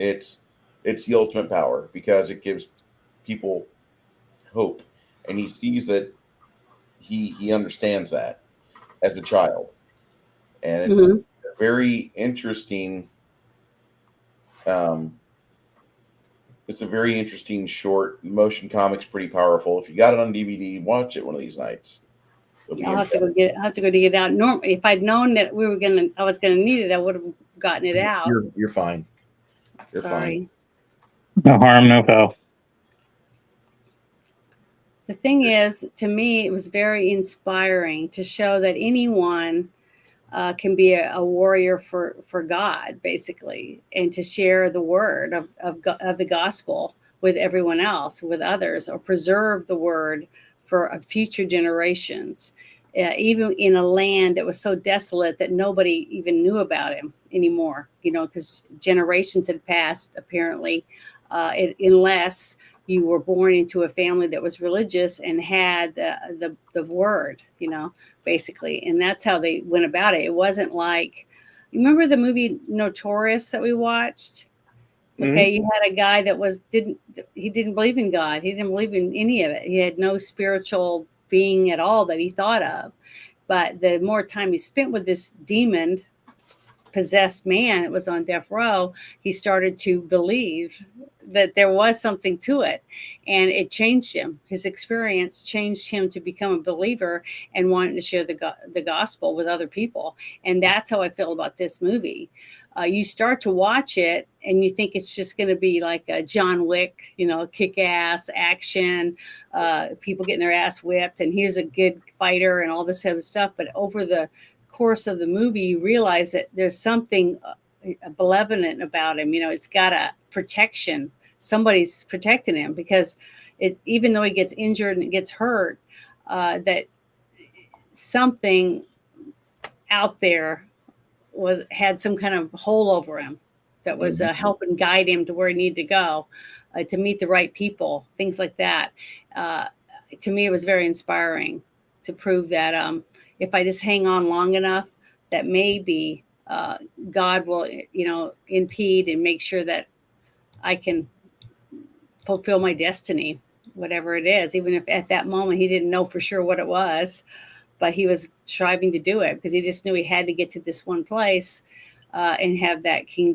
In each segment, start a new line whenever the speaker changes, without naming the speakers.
It's it's the ultimate power because it gives people hope, and he sees that he understands that as a child, and it's
Hmm.
a very interesting. Um, it's a very interesting short motion comic's pretty powerful. If you got it on DVD, watch it one of these nights. You'll be
I'll have to
impressed.
go get it. I'll have to go to get it out. If I'd known that I was gonna need it, I would have gotten it out.
You're fine. You're fine.
Sorry.
No harm, no foul.
The thing is, to me, it was very inspiring to show that anyone can be a warrior for God, basically, and to share the word of the gospel with everyone else, with others, or preserve the word for future generations. Even in a land that was so desolate that nobody even knew about him anymore, because generations had passed, apparently, unless you were born into a family that was religious and had the word, basically. And that's how they went about it. It wasn't like, you remember the movie Notorious that we watched?
Hmm.
Okay, you had a guy that didn't believe in God. He didn't believe in any of it. He had no spiritual being at all that he thought of. But the more time he spent with this demon possessed man that was on death row, he started to believe that there was something to it, and it changed him. His experience changed him to become a believer and wanting to share the gospel with other people. And that's how I feel about this movie. You start to watch it and you think it's just going to be like a John Wick, kick ass action, people getting their ass whipped, and he's a good fighter and all this type of stuff. But over the course of the movie, you realize that there's something benevolent about him. It's got a protection. Somebody's protecting him because even though he gets injured and gets hurt, that something out there had some kind of hole over him that was
Hmm.
helping guide him to where he needed to go, to meet the right people, things like that. Uh, to me, it was very inspiring to prove that if I just hang on long enough, that maybe God will, impede and make sure that I can fulfill my destiny, whatever it is, even if at that moment he didn't know for sure what it was, but he was striving to do it because he just knew he had to get to this one place and have that King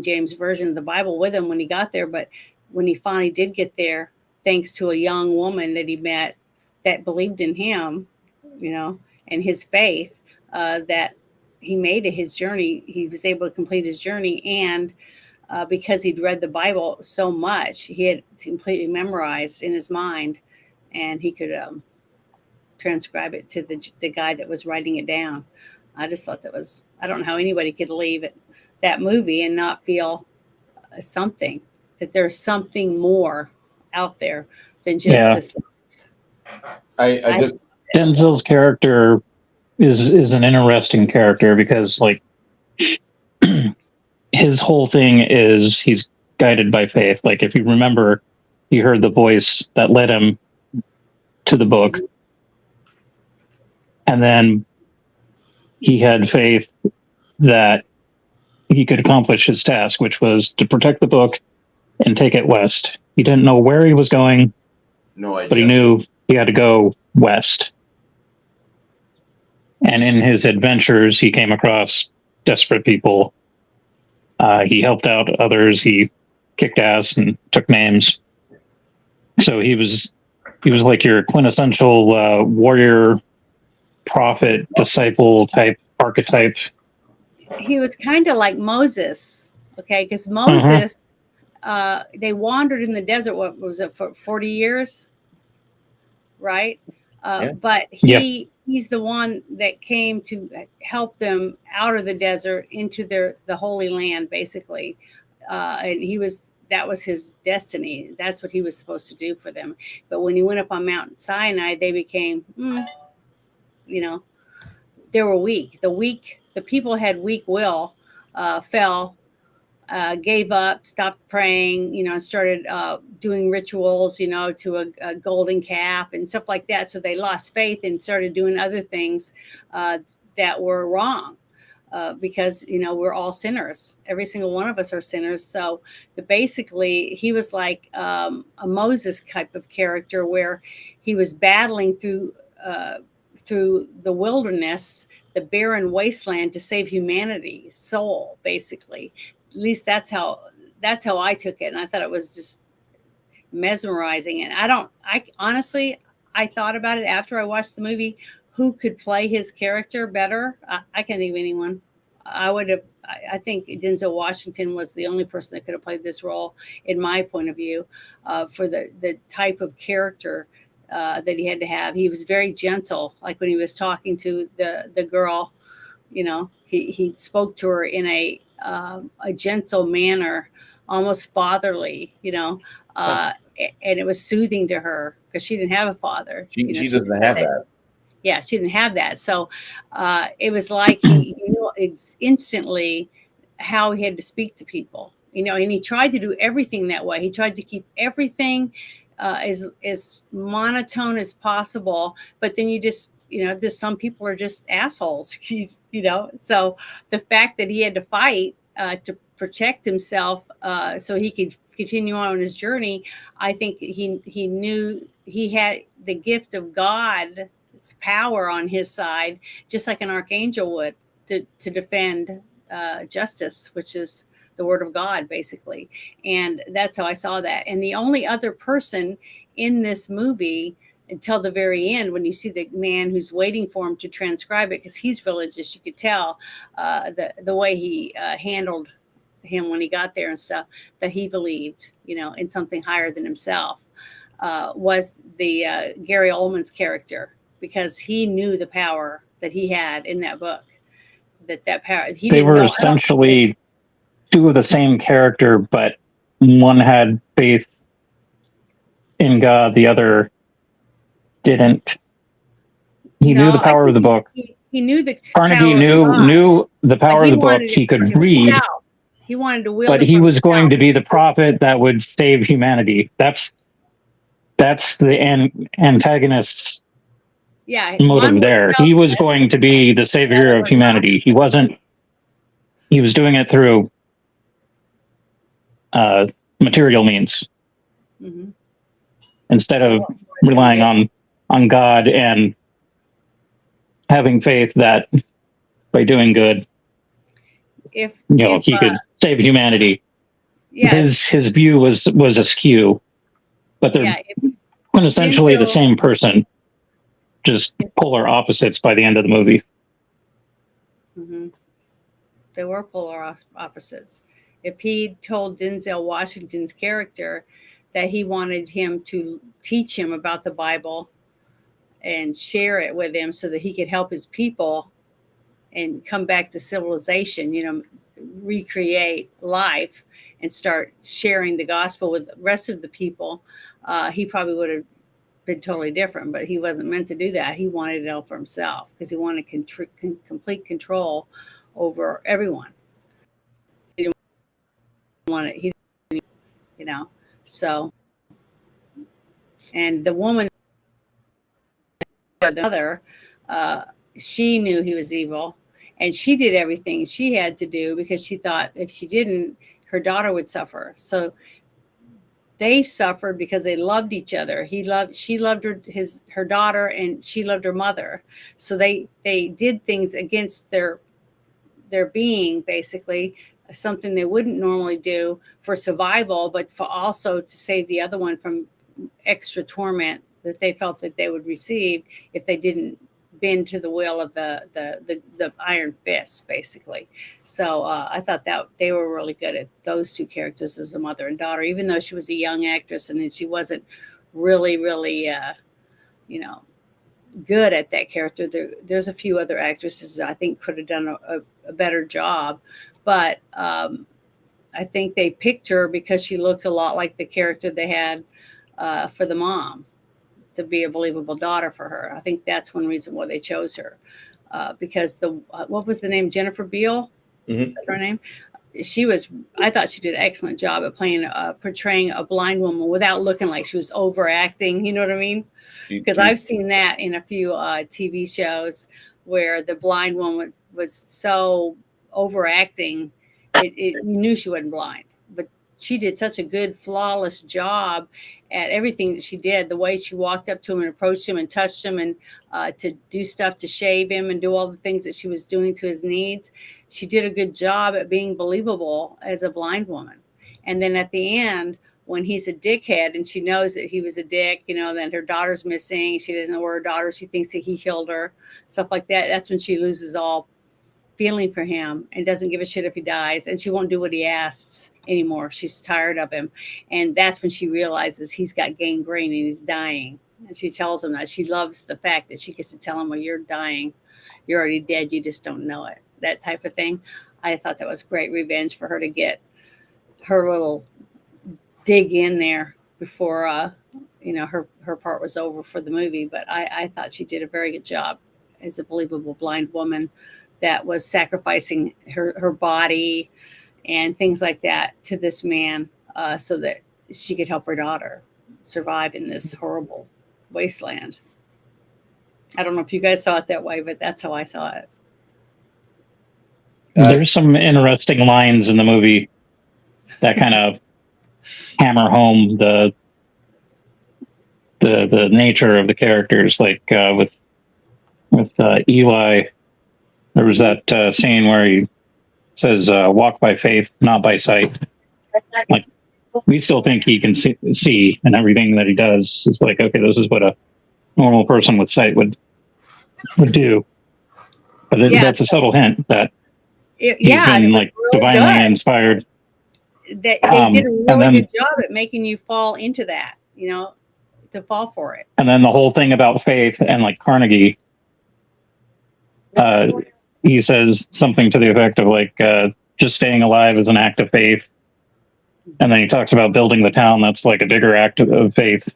James version of the Bible with him when he got there. But when he finally did get there, thanks to a young woman that he met that believed in him, you know, and his faith, that he made it his journey. He was able to complete his journey, and because he'd read the Bible so much, he had completely memorized in his mind, and he could transcribe it to the guy that was writing it down. I just thought that was, I don't know how anybody could leave that movie and not feel something, that there's something more out there than just
Yeah,
this.
I
I
just
Denzel's character is an interesting character because like his whole thing is he's guided by faith. Like if you remember, he heard the voice that led him to the book, and then he had faith that he could accomplish his task, which was to protect the book and take it west. He didn't know where he was going,
no
but he
idea.
knew he had to go west. And in his adventures, he came across desperate people. He helped out others. He kicked ass and took names. So he was like your quintessential warrior, prophet, disciple type archetype.
He was kind of like Moses, okay? Because
Uh-huh.
Moses, they wandered in the desert. What was it, for 40 years? Right?
Yeah.
But
Yeah.
he's the one that came to help them out of the desert into the Holy Land, basically. And that was his destiny. That's what he was supposed to do for them. But when he went up on Mount Sinai, they became, you know, they were weak. The people had weak will, fell, gave up, stopped praying, and started doing rituals, to a golden calf and stuff like that. So they lost faith and started doing other things that were wrong. because we're all sinners. Every single one of us are sinners. So basically, he was like a Moses type of character, where he was battling through the wilderness, the barren wasteland, to save humanity's soul. Basically, at least that's how I took it, and I thought it was just mesmerizing. And I honestly, I thought about it after I watched the movie. Who could play his character better? I can't think of anyone. I think Denzel Washington was the only person that could have played this role, in my point of view, for the type of character that he had to have. He was very gentle, like when he was talking to the girl. He spoke to her in a gentle manner, almost fatherly. And it was soothing to her because she didn't have a father.
She doesn't have that.
Yeah, she didn't have that. So it was like he knew instantly how he had to speak to people, and he tried to do everything that way. He tried to keep everything as monotone as possible. But then just some people are just assholes, So the fact that he had to fight to protect himself so he could continue on his journey, I think he knew he had the gift of God's power on his side, just like an archangel would, to defend justice, which is the word of God, basically. And that's how I saw that. And the only other person in this movie, until the very end, when you see the man who's waiting for him to transcribe it, because he's religious, you could tell the way he handled him when he got there and stuff, that he believed, in something higher than himself, was the Gary Oldman's character, because he knew the power that he had in that book. That power.
They were essentially two of the same character, but one had faith in God, the other didn't. He knew the power of the book.
He knew the
Carnegie knew the power of the book. He could read.
He wanted to wield
but he was going to be the prophet that would save humanity. That's the antagonist's motive there. He was going to be the savior of humanity. He wasn't. He was doing it through material means, instead of relying on God and having faith that by doing good, he could save humanity.
Yeah.
His view was askew, but they're essentially the same person, just polar opposites by the end of the movie.
They were polar opposites. If he told Denzel Washington's character that he wanted him to teach him about the Bible and share it with him so that he could help his people and come back to civilization, recreate life and start sharing the gospel with the rest of the people, he probably would have been totally different. But he wasn't meant to do that. He wanted it all for himself because he wanted complete control over everyone. He didn't want it. So. And the woman, the mother, she knew he was evil, and she did everything she had to do because she thought if she didn't, her daughter would suffer. So they suffered because they loved each other. She loved her daughter, and she loved her mother. So they did things against their being, basically, something they wouldn't normally do for survival, but for also to save the other one from extra torment that they felt that they would receive if they didn't bend to the will of the iron fist, basically. So I thought that they were really good at those two characters as a mother and daughter, even though she was a young actress and she wasn't really good at that character. There's a few other actresses that I think could have done a better job, but I think they picked her because she looked a lot like the character they had for the mom, to be a believable daughter for her. I think that's one reason why they chose her, because what was the name? Jennifer Beal, is that her name? I thought she did an excellent job at portraying a blind woman without looking like she was overacting. You know what I mean? Because I've seen that in a few TV shows where the blind woman was so overacting. You knew she wasn't blind, but she did such a good, flawless job at everything that she did. The way she walked up to him and approached him and touched him, and to do stuff to shave him and do all the things that she was doing to his needs. She did a good job at being believable as a blind woman. And then at the end, when he's a dickhead and she knows that he was a dick, then her daughter's missing. She doesn't know where her daughter. She thinks that he killed her, stuff like that. That's when she loses all feeling for him and doesn't give a shit if he dies, and she won't do what he asks anymore. She's tired of him, and that's when she realizes he's got gangrene and he's dying. And she tells him that she loves the fact that she gets to tell him, well, you're dying, you're already dead, you just don't know it, that type of thing. I thought that was great revenge for her to get her little dig in there before her part was over for the movie. But I thought she did a very good job as a believable blind woman that was sacrificing her body and things like that to this man, so that she could help her daughter survive in this horrible wasteland. I don't know if you guys saw it that way, but that's how I saw it.
There's some interesting lines in the movie that kind of hammer home the nature of the characters. Like with Eli, there was that scene where he says, "Walk by faith, not by sight." Like, we still think he can see, and everything that he does is like, okay, this is what a normal person with sight would do. But that's a subtle hint that he's been like really divinely good. Inspired.
They did a really good job at making you fall into that, to fall for it.
And then the whole thing about faith and like Carnegie, he says something to the effect of like, just staying alive is an act of faith. And then he talks about building the town. That's like a bigger act of faith.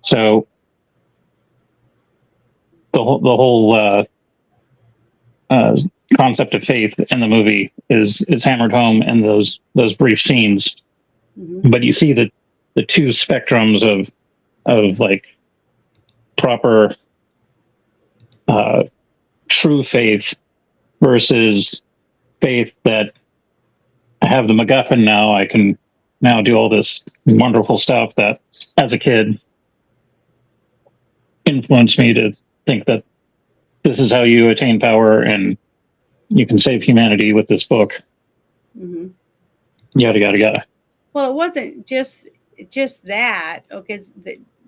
So the whole concept of faith in the movie is hammered home in those brief scenes. Mm-hmm. But you see the two spectrums of like proper true faith versus faith that I have the MacGuffin now. I can now do all this wonderful stuff that, as a kid, influenced me to think that this is how you attain power and you can save humanity with this book. Mm-hmm. Yada, yada, yada.
Well, it wasn't just that, because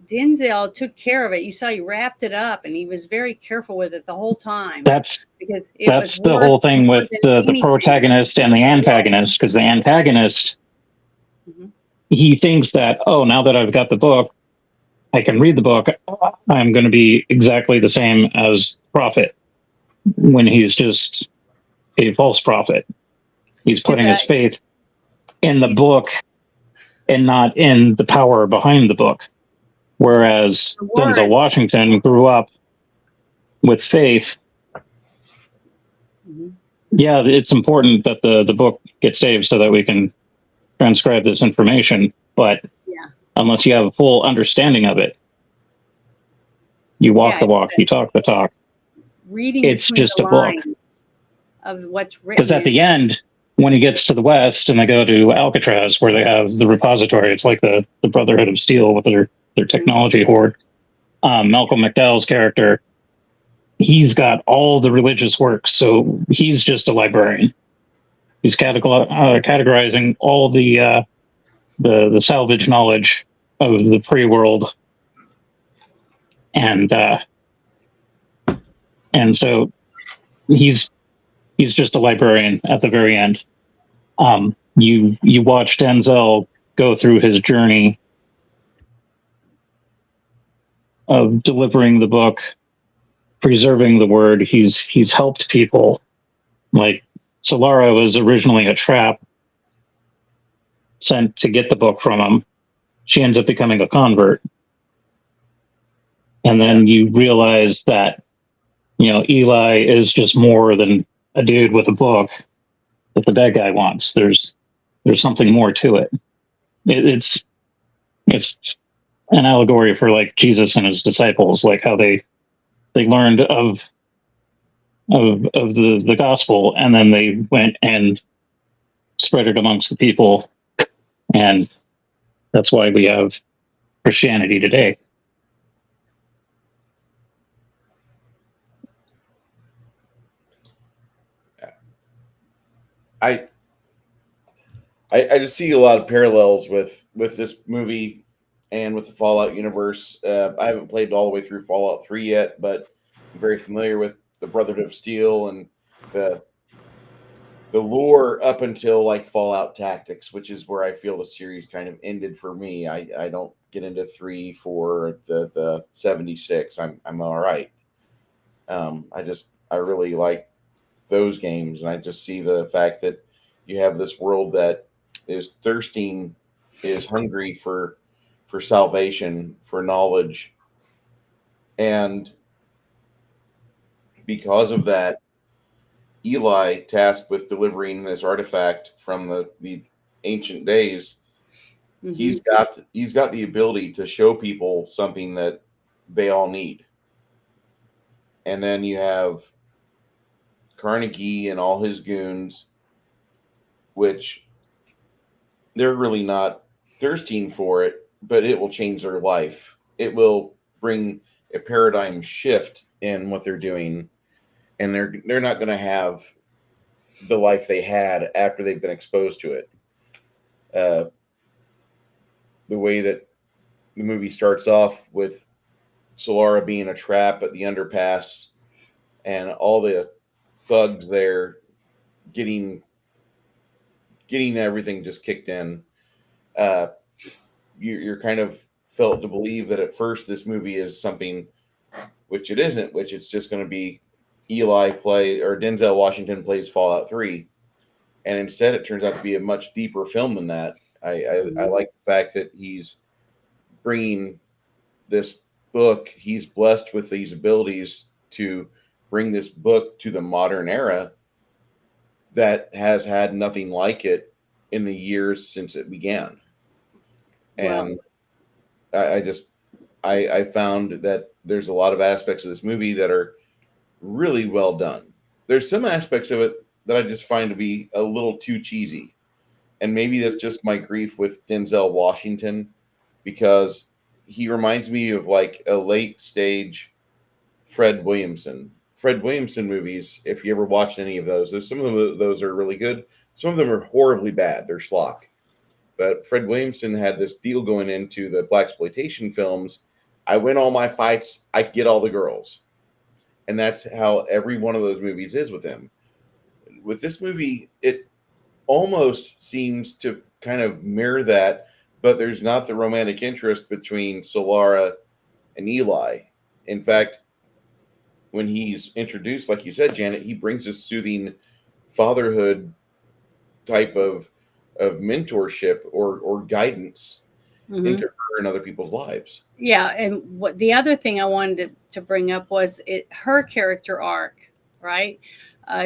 Denzel took care of it. You saw he wrapped it up, and he was very careful with it the whole time.
That's the whole thing with the protagonist and the antagonist, because the antagonist, mm-hmm. he thinks that, oh, now that I've got the book, I can read the book, I'm going to be exactly the same as the prophet, when he's just a false prophet. He's putting his faith in the book and not in the power behind the book. Whereas Denzel Washington grew up with faith. Mm-hmm. Yeah, it's important that the book gets saved so that we can transcribe this information. But unless you have a full understanding of it, you walk the walk, you talk the talk.
Reading
it's just a book
of what's written.
Because at the end, when he gets to the West and they go to Alcatraz, where they have the repository, it's like the Brotherhood of Steel with their technology hoard. Malcolm McDowell's character, he's got all the religious works, so he's just a librarian. He's categorizing all the salvage knowledge of the pre-world, and so he's just a librarian at the very end. You watch Denzel go through his journey of delivering the book, preserving the word. He's helped people. Like, Solara was originally a trap sent to get the book from him. She ends up becoming a convert. And then you realize that, Eli is just more than a dude with a book that the bad guy wants. There's something more to it. It's an allegory for like Jesus and his disciples, like how they learned of of the gospel, and then they went and spread it amongst the people, and that's why we have Christianity today.
I I just see a lot of parallels with this movie and with the Fallout universe. I haven't played all the way through Fallout 3 yet, but I'm very familiar with the Brotherhood of Steel and the the lore up until like Fallout Tactics, which is where I feel the series kind of ended for me. I don't get into 3, 4, the 76. I'm all right. I really like those games, and I just see the fact that you have this world that is thirsting, is hungry for salvation, for knowledge, and because of that, Eli, tasked with delivering this artifact from the ancient days,
Hmm.
he's got the ability to show people something that they all need. And then you have Carnegie and all his goons, which they're really not thirsting for it, but it will change their life. It will bring a paradigm shift in what they're doing, and they're not going to have the life they had after they've been exposed to it. Uh, the way that the movie starts off with Solara being a trap at the underpass, and all the thugs there getting getting everything just kicked in. Uh, you're kind of felt to believe that at first this movie is something which it isn't, which it's just going to be Eli play or Denzel Washington plays Fallout 3, and instead it turns out to be a much deeper film than that. I
Hmm.
like the fact that he's bringing this book. He's blessed with these abilities to bring this book to the modern era that has had nothing like it in the years since it began.
Well,
And I just I found that there's a lot of aspects of this movie that are really well done. There's some aspects of it that I just find to be a little too cheesy. And maybe that's just my grief with Denzel Washington because he reminds me of like a late stage Fred Williamson. Fred Williamson movies, if you ever watched any of those, there's some of those are really good. Some of them are horribly bad. They're schlock. But Fred Williamson had this deal going into the black exploitation films. I win all my fights, I get all the girls. And that's how every one of those movies is with him. With this movie, it almost seems to kind of mirror that, but there's not the romantic interest between Solara and Eli. In fact, when he's introduced, like you said, Janet, he brings this soothing fatherhood type of mentorship or guidance
hmm.
into her and other people's lives.
Yeah, and what the other thing I wanted to bring up was her character arc, right?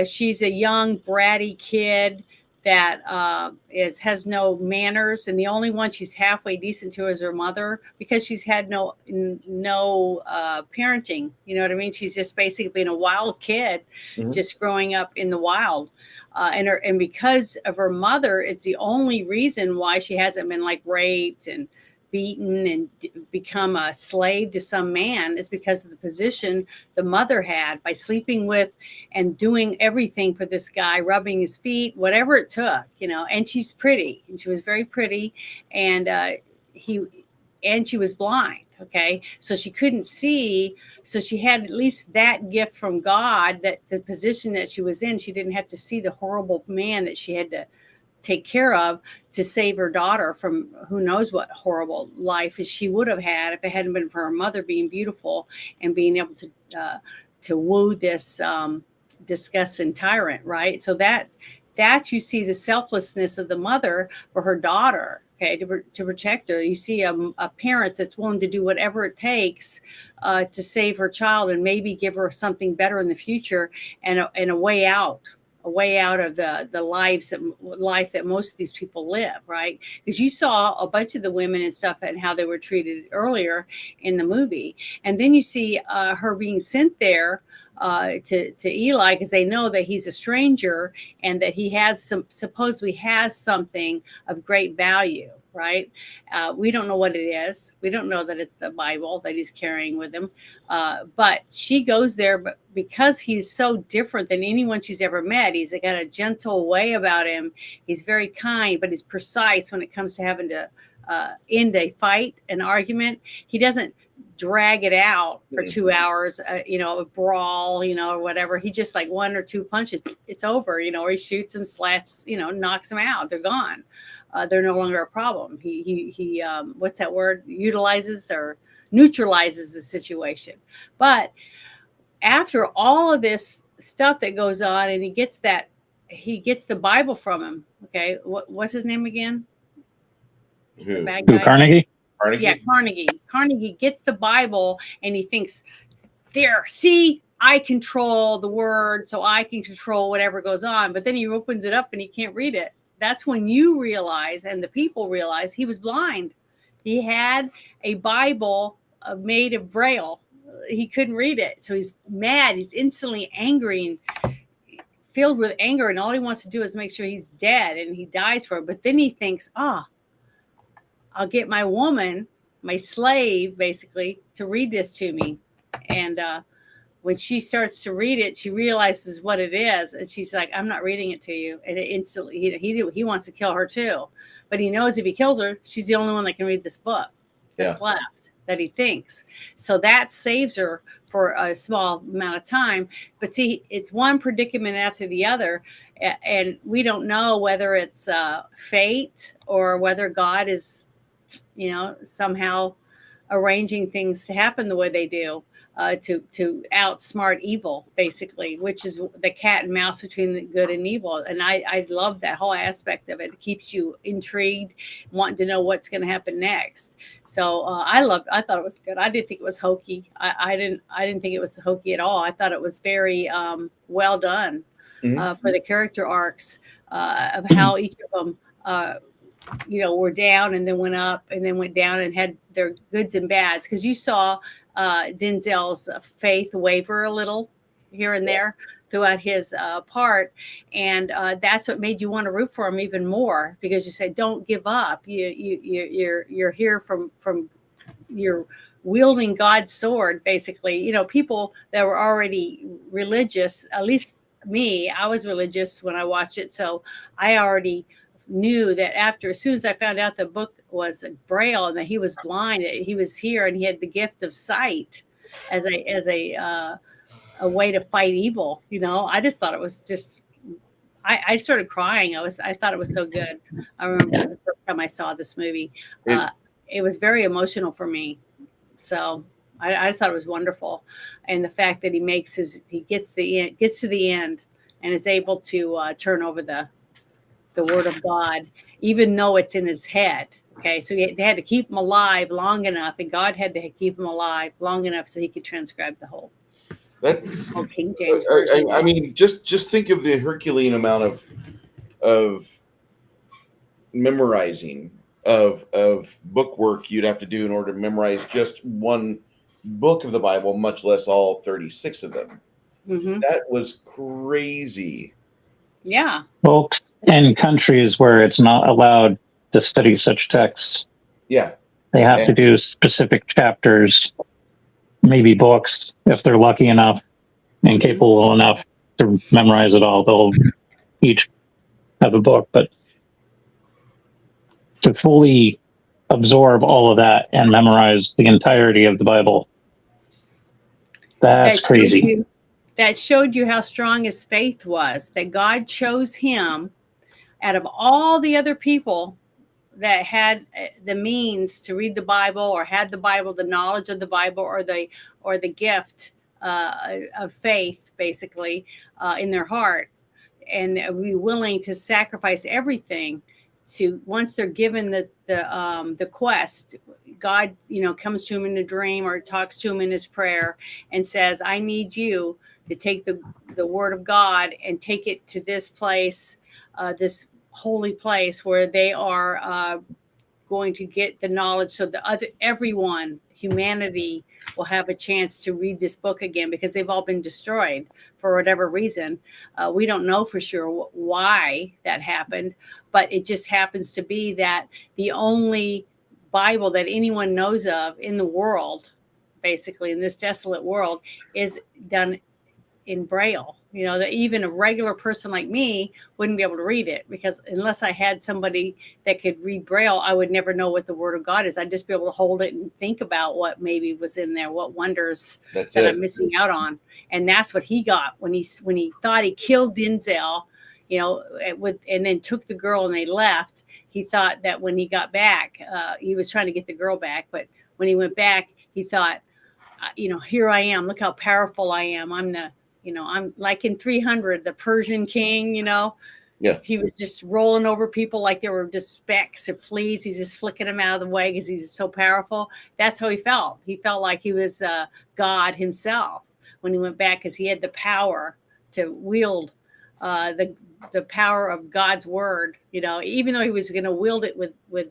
She's a young bratty kid that is has no manners, and the only one she's halfway decent to is her mother because she's had no parenting. You know what I mean? She's just basically been a wild kid,
Mhm.
just growing up in the wild. And because of her mother, it's the only reason why she hasn't been like raped and beaten and become a slave to some man is because of the position the mother had by sleeping with and doing everything for this guy, rubbing his feet, whatever it took, you know. And she's pretty, and she was very pretty, and he and she was blind. Okay, so she couldn't see, so she had at least that gift from God, that the position that she was in, she didn't have to see the horrible man that she had to take care of to save her daughter from who knows what horrible life she would have had if it hadn't been for her mother being beautiful and being able to woo this disgusting tyrant, right? So that you see the selflessness of the mother for her daughter, okay, to protect her. You see a parent that's willing to do whatever it takes to save her child and maybe give her something better in the future and a way out, a way out of the life that most of these people live, right? Because you saw a bunch of the women and stuff and how they were treated earlier in the movie, and then you see her being sent there to Eli because they know that he's a stranger and that he supposedly has something of great value, right? We don't know what it is. We don't know that it's the Bible that he's carrying with him. But she goes there, but because he's so different than anyone she's ever met, he's got a gentle way about him. He's very kind, but he's precise when it comes to having to end a fight, an argument. He doesn't drag it out for 2 hours, a brawl, or whatever. He just like 1 or 2 punches, it's over, or he shoots him, slaps, knocks him out. They're gone. They're no longer a problem. He what's that word? Utilizes or neutralizes the situation. But after all of this stuff that goes on, and he gets the Bible from him. Okay, what's his name again?
Who?
Bad guy?
Carnegie?
Carnegie?
Yeah, Carnegie. Carnegie gets the Bible and he thinks, there, see, I control the word, so I can control whatever goes on. But then he opens it up and he can't read it. That's when you realize, and the people realize, he was blind. He had a Bible made of Braille. He couldn't read it. So he's mad. He's instantly angry and filled with anger. And all he wants to do is make sure he's dead, and he dies for it. But then he thinks, I'll get my woman, my slave, basically, to read this to me. And when she starts to read it, she realizes what it is. And she's like, I'm not reading it to you. And it instantly, he wants to kill her too. But he knows if he kills her, she's the only one that can read this book that's left, that he thinks. So that saves her for a small amount of time. But see, it's one predicament after the other. And we don't know whether it's fate or whether God is, somehow arranging things to happen the way they do, to outsmart evil, basically, which is the cat and mouse between the good and evil. And I love that whole aspect of it. It keeps you intrigued, wanting to know what's going to happen next. So I thought it was good. I didn't think it was hokey. I didn't think it was hokey at all. I thought it was very well done for the character arcs of how each of them were down and then went up and then went down and had their goods and bads. Because you saw Denzel's faith waver a little here and there throughout his part. And that's what made you want to root for him even more, because you said, don't give up. You're here from you're wielding God's sword, basically. People that were already religious, at least me, I was religious when I watched it. So I already knew that as soon as I found out the book was Braille and that he was blind, he was here and he had the gift of sight as a way to fight evil. I just thought it was just, I started crying. I thought it was so good. I remember the first time I saw this movie, it was very emotional for me. So I just thought it was wonderful. And the fact that he gets to the end and is able to turn over the word of God, even though it's in his head. Okay, so they had to keep him alive long enough, and God had to keep him alive long enough so he could transcribe the whole King James version.
I mean, just think of the Herculean amount of memorizing of book work you'd have to do in order to memorize just one book of the Bible, much less all 36 of them.
Mm-hmm.
That was crazy.
Yeah.
Books in countries where it's not allowed to study such texts.
Yeah.
They have to do specific chapters, maybe books, if they're lucky enough and capable enough to memorize it all. They'll each have a book, but to fully absorb all of that and memorize the entirety of the Bible, that's crazy.
That showed you how strong his faith was, that God chose him out of all the other people that had the means to read the Bible or had the Bible, the knowledge of the Bible, or the gift of faith, basically, in their heart, and be willing to sacrifice everything to, once they're given the quest, God, comes to him in a dream or talks to him in his prayer and says, I need you to take the word of God and take it to this place, this holy place where they are going to get the knowledge, so everyone, humanity, will have a chance to read this book again, because they've all been destroyed for whatever reason. We don't know for sure why that happened, but it just happens to be that the only Bible that anyone knows of in the world, basically in this desolate world, is done in Braille. That even a regular person like me wouldn't be able to read it, because unless I had somebody that could read Braille, I would never know what the Word of God is. I'd just be able to hold it and think about what maybe was in there, what wonders I'm missing out on. And that's what he got when he thought he killed Denzel, and then took the girl and they left. He thought that when he got back, he was trying to get the girl back, but when he went back, he thought, here I am. Look how powerful I am. I'm like in 300, the Persian king,
Yeah.
He was just rolling over people like they were just specks of fleas. He's just flicking them out of the way because he's so powerful. That's how he felt. He felt like he was God himself when he went back, because he had the power to wield the power of God's word, even though he was going to wield it with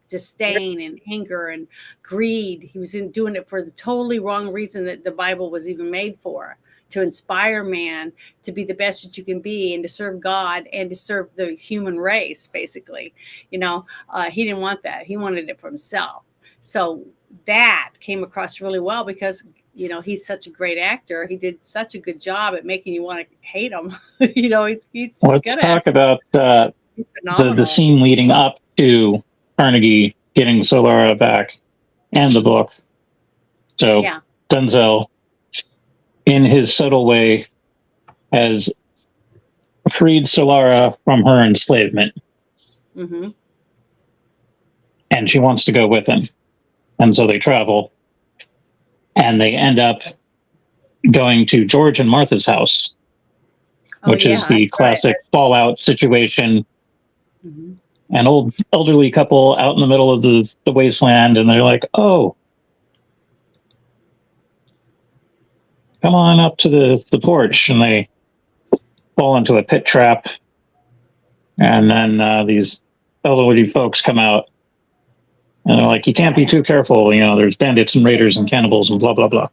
disdain and anger and greed. He was doing it for the totally wrong reason that the Bible was even made for, to inspire man to be the best that you can be, and to serve God and to serve the human race, basically. He didn't want that. He wanted it for himself. So that came across really well, because he's such a great actor. He did such a good job at making you want to hate him. He's
Let's
good
talk
at
about the scene leading up to Carnegie getting Solara back and the book. So
yeah.
Denzel, in his subtle way, has freed Solara from her enslavement.
Mm-hmm.
And she wants to go with him. And so they travel. And they end up going to George and Martha's house, which is the classic fallout situation.
Mm-hmm.
An old elderly couple out in the middle of the wasteland, and they're like, oh, come on up to the porch. And they fall into a pit trap. And then these elderly folks come out, and they're like, you can't be too careful. There's bandits and raiders and cannibals and blah, blah, blah.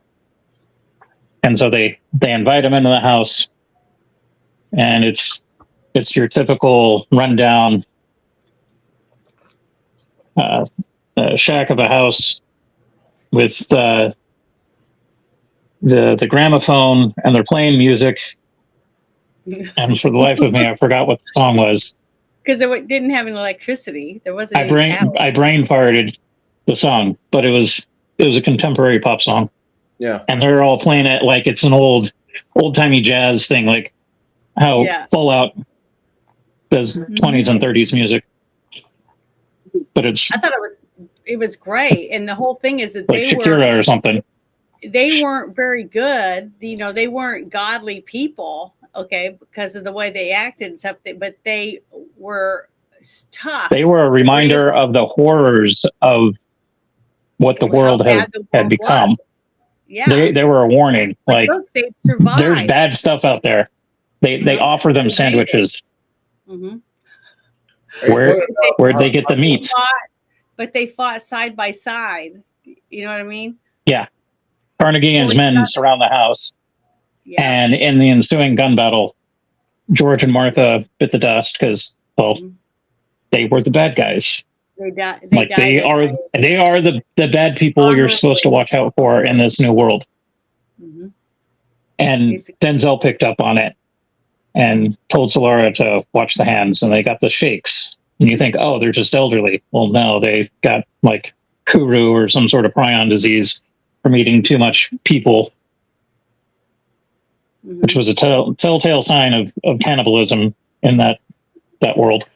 And so they invite him into the house, and it's your typical rundown shack of a house with the gramophone, and they're playing music. And for the life of me, I forgot what the song was.
Because it didn't have any electricity. There wasn't
I brain farted the song, but it was a contemporary pop song.
Yeah.
And they're all playing it like it's an old timey jazz thing, like how Fallout does 20s and 30s music. But I
thought it was great. And the whole thing is that
like Shakira or something.
They weren't very good. They weren't godly people, okay, because of the way they acted and stuff, but they were tough.
They were a reminder of the horrors of what the world had become.
Yeah.
They were a warning. Like,
look, they survived.
There's bad stuff out there. They offer them sandwiches.
Mm-hmm.
Where'd they get the meat?
But they fought side by side. You know what I mean?
Yeah. Carnegie and his men surround the house.
Yeah.
And in the ensuing gun battle, George and Martha bit the dust because, they were the bad guys.
They died.
They are the bad people you're supposed to watch out for in this new world.
Mm-hmm.
And Denzel picked up on it and told Solara to watch the hands, and they got the shakes. And you think, oh, they're just elderly. Well, no, they got like Kuru or some sort of prion disease from eating too much people, which was a telltale sign of cannibalism in that world.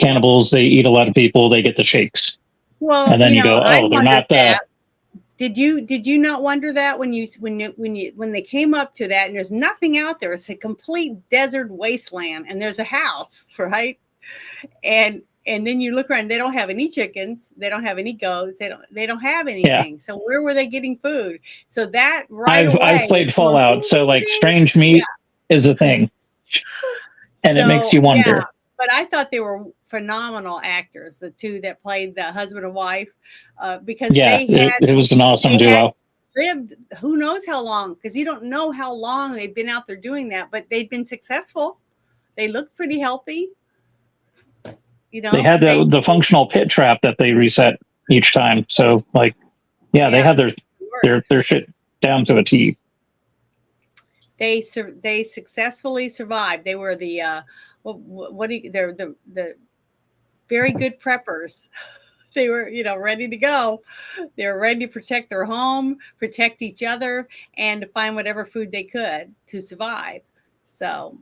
Cannibals, they eat a lot of people, they get the shakes.
Well,
and then you go, oh, they're not that.
Did you not wonder that when they came up to that, and there's nothing out there? It's a complete desert wasteland, and there's a house, right? And and then you look around, they don't have any chickens, they don't have any goats, they don't have anything.
Yeah.
So where were they getting food? So that right
I've
away
played
was going
Fallout,
ding,
so
ding,
like
ding.
strange meat is a thing, and it makes
So
you
yeah,
wonder.
but I thought they were phenomenal actors, the two that played the husband and wife, because
Yeah, it was an awesome
they had
duo.
lived who knows how long, because you don't know how long they've been out there doing that, but they've been successful. They looked pretty healthy. You
They
know,
had the functional pit trap that they reset each time. So like, yeah, they
yeah,
had their shit down to a T.
they successfully survived. They were the what do you, they're the very good preppers. They were, ready to go. They were ready to protect their home, protect each other, and to find whatever food they could to survive. So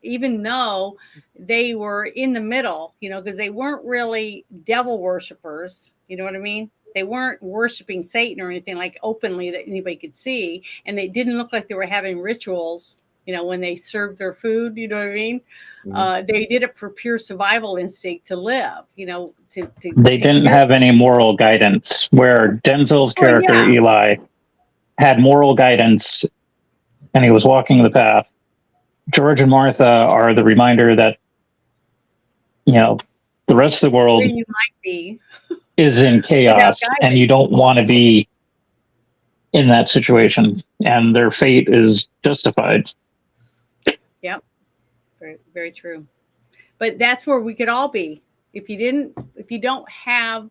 even though they were in the middle, because they weren't really devil worshippers, you know what I mean? They weren't worshiping Satan or anything like openly that anybody could see. And they didn't look like they were having rituals, when they served their food, you know what I mean? They did it for pure survival instinct to live, to
They
take
didn't
care.
have any moral guidance. Where Denzel's
Oh
character
yeah,
Eli had moral guidance, and he was walking the path. George and Martha are the reminder that the rest of the
where
world
you might be
is in
without
chaos, and you don't
guidance.
want to be in that situation, and their fate is justified.
Yep, very very true. But that's where we could all be if you don't have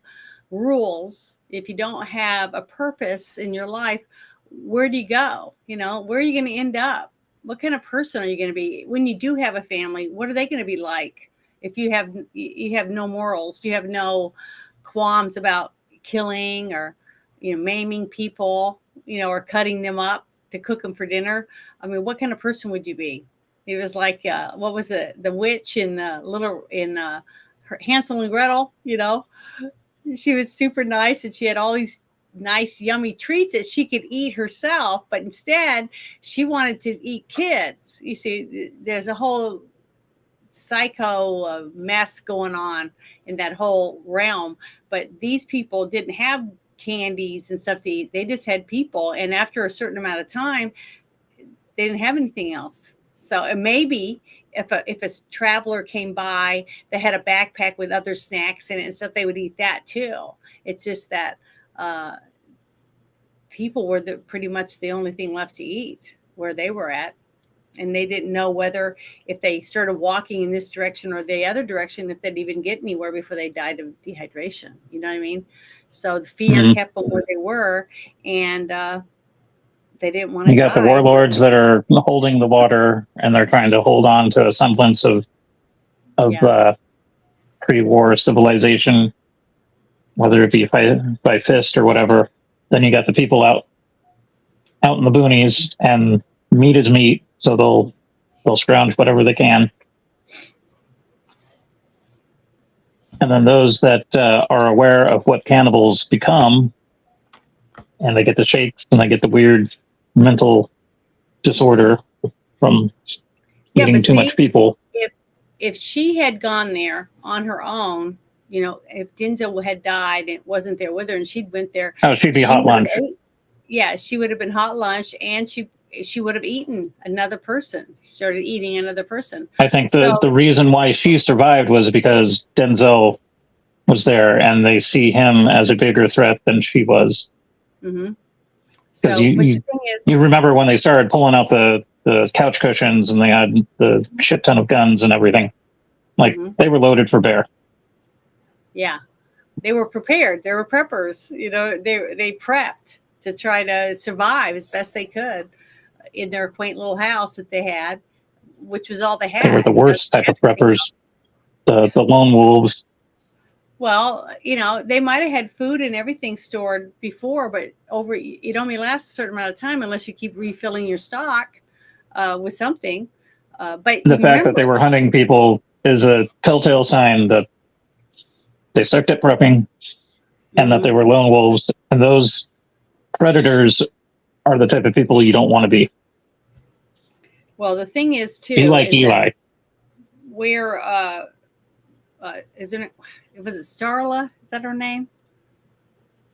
rules, if you don't have a purpose in your life. Where do you go? Where are you going to end up? What kind of person are you going to be when you do have a family? What are they going to be like if you have no morals, you have no qualms about killing or maiming people, or cutting them up to cook them for dinner? I mean, what kind of person would you be? It was like what was the witch in the little in Hansel and Gretel? She was super nice, and she had all these nice yummy treats that she could eat herself, but instead she wanted to eat kids. You see, there's a whole psycho mess going on in that whole realm. But these people didn't have candies and stuff to eat. They just had people, and after a certain amount of time, they didn't have anything else. So and maybe if a traveler came by that had a backpack with other snacks in it and stuff, they would eat that too. It's just that uh, people were pretty much the only thing left to eat where they were at. And they didn't know whether if they started walking in this direction or the other direction, if they'd even get anywhere before they died of dehydration. You know what I mean? So the fear
Mhm.
kept them where they were, and they didn't want to
You got the
die.
warlords that are holding the water, and they're trying to hold on to a semblance of
Yeah.
pre-war civilization, whether it be by fist or whatever. Then you got the people out in the boonies, and meat is meat, so they'll scrounge whatever they can. And then those that are aware of what cannibals become, and they get the shakes and they get the weird mental disorder from
Yeah,
eating
but
too much
see,
people.
if she had gone there on her own, if Denzel had died and wasn't there with her, and she'd went there,
Oh, she'd be
she
hot
would have
lunch.
ate. Yeah, she would have been hot lunch, and she would have eaten another person. Started eating another person.
I think the
So,
reason why she survived was because Denzel was there, and they see him as a bigger threat than she was.
mhm.
Because
So, but the thing is,
you remember when they started pulling out the couch cushions, and they had the shit ton of guns and everything. Like,
mhm,
they were loaded for bear.
yeah, they were prepared. They were preppers. They prepped to try to survive as best they could in their quaint little house that they had, which was all they
They were
had.
the worst
They
type
had
of
nothing
preppers.
else.
The lone wolves.
Well, they might have had food and everything stored before, but it only lasts a certain amount of time unless you keep refilling your stock with something. But
The
you
fact that
remember,
they were hunting people is a telltale sign that they sucked at prepping, and that
mhm.
they were lone wolves. And those predators are the type of people you don't want to be.
Well, the thing is
Be
too
like
is that
Eli.
where isn't it? Was it Starla? Is that her name?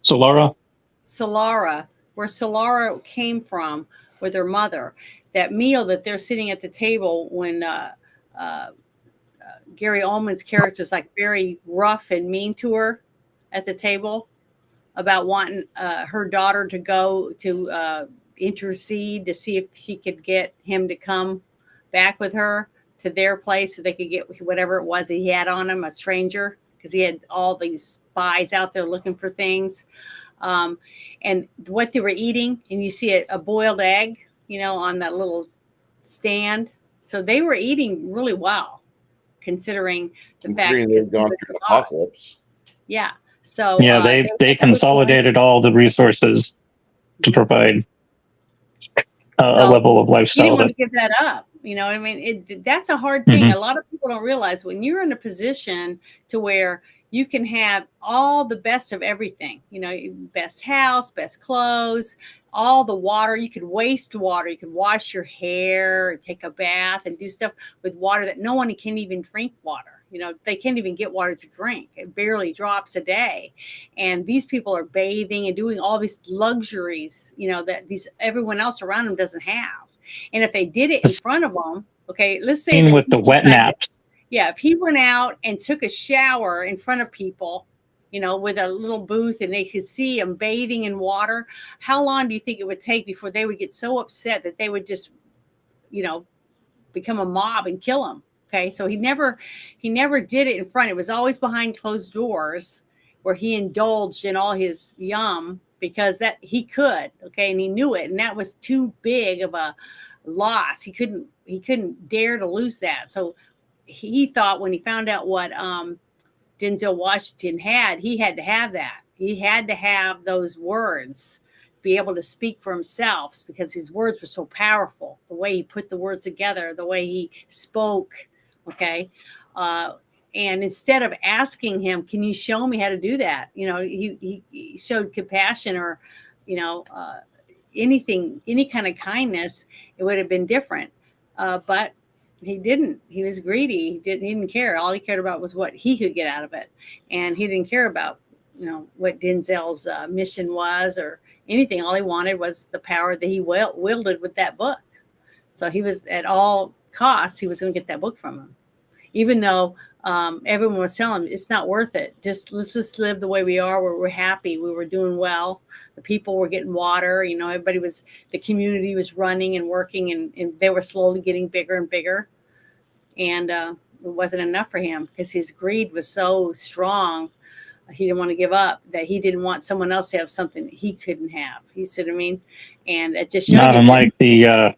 Solara.
Solara, where Solara came from with her mother. That meal that they're sitting at the table when uh, Gary Oldman's character is like very rough and mean to her at the table about wanting her daughter to go to intercede to see if she could get him to come back with her to their place so they could get whatever it was he had on him, a stranger, because he had all these spies out there looking for things. Um, and what they were eating, and you see a boiled egg, on that little stand. So they were eating really well, considering the fact
Considering
because
they've gone through an apocalypse.
Yeah. So
Yeah,
they
they consolidated all the resources to provide a
Well,
level of
you didn't
lifestyle
want
that.
to give that up. You know what I mean? That's a hard thing.
Mhm.
A lot of people don't realize when you're in a position to where you can have all the best of everything, best house, best clothes, all the water. You could waste water. You could wash your hair, take a bath, and do stuff with water that no one can even drink water. They can't even get water to drink. It barely drops a day. And these people are bathing and doing all these luxuries, that everyone else around them doesn't have. And if they did it in front of them, okay, let's say that
With the wet naps.
yeah, if he went out and took a shower in front of people, with a little booth and they could see him bathing in water, how long do you think it would take before they would get so upset that they would just, become a mob and kill him? Okay, so he never did it in front. It was always behind closed doors where he indulged in all his yum because that he could, okay, and he knew it, and that was too big of a loss. He couldn't dare to lose that. So he thought when he found out what Denzel Washington he had to have that. He had to have those words to be able to speak for himself because his words were so powerful. The way he put the words together, the way he spoke. Okay. And instead of asking him, can you show me how to do that? He showed compassion or, anything, any kind of kindness, it would have been different. But he didn't. He was greedy. He didn't care. All he cared about was what he could get out of it. And he didn't care about, what Denzel's mission was or anything. All he wanted was the power that he wielded with that book. So he was at all costs, he was going to get that book from him, even though everyone was telling him it's not worth it. Let's just live the way we are, where we're happy. We were doing well. The people were getting water. The community was running and working, and they were slowly getting bigger and bigger. And it wasn't enough for him because his greed was so strong. He didn't want to give up, that he didn't want someone else to have something that he couldn't have. You see what I mean? And it just showed
Not
you
unlike the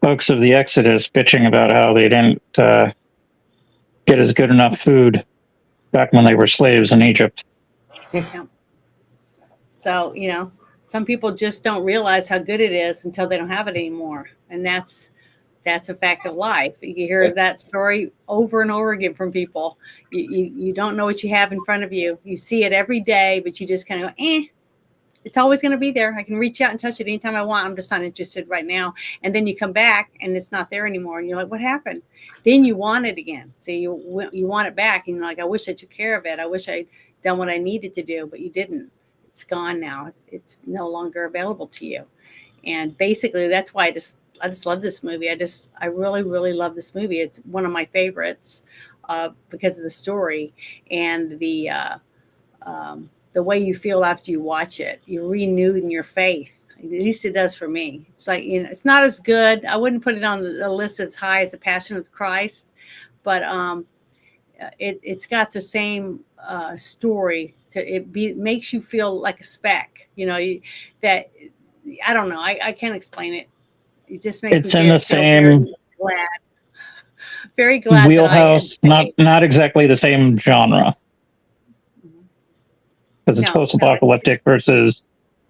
folks of the Exodus bitching about how they didn't get as good enough food back when they were slaves in Egypt.
Yeah. So, some people just don't realize how good it is until they don't have it anymore. And that's a fact of life. You hear that story over and over again from people. You don't know what you have in front of you. You see it every day, but you just kind of go, it's always going to be there. I can reach out and touch it anytime I want. I'm just not interested right now. And then you come back and it's not there anymore. And you're like, what happened? Then you want it again. So you want it back. And you're like, I wish I took care of it. I wish I'd done what I needed to do, but you didn't. It's gone now. It's no longer available to you. And basically that's why I just love this movie. I really, really love this movie. It's one of my favorites because of the story and the way you feel after you watch it. You're renewed in your faith. At least it does for me. It's like, it's not as good. I wouldn't put it on the list as high as The Passion of Christ, but it's got the same story. It makes you feel like a speck. That I don't know. I can't explain it. It just makes
It's
me
in the
feel
same
very glad
wheelhouse,
that
not exactly the same genre, because it's
No,
post-apocalyptic versus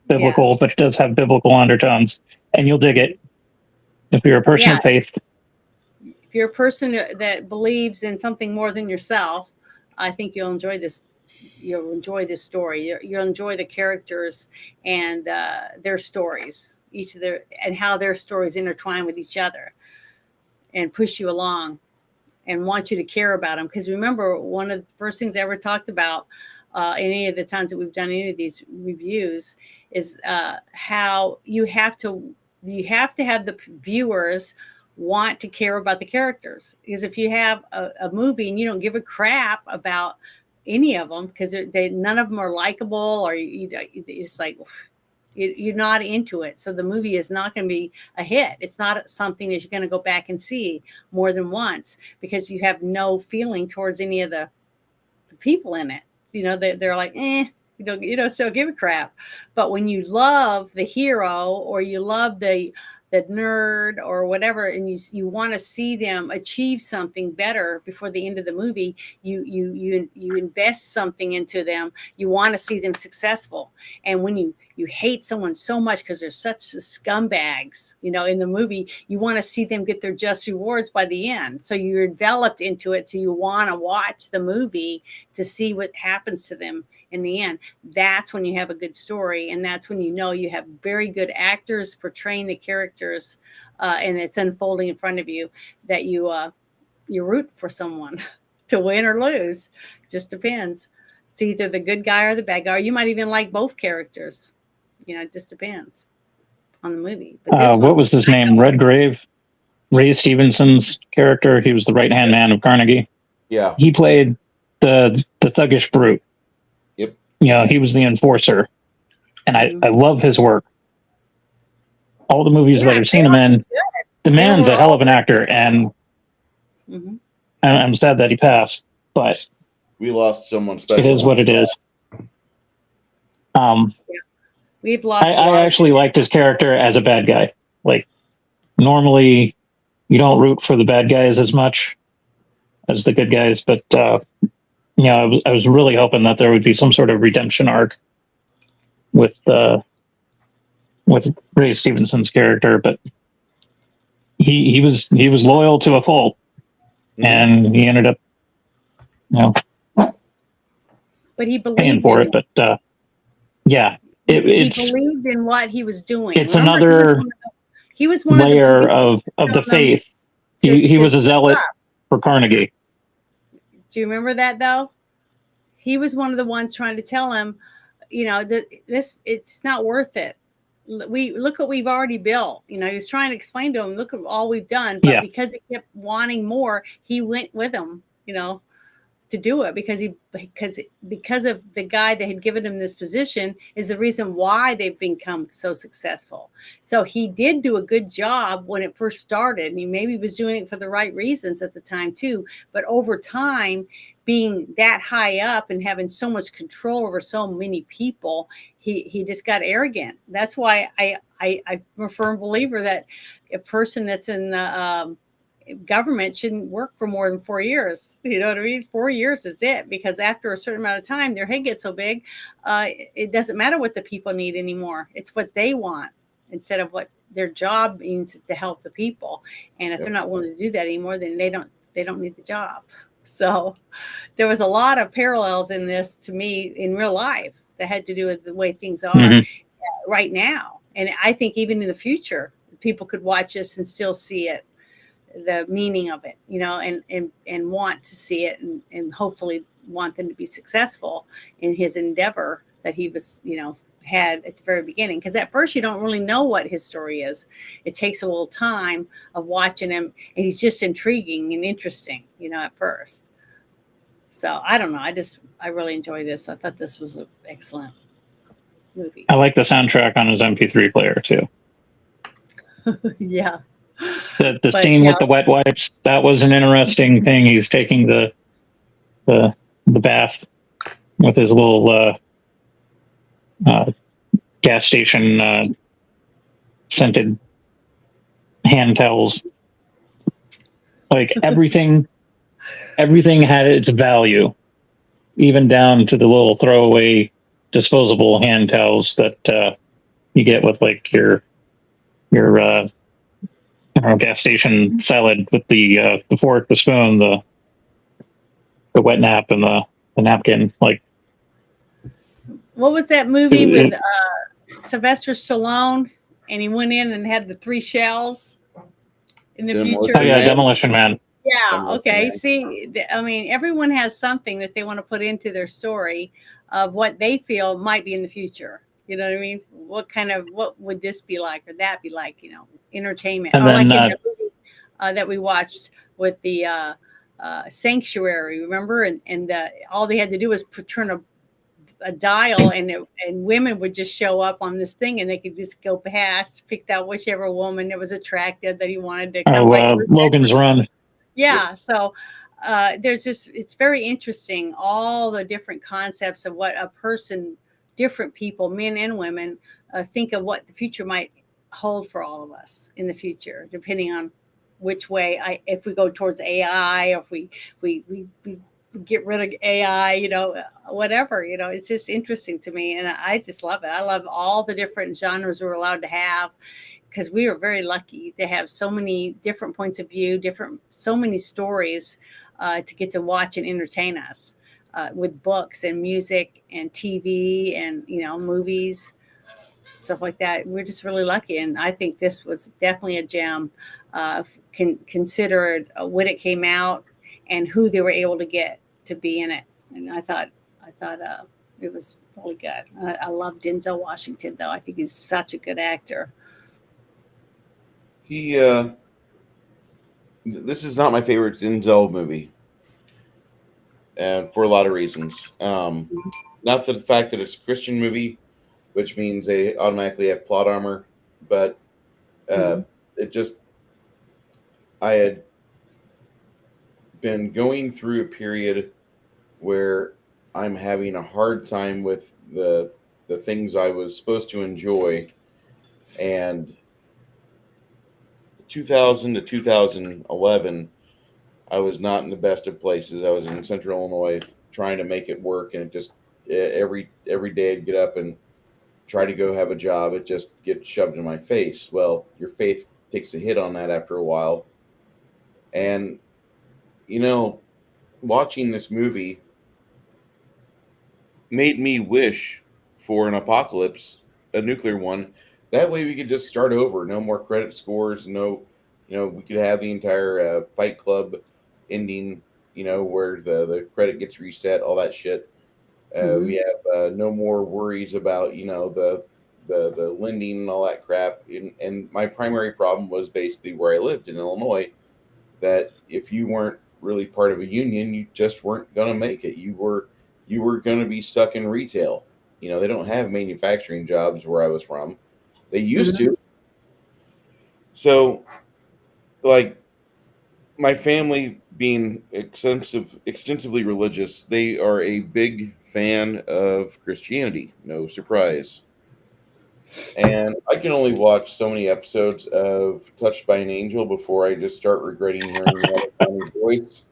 biblical, but it does have biblical undertones, and you'll dig it if you're a person of faith.
If you're a person that believes in something more than yourself, I think you'll enjoy this. You'll enjoy this story. You'll enjoy the characters and their stories, and how their stories intertwine with each other and push you along. and want you to care about them. Because remember, one of the first things I ever talked about in any of the times that we've done any of these reviews is how you have to have the viewers want to care about the characters. Because if you have a movie and you don't give a crap about any of them, because none of them are likable, or it's like you're not into it, so the movie is not going to be a hit. It's not something that you're going to go back and see more than once, because you have no feeling towards any of the people in it. They're like, so give a crap. But when you love the hero, or you love the nerd or whatever, and you want to see them achieve something better before the end of the movie, you invest something into them. You want to see them successful. And when you hate someone so much because they're such scumbags, in the movie, you want to see them get their just rewards by the end. So you're enveloped into it. So you want to watch the movie to see what happens to them in the end. That's when you have a good story, and that's when you have very good actors portraying the characters, and it's unfolding in front of you, that you root for someone to win or lose. Just depends. It's either the good guy or the bad guy. Or you might even like both characters. It just depends on the movie. But
what was his name? Redgrave, Ray Stevenson's character. He was the right-hand man of Carnegie.
Yeah.
He played the thuggish brute.
Yep.
He was the enforcer. And I love his work. All the movies that I've seen him in, the man's a hell of an actor, and I'm sad that he passed, but
we lost someone special.
It is what it is.
We've lost.
I actually liked his character as a bad guy. Like, normally you don't root for the bad guys as much as the good guys, but I was really hoping that there would be some sort of redemption arc with Ray Stevenson's character, but he was loyal to a fault, and he ended up,
but he believed
paying for it. But
he believed in what he was doing.
It's another
he was one
layer of the faith. He was a zealot for Carnegie.
Do you remember that though? He was one of the ones trying to tell him, it's not worth it. Look what we've already built. He was trying to explain to him, look at all we've done. But because he kept wanting more, he went with him, to do it, because of the guy that had given him this position is the reason why they've become so successful. So he did do a good job when it first started, and he maybe was doing it for the right reasons at the time too. But over time, being that high up and having so much control over so many people, he just got arrogant. That's why I'm a firm believer that a person that's in the government shouldn't work for more than 4 years. You know what I mean? 4 years is it, because after a certain amount of time, their head gets so big, it doesn't matter what the people need anymore. It's what they want instead of what their job means to help the people. And if they're not willing to do that anymore, then they don't need the job. So there was a lot of parallels in this to me in real life that had to do with the way things are right now. And I think even in the future, people could watch this and still see it, the meaning of it, and want to see it, and hopefully want them to be successful in his endeavor that he was, had at the very beginning. Because at first you don't really know what his story is. It takes a little time of watching him, and he's just intriguing and interesting, at first. So I don't know. I really enjoy this. I thought this was an excellent movie.
I like the soundtrack on his MP3 player too.
Yeah.
The scene with the wet wipes, that was an interesting thing. He's taking the bath with his little gas station scented hand towels. Like everything had its value, even down to the little throwaway disposable hand towels that you get with like your gas station salad with the fork, the spoon, the wet nap, and the napkin. Like,
what was that movie with Sylvester Stallone, and he went in and had the 3 shells in the future?
Oh yeah, Demolition Man.
Yeah.
I'm
Okay.
listening.
See, I mean, everyone has something that they want to put into their story of what they feel might be in the future. You know what I mean? What would this be like or that be like? Entertainment,
And
or like
then
in the movie that we watched with the Sanctuary. Remember? And all they had to do was turn a dial, and women would just show up on this thing, and they could just go past, picked out whichever woman that was attractive that he wanted to come right to his
Logan's Run.
yeah. So there's just, it's very interesting, all the different concepts of what a person, different people, men and women, think of what the future might hold for all of us in the future, depending on which way if we go towards AI, or if we get rid of AI, whatever, it's just interesting to me. And I just love it. I love all the different genres we're allowed to have, because we are very lucky to have so many different points of view, so many stories to get to watch and entertain us with books and music and TV and movies, stuff like that. We're just really lucky, and I think this was definitely a gem. Considered when it came out and who they were able to get to be in it, and I thought it was really good. I love Denzel Washington, though. I think he's such a good actor.
He this is not my favorite Denzel movie, for a lot of reasons. Not for the fact that it's a Christian movie, which means they automatically have plot armor, but uh,
Mhm.
it just I had been going through a period where I'm having a hard time with the things I was supposed to enjoy, and 2000 to 2011, I was not in the best of places. I was in Central Illinois trying to make it work, and it just every day I'd get up and try to go have a job. It just gets shoved in my face. Well, your faith takes a hit on that after a while, and you know, watching this movie made me wish for an apocalypse, a nuclear one. That way we could just start over. No more credit scores. No, we could have the entire Fight Club ending. Where the credit gets reset, all that shit. We
Mhm.
have no more worries about the lending and all that crap. And my primary problem was basically where I lived in Illinois. That if you weren't really part of a union, you just weren't going to make it. You were going to be stuck in retail. They don't have manufacturing jobs where I was from. They used
Mhm.
to. So, like my family being extensively religious, they are a big fan of Christianity. No surprise. And I can only watch so many episodes of Touched by an Angel before I just start regretting hearing the other voice.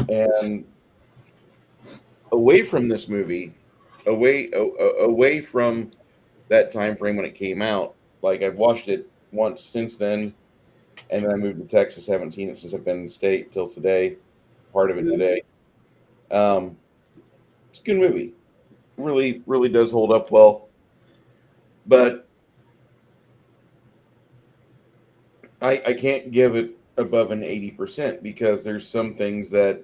And away from this movie, away from that time frame when it came out, like I've watched it once since then, and then I moved to Texas. Haven't seen it since I've been in the state till today. Part of it
Mhm.
today. Um, it's a good movie. Really, really does hold up well. But I can't give it above an 80% because there's some things that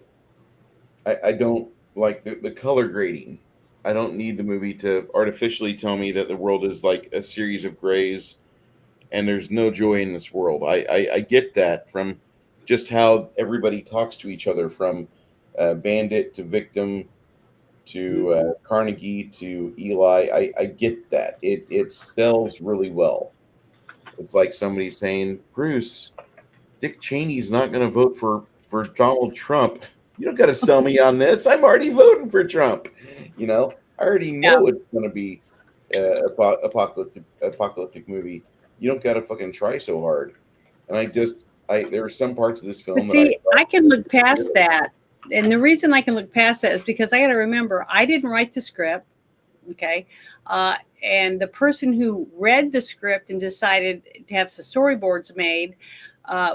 I don't like the color grading. I don't need the movie to artificially tell me that the world is like a series of grays and there's no joy in this world. I get that from just how everybody talks to each other, from Bandit to Victim to Carnegie to Eli. I get that. It sells really well. It's like somebody saying, Bruce, Dick Cheney's not going to vote for Donald Trump. You don't got to sell me on this. I'm already voting for Trump. I already
Yeah.
know it's going to be apocalyptic movie. You don't got to fucking try so hard. And I there were some parts of this
But
film that I
see, I
thought
can look
were
past
good.
that. And the reason I can look past that is because I got to remember I didn't write the script. Okay. And the person who read the script and decided to have some storyboards made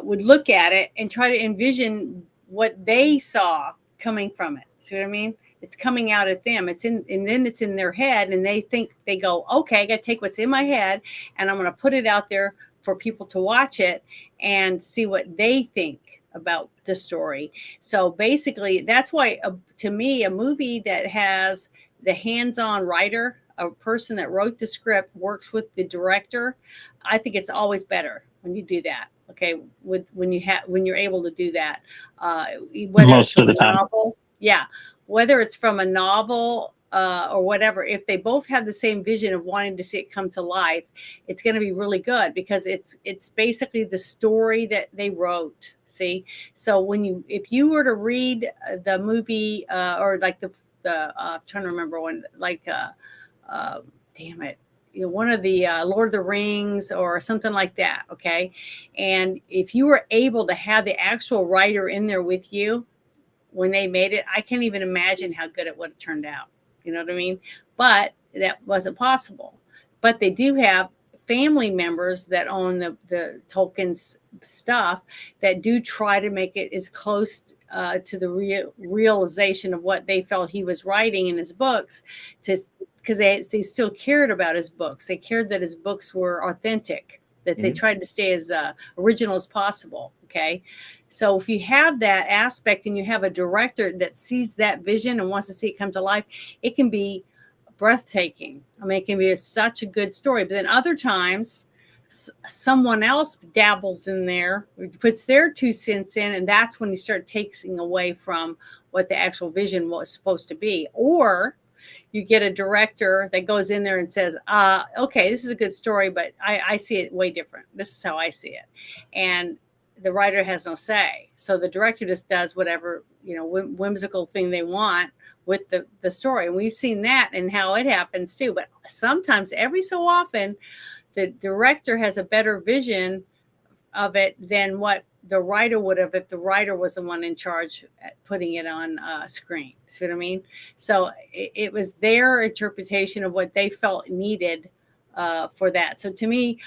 would look at it and try to envision what they saw coming from it. See what I mean? It's coming out at them. And then it's in their head, and they go, okay, I got to take what's in my head, and I'm going to put it out there for people to watch it, and see what they think about the story. So basically, that's why, to me, a movie that has the hands-on writer, a person that wrote the script, works with the director, I think it's always better when you do that. Okay, when you're able to do that, whether
Most
it's from
of the
a
time.
novel, yeah, whether it's from a novel or whatever, if they both have the same vision of wanting to see it come to life, it's going to be really good because it's basically the story that they wrote. See, so if you were to read the movie or like the I'm trying to remember one, like damn it, one of the Lord of the Rings or something like that. Okay, and if you were able to have the actual writer in there with you when they made it, I can't even imagine how good it would have turned out. You know what I mean? But that wasn't possible. But they do have family members that own the Tolkien's stuff that do try to make it as close to the realization of what they felt he was writing in his books, because they still cared about his books. They cared that his books were authentic, that they tried to stay as original as possible. Okay. So if you have that aspect and you have a director that sees that vision and wants to see it come to life, it can be breathtaking. I mean, it can be such a good story. But then other times, someone else dabbles in there, puts their 2 cents in, and that's when you start taking away from what the actual vision was supposed to be. Or you get a director that goes in there and says, okay, this is a good story, but I see it way different. This is how I see it. And the writer has no say. So the director just does whatever, whimsical thing they want with the story. And we've seen that and how it happens too. But sometimes, every so often, the director has a better vision of it than what the writer would have if the writer was the one in charge at putting it on screen. See what I mean? So it was their interpretation of what they felt needed for that. So to me,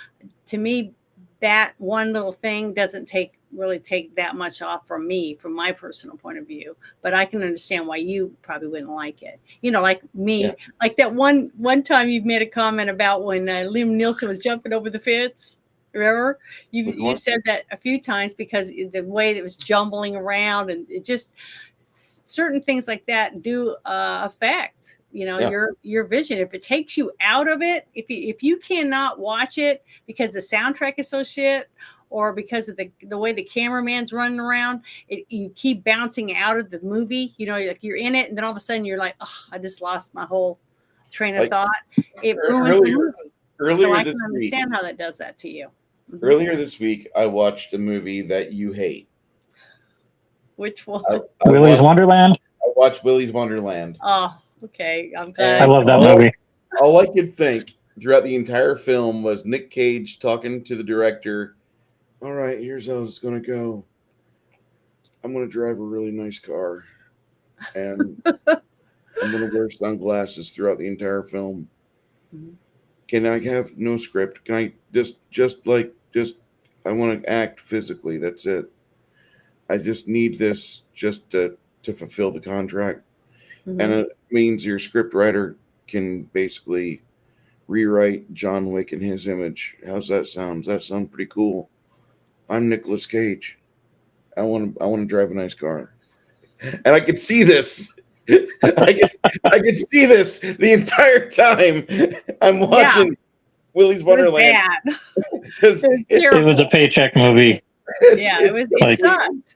that one little thing doesn't really take that much off from me, from my personal point of view. But I can understand why you probably wouldn't like it. Like me, like that one time you've made a comment about when Liam Neeson was jumping over the fence. Remember, you said that a few times because the way that it was jumbling around, and it just, certain things like that do affect your vision. If it takes you out of it, if you cannot watch it because the soundtrack is so shit, or because of the way the cameraman's running around, you keep bouncing out of the movie. Like you're in it, and then all of a sudden you're like, oh, I just lost my whole train of thought. It ruins the movie. So I can understand how that does that to you. Mm-hmm.
Earlier this week, I watched a movie that you hate.
Which one?
Willy's Wonderland?
I watched Willy's Wonderland.
Oh, okay. I'm glad.
I love that movie.
All I could think throughout the entire film was Nick Cage talking to the director. All right, here's how it's going to go. I'm going to drive a really nice car. And I'm going to wear sunglasses throughout the entire film. Mm-hmm. Can I have no script? Can I just I want to act physically. That's it. I just need this just to fulfill the contract. Mm-hmm. And it means your script writer can basically rewrite John Wick in his image. How's that sound? Does that sound pretty cool? I'm Nicolas Cage. I want to drive a nice car. And I could see this. I could see this the entire time I'm watching Willy's Wonderland.
It was a paycheck movie.
Yeah, it sucked.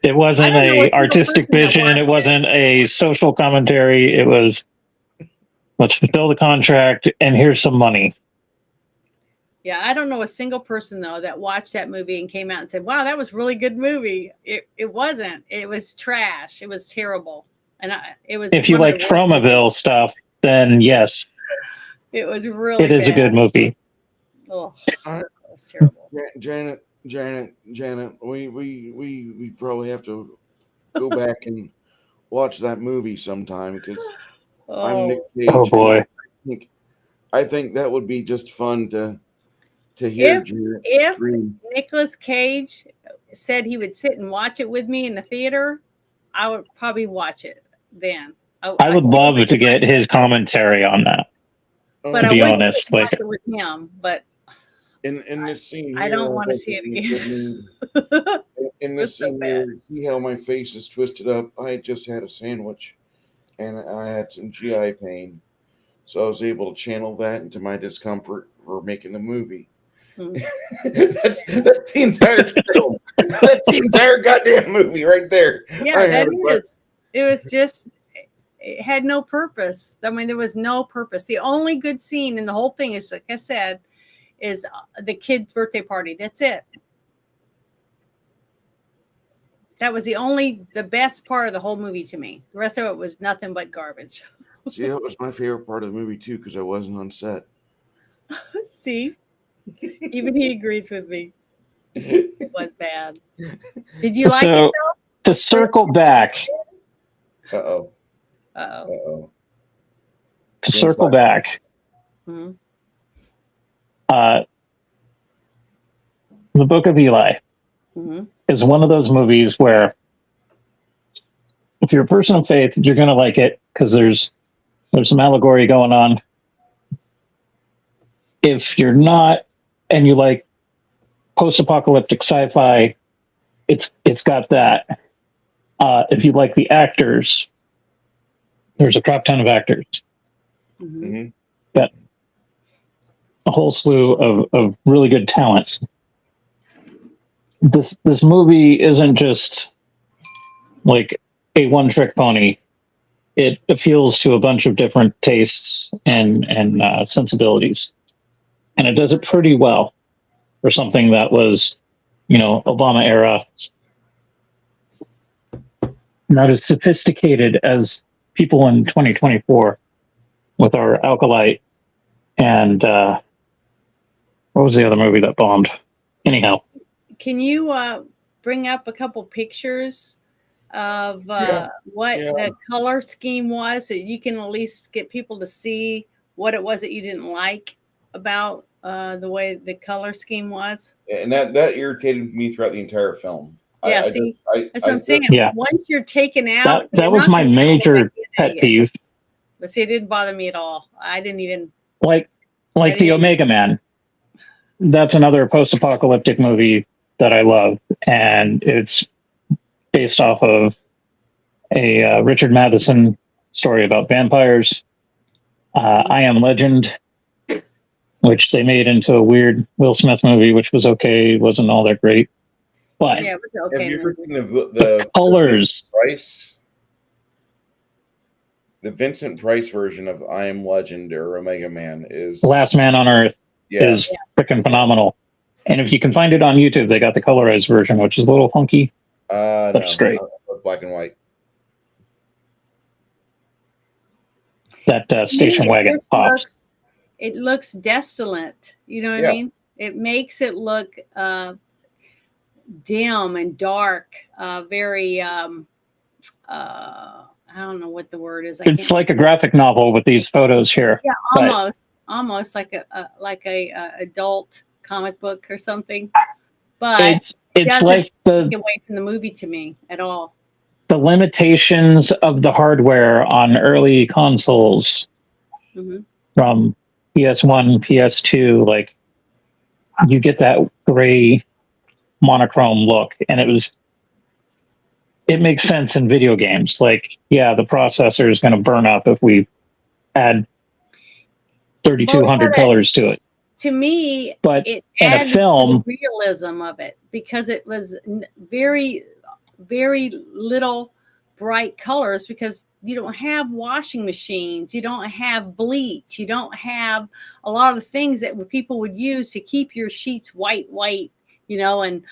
It wasn't an artistic vision. It wasn't a social commentary. It was, let's fulfill the contract and here's some money.
Yeah, I don't know a single person, though, that watched that movie and came out and said, wow, that was a really good movie. It wasn't. It was trash. It was terrible. And it was.
If you like Tromaville stuff, then yes.
It was really
It is a good movie.
Oh, that was terrible.
Janet, we probably have to go back and watch that movie sometime because I'm Nick Cage.
Oh, boy.
I think that would be just fun to hear.
If Nicolas Cage said he would sit and watch it with me in the theater, I would probably watch it then.
I would love to get his commentary on that.
But
to be honest,
watch it with him. But
In this scene
I
here,
don't want to
like,
see it
it
again.
in
It was
this
so
scene
bad.
here, see how my face is twisted up? I had just had a sandwich and I had some GI pain. So I was able to channel that into my discomfort for making the movie.
Hmm.
That's the entire film. That's the entire goddamn movie right there.
Yeah,
I
that
had a
is. It was just, it had no purpose. I mean, there was no purpose. The only good scene in the whole thing is, like I said, is the kid's birthday party. That's it. That was the best part of the whole movie to me. The rest of it was nothing but garbage.
See, that was my favorite part of the movie too, because I wasn't on set.
See, even he agrees with me. It was bad. Did you like it
So
though?
to circle back,
Uh-oh.
Uh-oh.
Uh-oh.
to circle back,
Hmm.
uh, the Book of Eli
Hmm.
is one of those movies where if you're a person of faith, you're going to like it because there's some allegory going on. If you're not, and you like post-apocalyptic sci-fi, it's got that. If you like the actors, there's a crap ton of actors.
Hmm.
Mm-hmm.
Got a whole slew of really good talent. This movie isn't just like a one-trick pony. It appeals to a bunch of different tastes and sensibilities, and it does it pretty well for something that was, Obama era, not as sophisticated as people in 2024 with our Alkalite and what was the other movie that bombed? Anyhow,
Can you bring up a couple pictures of what
Yeah.
the color scheme was, so you can at least get people to see what it was that you didn't like about the way the color scheme was?
And that irritated me throughout the entire film.
Yeah,
I just
see, that's what
I
I'm
just
saying.
yeah,
Once you're taken
that
out,
that
you're
was
not
my
going to
major pet peeve.
But see, it didn't bother me at all. I didn't even.
Like
I
the
didn't.
Omega Man. That's another post-apocalyptic movie that I love, and it's based off of a Richard Matheson story about vampires. I Am Legend, which they made into a weird Will Smith movie, which was okay, wasn't all that great. But
Yeah, it was
have
okay.
you ever
Movie.
seen the
colors,
Price? The Vincent Price version of I Am Legend or Omega Man is
Last Man on Earth is freaking phenomenal. And if you can find it on YouTube, they got the colorized version, which is a little funky. That's great.
Black and white.
That station wagon pops.
It looks desolate. You know what I mean? It makes it look dim and dark. Very. I don't know what the word is.
It's like a graphic novel with these photos here.
Yeah, almost like a adult comic book or something. But
it's
doesn't
like
take away from the movie to me at all.
The limitations of the hardware on early consoles from PS1, PS2, like you get that gray monochrome look, and it makes sense in video games. Like, yeah, the processor is going to burn up if we add 3,200 colors to it.
To me,
but
it
in
added
a film,
to the realism of it because it was very, very little bright colors, because you don't have washing machines, you don't have bleach, you don't have a lot of things that people would use to keep your sheets white, and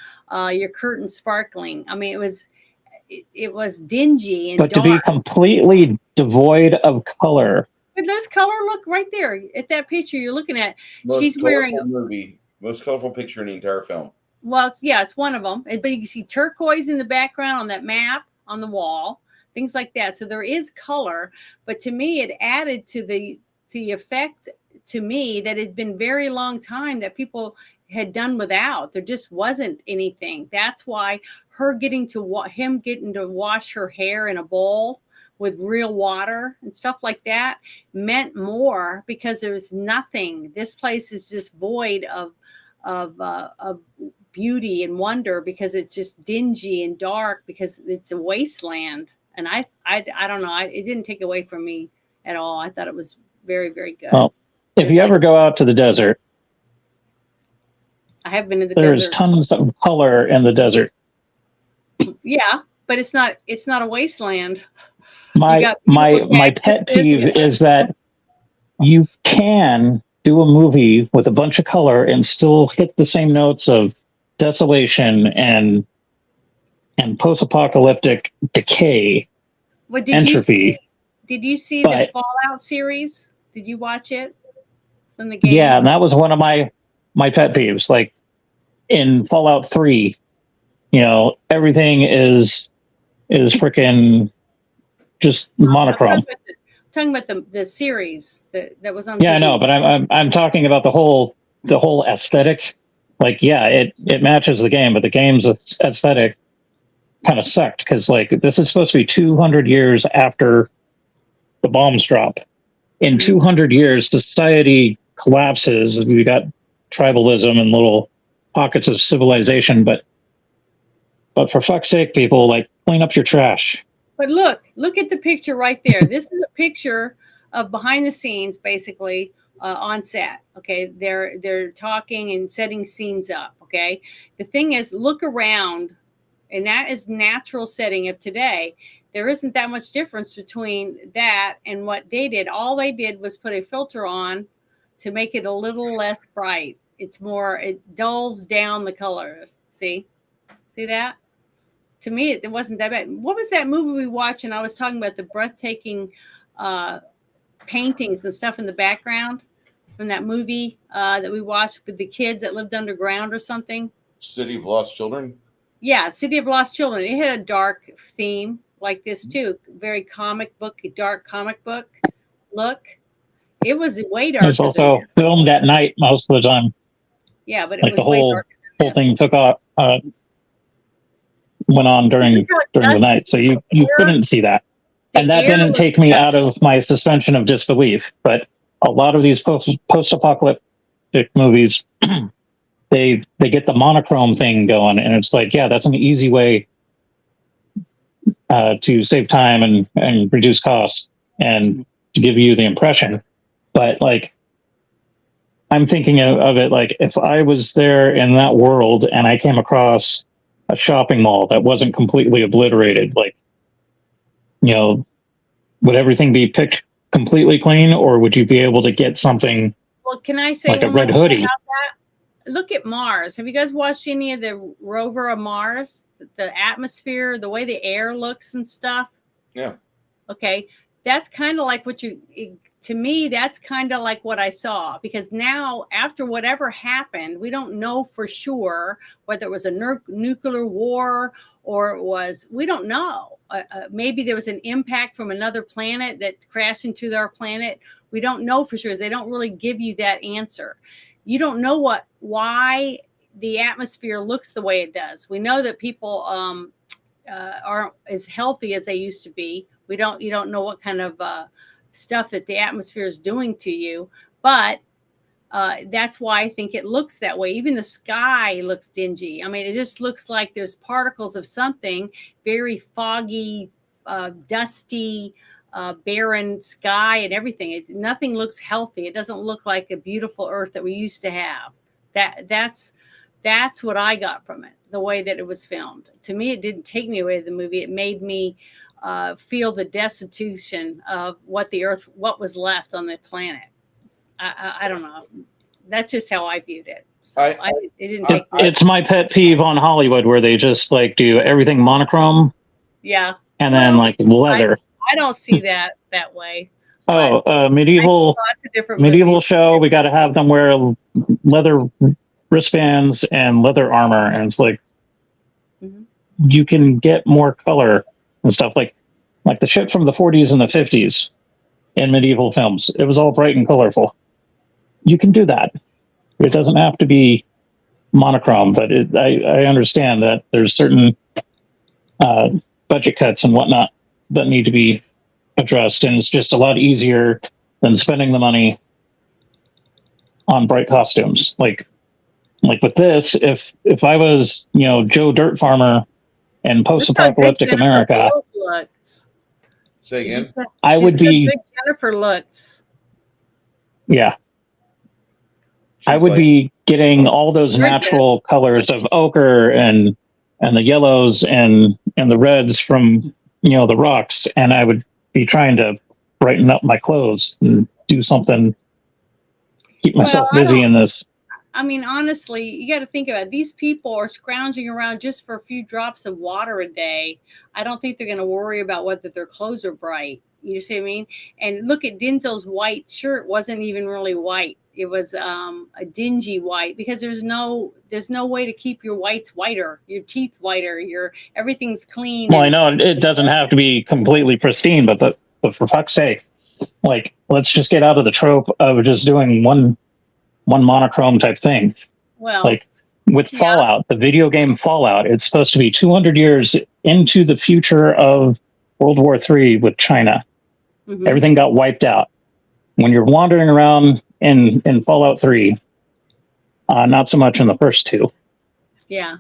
your curtains sparkling. I mean, it was dingy and
but
dark.
To be completely devoid of color.
But there's color. Look right there at that picture you're looking at.
Most colorful picture in the entire film.
Well, it's one of them. But you can see turquoise in the background on that map on the wall, things like that. So there is color, but to me, it added to the effect to me that had been very long time that people had done without. There just wasn't anything. That's why him getting to wash her hair in a bowl with real water and stuff like that meant more, because there was nothing. This place is just void of beauty and wonder, because it's just dingy and dark because it's a wasteland. And I don't know. It didn't take away from me at all. I thought it was very, very good.
Well, if
Just
you
like,
ever go out to the desert,
I have been in the
there's
desert.
tons of color in the desert.
Yeah, but it's not a wasteland.
My pet peeve is that you can do a movie with a bunch of color and still hit the same notes of desolation and post-apocalyptic decay,
What
entropy.
did you see
But,
the Fallout series? Did you watch it from the game?
yeah, and that was one of my pet peeves. Like in Fallout 3, everything is freaking just monochrome.
Talking about the series that was on
Yeah,
TV.
I know, but I'm talking about the whole aesthetic. Like, yeah, it matches the game, but the game's aesthetic kind of sucked because, like, this is supposed to be 200 years after the bombs drop. In 200 years, society collapses. We got tribalism and little pockets of civilization, but for fuck's sake, people, like, clean up your trash.
But look at the picture right there. This is a picture of behind the scenes, basically, on set. Okay, they're talking and setting scenes up. Okay, the thing is, look around, and that is natural setting of today. There isn't that much difference between that and what they did. All they did was put a filter on to make it a little less bright. It dulls down the colors. See that? To me, it wasn't that bad. What was that movie we watched? And I was talking about the breathtaking paintings and stuff in the background from that movie that we watched with the kids that lived underground or something.
City of Lost Children.
Yeah, City of Lost Children. It had a dark theme like this too. Very dark comic book look. It was way darker.
It was also filmed at night most of the time.
Yeah, but it
like
was
the
way
whole
darker than
whole thing took off. Went on during the night, so you couldn't see that, and that didn't take me out of my suspension of disbelief. But a lot of these post-apocalyptic movies, they get the monochrome thing going, and it's like, yeah, that's an easy way to save time and reduce costs and to give you the impression. But, like, I'm thinking of it like if I was there in that world and I came across a shopping mall that wasn't completely obliterated, like, would everything be picked completely clean, or would you be able to get something?
Well, can I say
like a red hoodie?
Look at Mars. Have you guys watched any of the rover of Mars? The atmosphere, the way the air looks and stuff.
Yeah.
Okay, that's kind of like to me, that's kind of like what I saw, because now, after whatever happened, we don't know for sure whether it was a nuclear war or we don't know. Maybe there was an impact from another planet that crashed into our planet. We don't know for sure. They don't really give you that answer. You don't know why the atmosphere looks the way it does. We know that people aren't as healthy as they used to be. You don't know what kind of stuff that the atmosphere is doing to you, but that's why I think it looks that way. Even the sky looks dingy. I mean, it just looks like there's particles of something, very foggy, dusty, barren sky and everything. Nothing looks healthy. It doesn't look like a beautiful earth that we used to have. That's what I got from it, the way that it was filmed. To me, it didn't take me away from the movie. It made me feel the destitution of what was left on the planet. I don't know. That's just how I viewed it. So it didn't take.
It's my pet peeve on Hollywood where they just like do everything monochrome.
Yeah.
And then like leather.
I don't see that way.
Medieval show. We got to have them wear leather wristbands and leather armor, and it's like you can get more color and stuff, like the shit from the 40s and the 50s in medieval films. It was all bright and colorful. You can do that. It doesn't have to be monochrome, but I understand that there's certain budget cuts and whatnot that need to be addressed, and it's just a lot easier than spending the money on bright costumes. Like, Like with this, if I was, Joe Dirt Farmer in
Look how good
post-apocalyptic
Jennifer
America,
Beals looks.
Say again.
I would
Look how
be,
good Jennifer looks.
yeah, I
She's
would
like,
be getting all those
Gorgeous.
natural colors of ochre and the yellows and the reds from the rocks, and I would be trying to brighten up my clothes and do something, keep
Well,
myself busy in this.
I mean, honestly, you got to think about it. These people are scrounging around just for a few drops of water a day. I don't think they're going to worry about whether their clothes are bright. You see what I mean? And look at Denzel's white shirt wasn't even really white. It was a dingy white because there's no way to keep your whites whiter, your teeth whiter, your everything's clean.
Well, I know it doesn't have to be completely pristine, but for fuck's sake, like let's just get out of the trope of just doing one monochrome type thing.
Well,
like with Fallout, the video game Fallout, it's supposed to be 200 years into the future of World War III with China.
mhm.
Everything got wiped out. When you're wandering around in Fallout 3, not so much in the first two,
Yeah.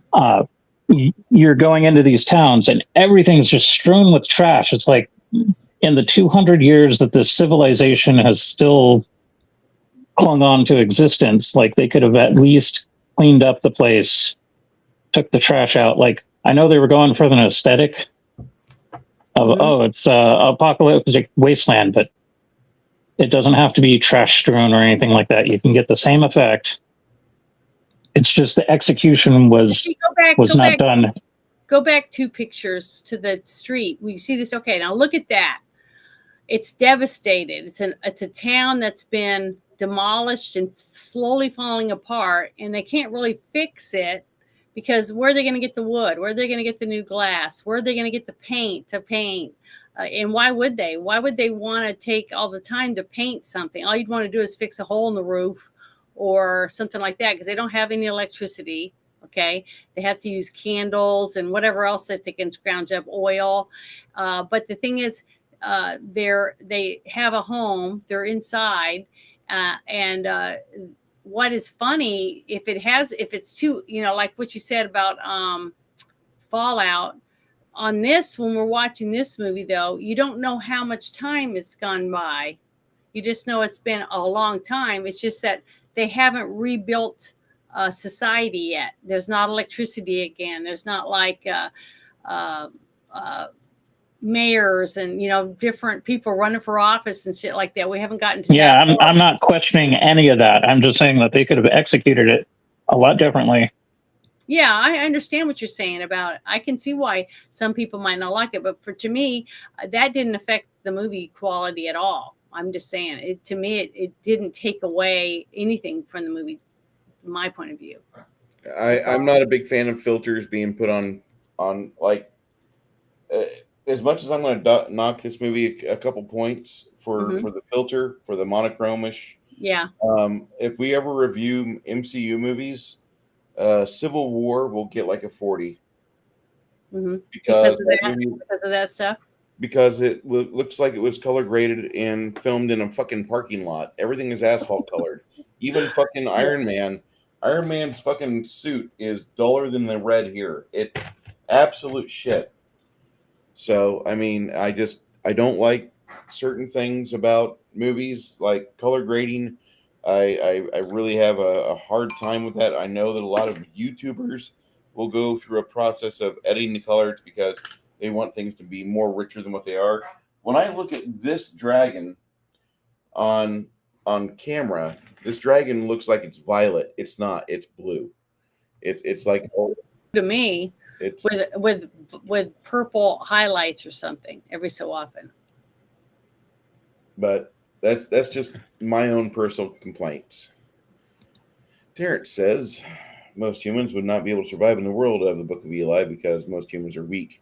You're going into these towns and everything's just strewn with trash. It's like in the 200 years that this civilization has still clung on to existence, like they could have at least cleaned up the place, took the trash out. Like I know they were going for an aesthetic of it's apocalyptic wasteland, but it doesn't have to be trash strewn or anything like that. You can get the same effect. It's just the execution was not done.
Go back 2 pictures to the street. We see this. Okay, now look at that. It's devastated. It's a town that's been demolished and slowly falling apart, and they can't really fix it because where are they going to get the wood? Where are they going to get the new glass? Where are they going to get the paint to paint? And why would they? Why would they want to take all the time to paint something? All you'd want to do is fix a hole in the roof or something like that because they don't have any electricity. Okay, they have to use candles and whatever else that they can scrounge up, oil. But the thing is, they have a home. They're inside, and what is funny if it's too, like what you said about Fallout. On this, when we're watching this movie, though, you don't know how much time has gone by. You just know it's been a long time. It's just that they haven't rebuilt society yet. There's not electricity again. There's not like mayors and different people running for office and shit like that. We haven't gotten to
Yeah,
that.
I'm not questioning any of that. I'm just saying that they could have executed it a lot differently.
Yeah, I understand what you're saying about it. I can see why some people might not like it, but to me, that didn't affect the movie quality at all. I'm just saying it to me. It didn't take away anything from the movie, from my point of view.
I'm not a big fan of filters being put on like as much as I'm going to knock this movie a couple points for the filter, for the monochromish.
Yeah.
If we ever review MCU movies, Civil War will get like a 40 because
of that stuff.
Because it looks like it was color graded and filmed in a fucking parking lot. Everything is asphalt colored. Even fucking Iron Man. Iron Man's fucking suit is duller than the red here. It absolute shit. So I mean, I don't like certain things about movies like color grading. I really have a hard time with that. I know that a lot of YouTubers will go through a process of editing the colors because they want things to be more richer than what they are. When I look at this dragon on camera, this dragon looks like it's violet. It's not. It's blue. It's like
to me, it's with purple highlights or something every so often.
But that's just my own personal complaints. Terrence says most humans would not be able to survive in the world of the Book of Eli because most humans are weak.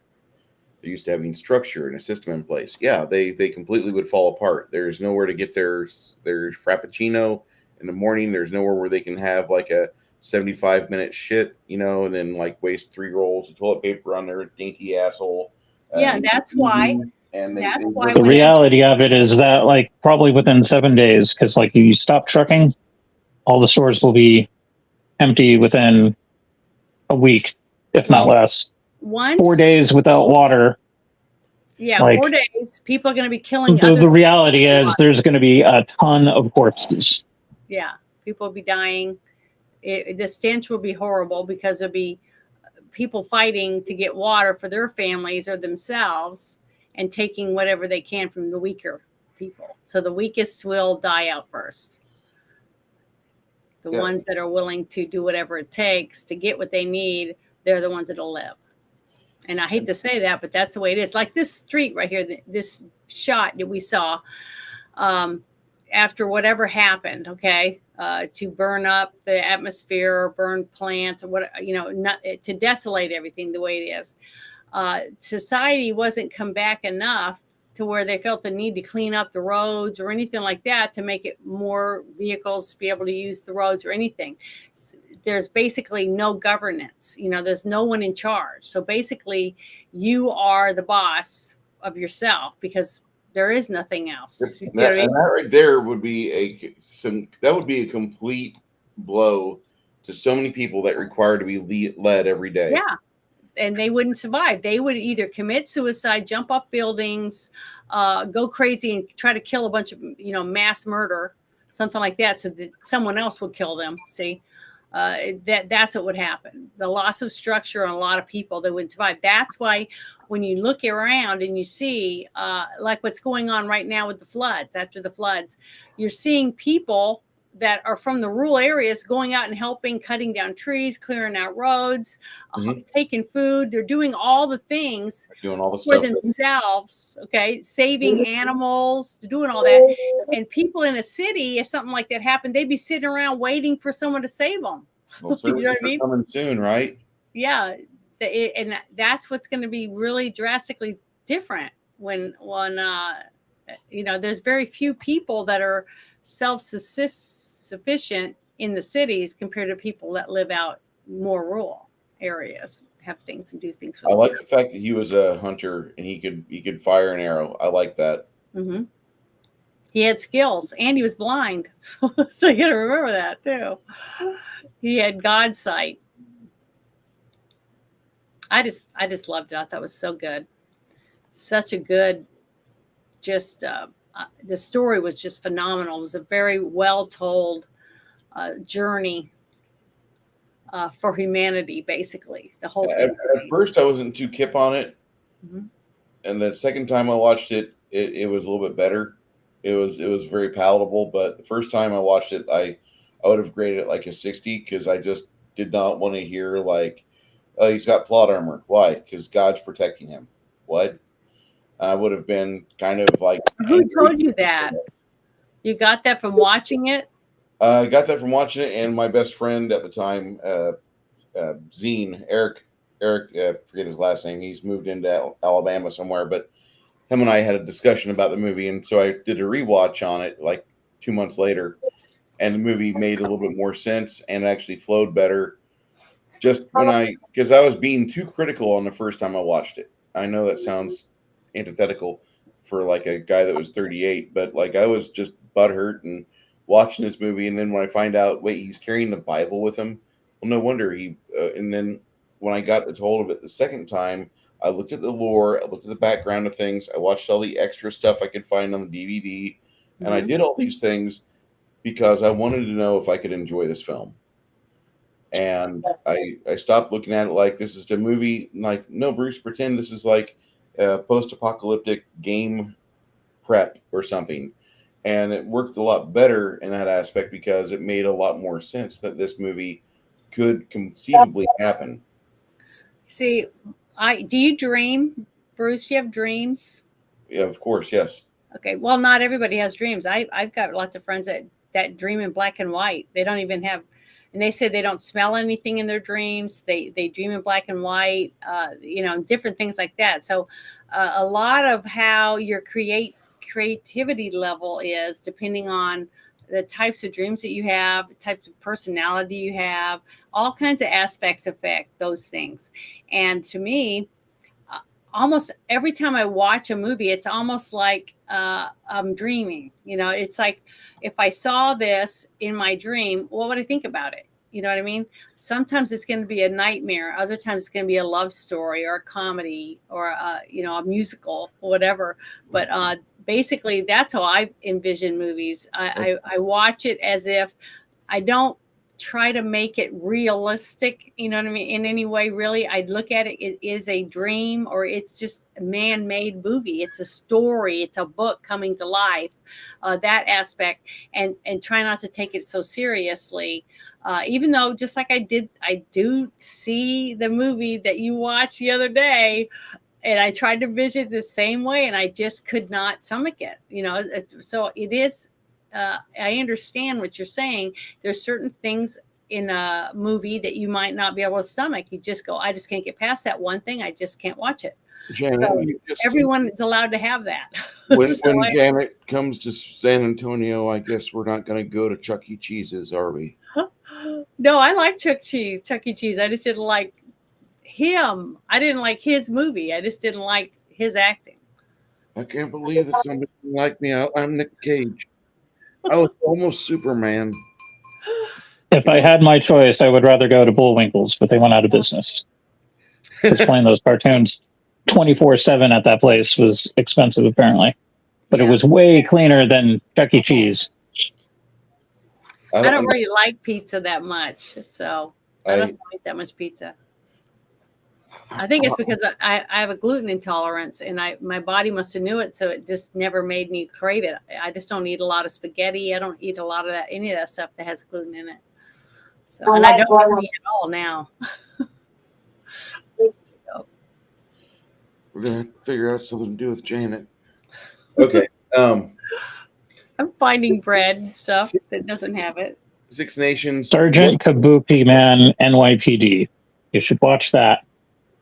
They're used to having structure and a system in place. Yeah, they completely would fall apart. There's nowhere to get their frappuccino in the morning. There's nowhere where they can have like a 75-minute shit, and then like waste 3 rolls of toilet paper on their dainty asshole.
Yeah, that's why.
And
the reality of it is that like probably within 7 days, because like you stop trucking, all the stores will be empty within a week, if not
Well,
less.
once
4 days without water.
Yeah,
Like,
4 days. People are going to be killing
the reality is there's going to be a ton of corpses.
Yeah, people will be dying. The stench will be horrible because there'll be people fighting to get water for their families or themselves and taking whatever they can from the weaker people. So the weakest will die out first. The ones that are willing to do whatever it takes to get what they need, they're the ones that'll live. And I hate to say that, but that's the way it is. Like this street right here, this shot that we saw, after whatever happened, okay, to burn up the atmosphere or burn plants or what, to desolate everything the way it is. Society wasn't come back enough to where they felt the need to clean up the roads or anything like that to make it more vehicles be able to use the roads or anything. There's basically no governance. There's no one in charge. So basically, you are the boss of yourself because there is nothing else.
And that right there would be a complete blow to so many people that require to be led every day.
Yeah. And they wouldn't survive. They would either commit suicide, jump off buildings, go crazy and try to kill a bunch of, mass murder, something like that, so that someone else would kill them. See, that's what would happen. The loss of structure on a lot of people that wouldn't survive. That's why when you look around and you see like what's going on right now with the floods, after the floods, you're seeing people that are from the rural areas going out and helping, cutting down trees, clearing out roads, taking food. They're doing all the things for themselves, okay, saving animals, doing all that. And people in a city, if something like that happened, they'd be sitting around waiting for someone to save them.
Well, you know what I mean? Coming soon, right?
Yeah, and that's what's going to be really drastically different when there's very few people that are self-sufficient in the cities compared to people that live out more rural areas, have things and do things for themselves.
I like the fact that he was a hunter and he could fire an arrow. I like that.
Mm-hmm. He had skills and he was blind. So you got to remember that too. He had God's sight. I just loved it. I thought it was so good. Such a good, just the story was just phenomenal. It was a very well told journey for humanity, basically. The whole thing.
At first, I wasn't too kip on it, and the second time I watched it, it was a little bit better. It was very palatable. But the first time I watched it, I would have graded it like a 60 because I just did not want to hear like, oh, he's got plot armor. Why? Because God's protecting him. What? I would have been kind of like.
Who told you that? You got that from watching it?
I got that from watching it, and my best friend at the time, Zine, Eric, forget his last name. He's moved into Alabama somewhere, but him and I had a discussion about the movie, and so I did a rewatch on it like 2 months later, and the movie made a little bit more sense and actually flowed better. Just because I was being too critical on the first time I watched it. I know that sounds antithetical for like a guy that was 38, but like I was just butthurt and watching this movie, and then when I find out, wait, he's carrying the Bible with him. Well, no wonder he. And then when I got hold of it the second time, I looked at the lore, I looked at the background of things, I watched all the extra stuff I could find on the DVD, and I did all these things because I wanted to know if I could enjoy this film. And I stopped looking at it like this is a movie. Like, no, Bruce, pretend this is like a post-apocalyptic game prep or something. And it worked a lot better in that aspect because it made a lot more sense that this movie could conceivably happen.
See, do you dream, Bruce? Do you have dreams?
Yeah, of course, yes.
Okay, well, not everybody has dreams. I've got lots of friends that dream in black and white. They don't even have, and they say they don't smell anything in their dreams. They dream in black and white, different things like that. So a lot of how your creativity level is depending on the types of dreams that you have, the types of personality you have, all kinds of aspects affect those things. And to me, almost every time I watch a movie, it's almost like I'm dreaming. It's like if I saw this in my dream, what would I think about it? You know what I mean? Sometimes it's going to be a nightmare. Other times it's going to be a love story or a comedy or a musical or whatever. But basically, that's how I envision movies. I watch it as if I don't try to make it realistic, you know what I mean, in any way. Really, I'd look at it, it is a dream, or it's just a man-made movie. It's a story, it's a book coming to life, that aspect, and try not to take it so seriously. Even though, just like I do see the movie that you watched the other day, and I tried to vision it the same way, and I just could not stomach it. So it is. I understand what you're saying. There's certain things in a movie that you might not be able to stomach. You just go, I just can't get past that one thing. I just can't watch it.
Janet,
so everyone is allowed to have that.
When Janet comes to San Antonio, I guess we're not going to go to Chuck E. Cheese's, are we?
No, I like Chuck E. Cheese. I just didn't like him. I didn't like his movie. I just didn't like his acting.
I can't believe that somebody like me. I'm Nick Cage. I was almost Superman.
If I had my choice, I would rather go to Bullwinkle's, but they went out of business. Because playing those cartoons 24/7 at that place was expensive, apparently. But it was way cleaner than Chuck E. Cheese.
I don't really like pizza that much, so I don't eat that much pizza. I think it's because I have a gluten intolerance, and my body must have knew it, so it just never made me crave it. I just don't eat a lot of spaghetti. I don't eat a lot of any of that stuff that has gluten in it. So, and I don't eat at all now. So.
We're gonna figure out something to do with Janet. Okay.
I'm finding bread and stuff that doesn't have it.
Six Nations.
Sergeant Kabuki Man, NYPD. You should watch that.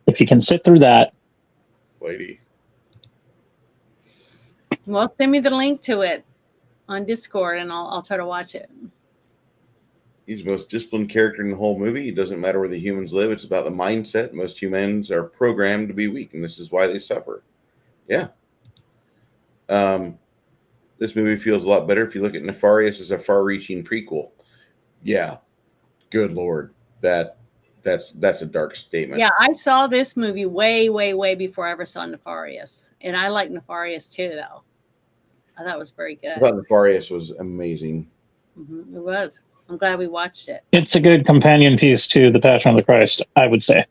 If you can sit through that.
Lady.
Well, send me the link to it on Discord, and I'll try to watch it.
He's the most disciplined character in the whole movie. It doesn't matter where the humans live. It's about the mindset. Most humans are programmed to be weak, and this is why they suffer. Yeah. This movie feels a lot better if you look at Nefarious as a far-reaching prequel. Yeah. Good Lord. That's a dark statement.
Yeah, I saw this movie way, way, way before I ever saw Nefarious. And I like Nefarious too, though. I thought it was very good.
I thought Nefarious was amazing.
Mm-hmm. It was. I'm glad we watched it.
It's a good companion piece to The Passion of the Christ, I would say.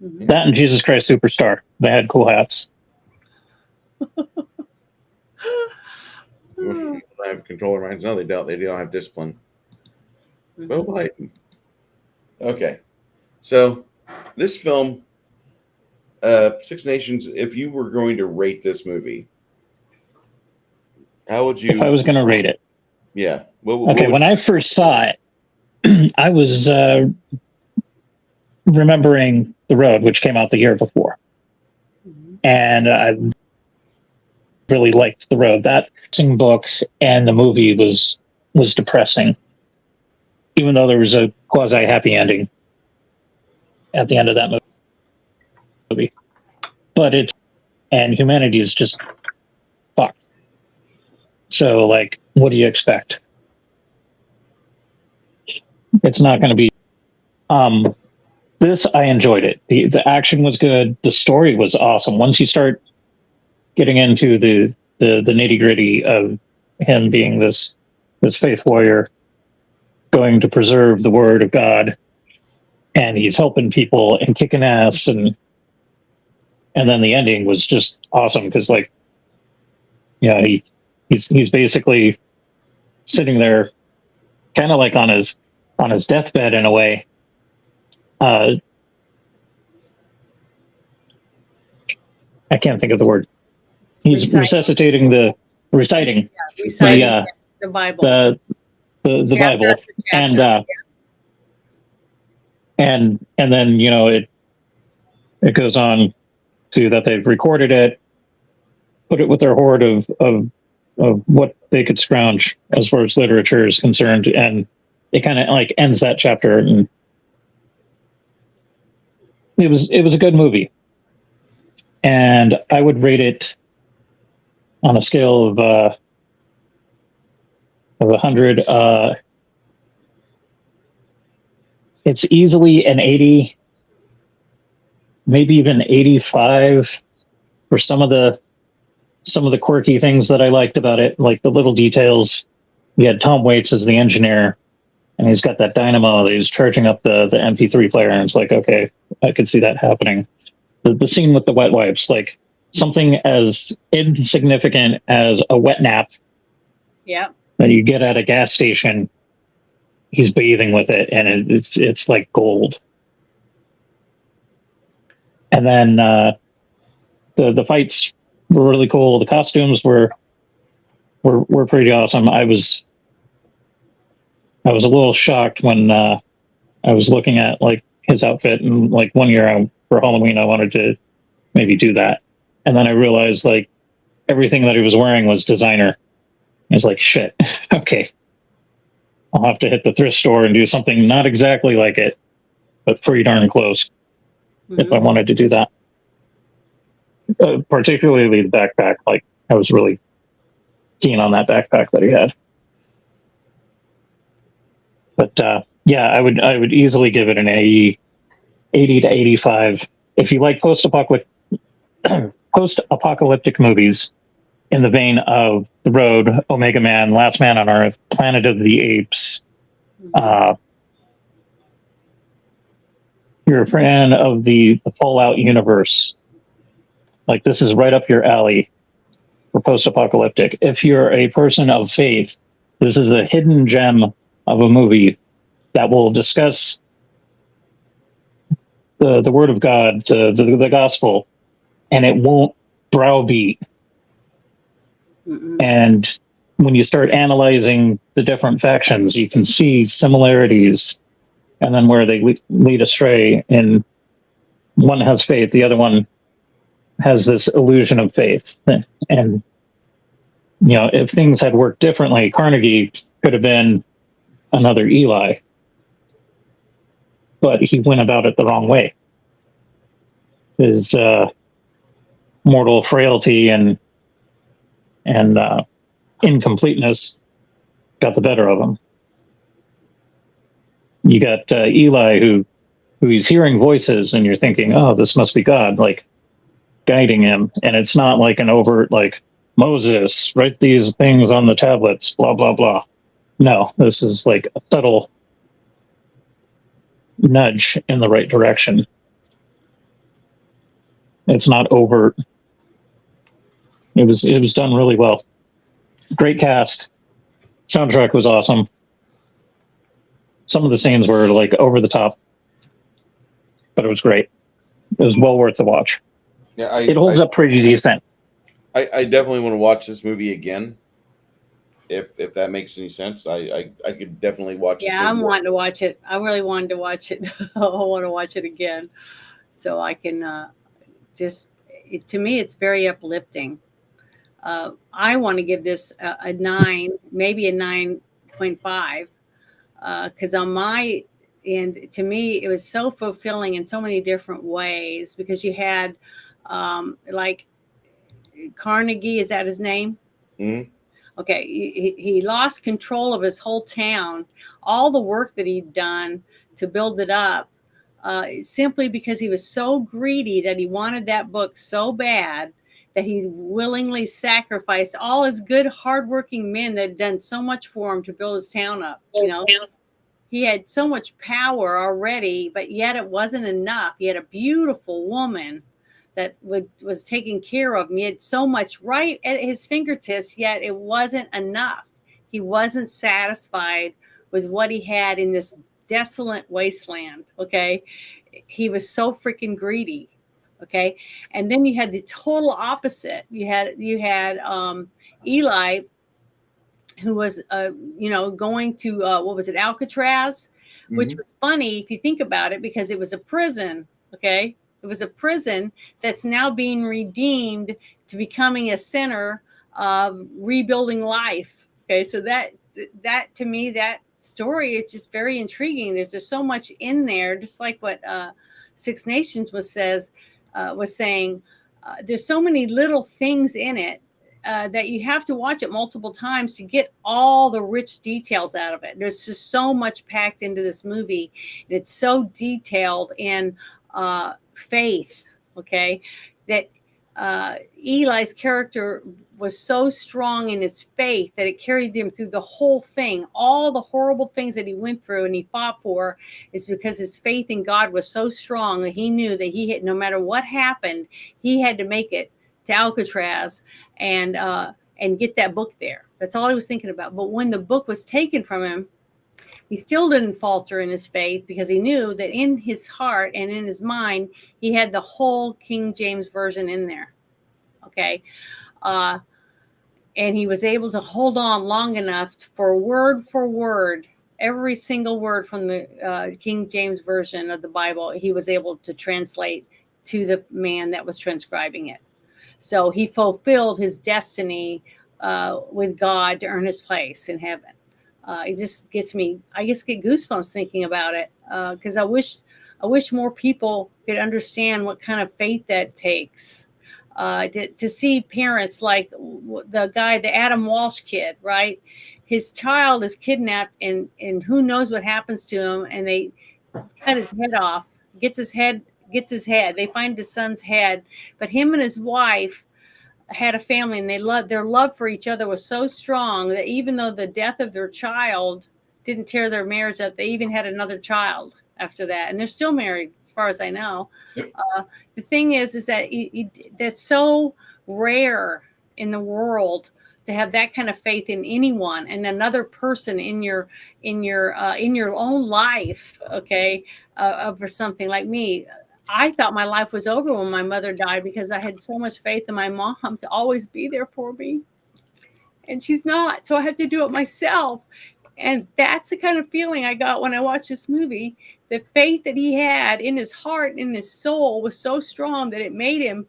Mm-hmm. That and Jesus Christ Superstar. They had cool hats.
They have control of minds. No, they don't. They don't have discipline. Mm-hmm. Bo Biden. Okay. So this film, Six Nations, if you were going to rate this movie, how would you?
If I was going to rate it.
Yeah.
When I first saw it, I was remembering The Road, which came out the year before. Mm-hmm. And I really liked The Road. That book and the movie was depressing, even though there was a quasi-happy ending at the end of that movie. But and humanity is just fucked. So, like, what do you expect? It's not going to be. This, I enjoyed it. The action was good. The story was awesome. Once you start getting into the nitty gritty of him being this faith warrior, going to preserve the word of God, and he's helping people and kicking ass, and then the ending was just awesome because, like, yeah, he's basically sitting there, kind of like on his deathbed in a way. I can't think of the word. He's reciting the
Bible,
the Bible, and then it goes on to that they've recorded it, put it with their hoard of what they could scrounge as far as literature is concerned, and it kind of like ends that chapter, and it was a good movie, and I would rate it on a scale of 100. it's easily an 80, maybe even 85 for some of the quirky things that I liked about it, like the little details. You had Tom Waits as the engineer, and he's got that dynamo that he's charging up the MP3 player, and it's like, okay, I could see that happening. The scene with the wet wipes, like something as insignificant as a wet nap that you get at a gas station, he's bathing with it, and it's like gold. And then the fights were really cool. The costumes were pretty awesome. I was a little shocked when I was looking at like his outfit, and like one year for Halloween I wanted to maybe do that, and then I realized like everything that he was wearing was designer. I was like, shit, okay, I'll have to hit the thrift store and do something not exactly like it, but pretty darn close if I wanted to do that. Particularly the backpack, like I was really keen on that backpack that he had. But yeah, I would easily give it an 80 to 85. If you like post-apocalyptic movies in the vein of The Road, Omega Man, Last Man on Earth, Planet of the Apes, you're a fan of the Fallout universe, like this is right up your alley for post-apocalyptic. If you're a person of faith, this is a hidden gem of a movie that will discuss the word of God, the gospel, and it won't browbeat. And when you start analyzing the different factions, you can see similarities, and then where they lead astray. And one has faith, the other one has this illusion of faith. And you know, if things had worked differently, Carnegie could have been another Eli, but he went about it the wrong way. His mortal frailty and incompleteness got the better of him. You got Eli, who he's hearing voices, and you're thinking, oh, this must be God, like guiding him, and it's not like an overt, like, Moses, write these things on the tablets, blah blah blah. No, this is like a subtle nudge in the right direction. It's not overt. It was done really well. Great cast. Soundtrack was awesome. Some of the scenes were like over the top, but it was great. It was well worth the watch.
Yeah,
it holds up pretty decent.
I definitely want to watch this movie again. If that makes any sense, I could definitely watch.
Yeah, I'm wanting to watch it. I really wanted to watch it. I want to watch it again, so I can to me, it's very uplifting. I want to give this a 9, maybe a 9.5, because on my end, to me, it was so fulfilling in so many different ways, because you had like Carnegie, is that his name?
Mm-hmm.
Okay, he lost control of his whole town, all the work that he'd done to build it up, simply because he was so greedy that he wanted that book so bad that he willingly sacrificed all his good, hardworking men that had done so much for him to build his town up. You know, he had so much power already, but yet it wasn't enough. He had a beautiful woman that was taking care of him. He had so much right at his fingertips, yet it wasn't enough. He wasn't satisfied with what he had in this desolate wasteland. Okay, he was so freaking greedy. Okay, and then you had the total opposite. You had Eli, who was going to what was it, Alcatraz, which was funny if you think about it, because it was a prison. Okay, it was a prison that's now being redeemed to becoming a center of rebuilding life. Okay, so that to me, that story is just very intriguing. There's just so much in there, just like what Six Nations was saying. There's so many little things in it that you have to watch it multiple times to get all the rich details out of it. There's just so much packed into this movie. And it's so detailed in faith, okay, that Eli's character was so strong in his faith that it carried him through the whole thing. All the horrible things that he went through and he fought for is because his faith in God was so strong that he knew that he had, no matter what happened, he had to make it to Alcatraz and get that book there. That's all he was thinking about. But when the book was taken from him, he still didn't falter in his faith because he knew that in his heart and in his mind, he had the whole King James Version in there. Okay. And he was able to hold on long enough for word, every single word from the King James Version of the Bible, he was able to translate to the man that was transcribing it. So he fulfilled his destiny with God to earn his place in heaven. It just gets me, I just get goosebumps thinking about it because I wish more people could understand what kind of faith that takes. To see parents like the guy, the Adam Walsh kid, right? His child is kidnapped and who knows what happens to him, and they cut his head off, gets his head. They find his son's head, but him and his wife had a family, and their love for each other was so strong that even though the death of their child didn't tear their marriage up, they even had another child after that, and they're still married as far as I know. The thing is that that's so rare in the world to have that kind of faith in anyone and another person in your own life. Okay, for something like me. I thought my life was over when my mother died because I had so much faith in my mom to always be there for me. And she's not. So I had to do it myself. And that's the kind of feeling I got when I watched this movie. The faith that he had in his heart and in his soul was so strong that it made him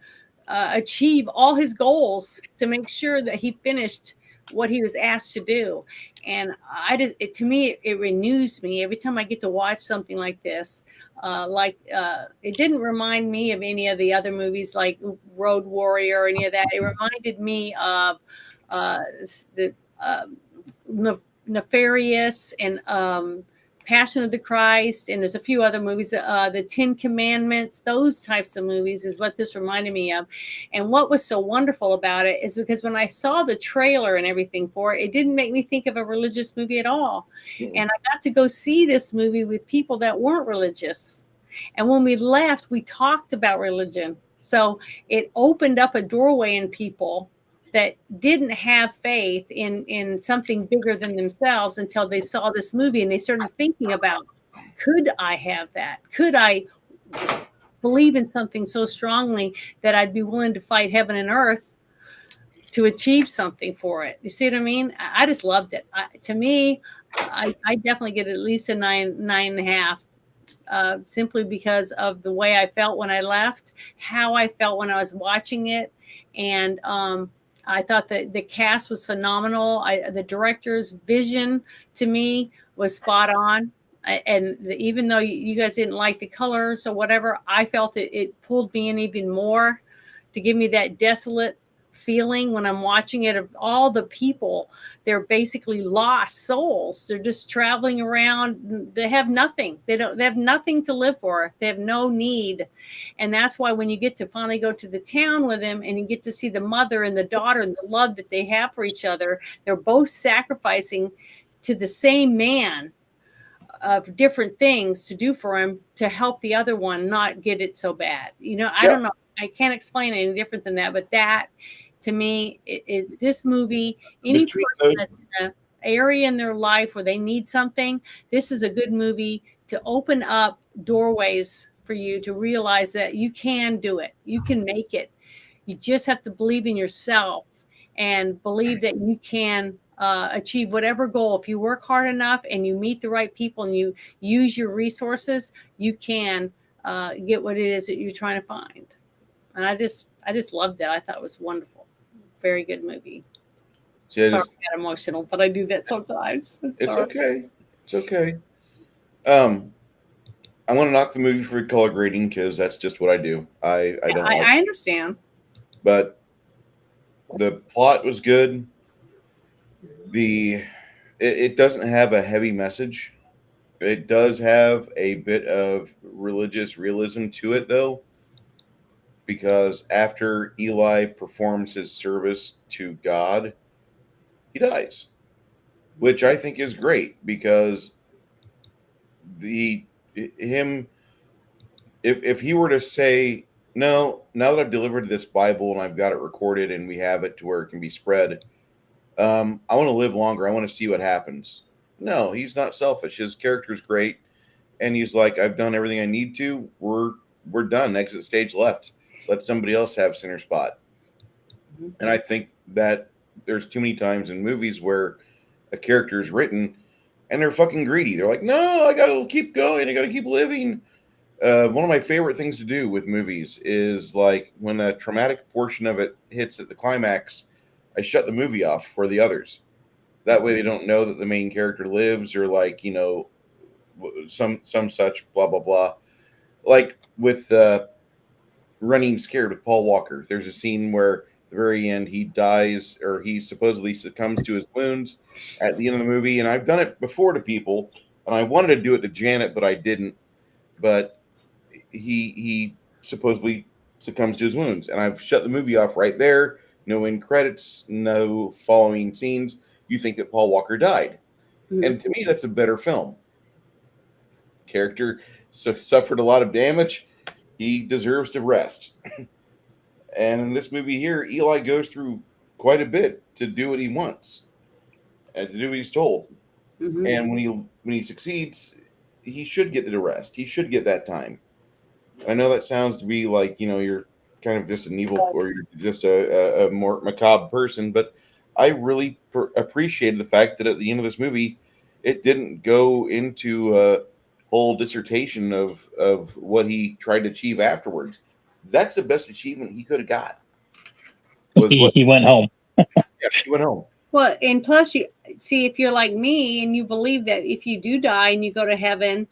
achieve all his goals to make sure that he finished what he was asked to do. And to me, it renews me every time I get to watch something like this. It didn't remind me of any of the other movies like Road Warrior or any of that. It reminded me of the Nefarious and Passion of the Christ, and there's a few other movies, the Ten Commandments, those types of movies is what this reminded me of. And what was so wonderful about it is because when I saw the trailer and everything for it, it didn't make me think of a religious movie at all. Mm-hmm. And I got to go see this movie with people that weren't religious. And when we left, we talked about religion. So it opened up a doorway in people that didn't have faith in something bigger than themselves until they saw this movie and they started thinking about, could I have that? Could I believe in something so strongly that I'd be willing to fight heaven and earth to achieve something for it? You see what I mean? I just loved it. To me, I definitely get at least a 9.5, simply because of the way I felt when I left, how I felt when I was watching it. And, I thought that the cast was phenomenal. The director's vision to me was spot on. Even though you guys didn't like the colors or whatever, I felt it pulled me in even more to give me that desolate feeling when I'm watching it of all the people. They're basically lost souls. They're just traveling around. They have nothing. They have nothing to live for. They have no need. And that's why when you get to finally go to the town with them and you get to see the mother and the daughter and the love that they have for each other, they're both sacrificing to the same man of different things to do for him to help the other one not get it so bad. I don't know. I can't explain it any different than that, but that to me is this movie. Any person that's in an area in their life where they need something, this is a good movie to open up doorways for you to realize that you can do it. You can make it. You just have to believe in yourself and believe that you can achieve whatever goal. If you work hard enough and you meet the right people and you use your resources, you can get what it is that you're trying to find. And I just loved it. I thought it was wonderful. Very good movie. Sorry, I got emotional, but I do that sometimes.
It's okay. It's okay. I want to knock the movie for color grading because that's just what I do. I don't.
I understand.
But The plot was good. It doesn't have a heavy message. It does have a bit of religious realism to it, though, because after Eli performs his service to God, he dies, which I think is great because the him if he were to say, no, now that I've delivered this Bible and I've got it recorded and we have it to where it can be spread, I want to live longer. I want to see what happens. No, he's not selfish. His character's great, and he's like, I've done everything I need to. We're done. Exit stage left. Let somebody else have center spot. And I think that there's too many times in movies where a character is written and they're fucking greedy. They're like, no, I gotta keep going. I gotta keep living. One of my favorite things to do with movies is like when a traumatic portion of it hits at the climax, I shut the movie off for the others. That way they don't know that the main character lives or like, some such blah, blah, blah. Like with Running Scared with Paul Walker, there's a scene where at the very end he dies or he supposedly succumbs to his wounds at the end of the movie. And I've done it before to people and I wanted to do it to Janet, but I didn't. But he supposedly succumbs to his wounds, and I've shut the movie off right there. No end credits, no following scenes. You think that Paul Walker died, and to me, that's a better film. Character suffered a lot of damage. He deserves to rest. And in this movie here, Eli goes through quite a bit to do what he wants and to do what he's told. And when he succeeds, he should get the rest. He should get that time. I know that sounds to be like, you're kind of just an evil or you're just a more macabre person, but I really appreciated the fact that at the end of this movie, it didn't go into a whole dissertation of what he tried to achieve afterwards. That's the best achievement he could have got.
He went home.
Yeah, he went home.
Well, and plus, you see, if you're like me and you believe that if you do die and you go to heaven,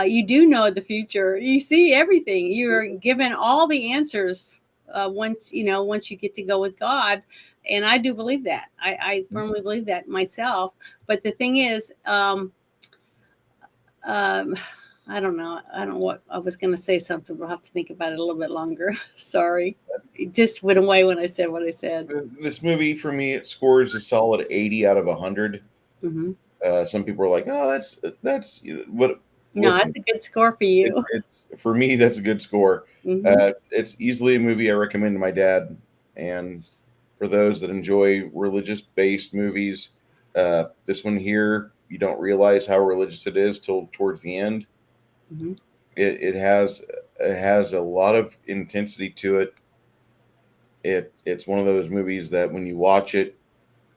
you do know the future. You see everything. You're given all the answers once you get to go with God. And I do believe that. I firmly believe that myself. But the thing is, I don't know. I don't know what I was going to say something. We'll have to think about it a little bit longer. What it just went away when I said what I said.
This movie, for me, it scores a solid 80 out of 100. Some people are like, oh, that's what.
No, listen, that's a good score for you.
It's for me, that's a good score. It's easily a movie I recommend to my dad. And for those that enjoy religious-based movies, this one here, you don't realize how religious it is till towards the end. It has a lot of intensity to it. It's one of those movies that when you watch it,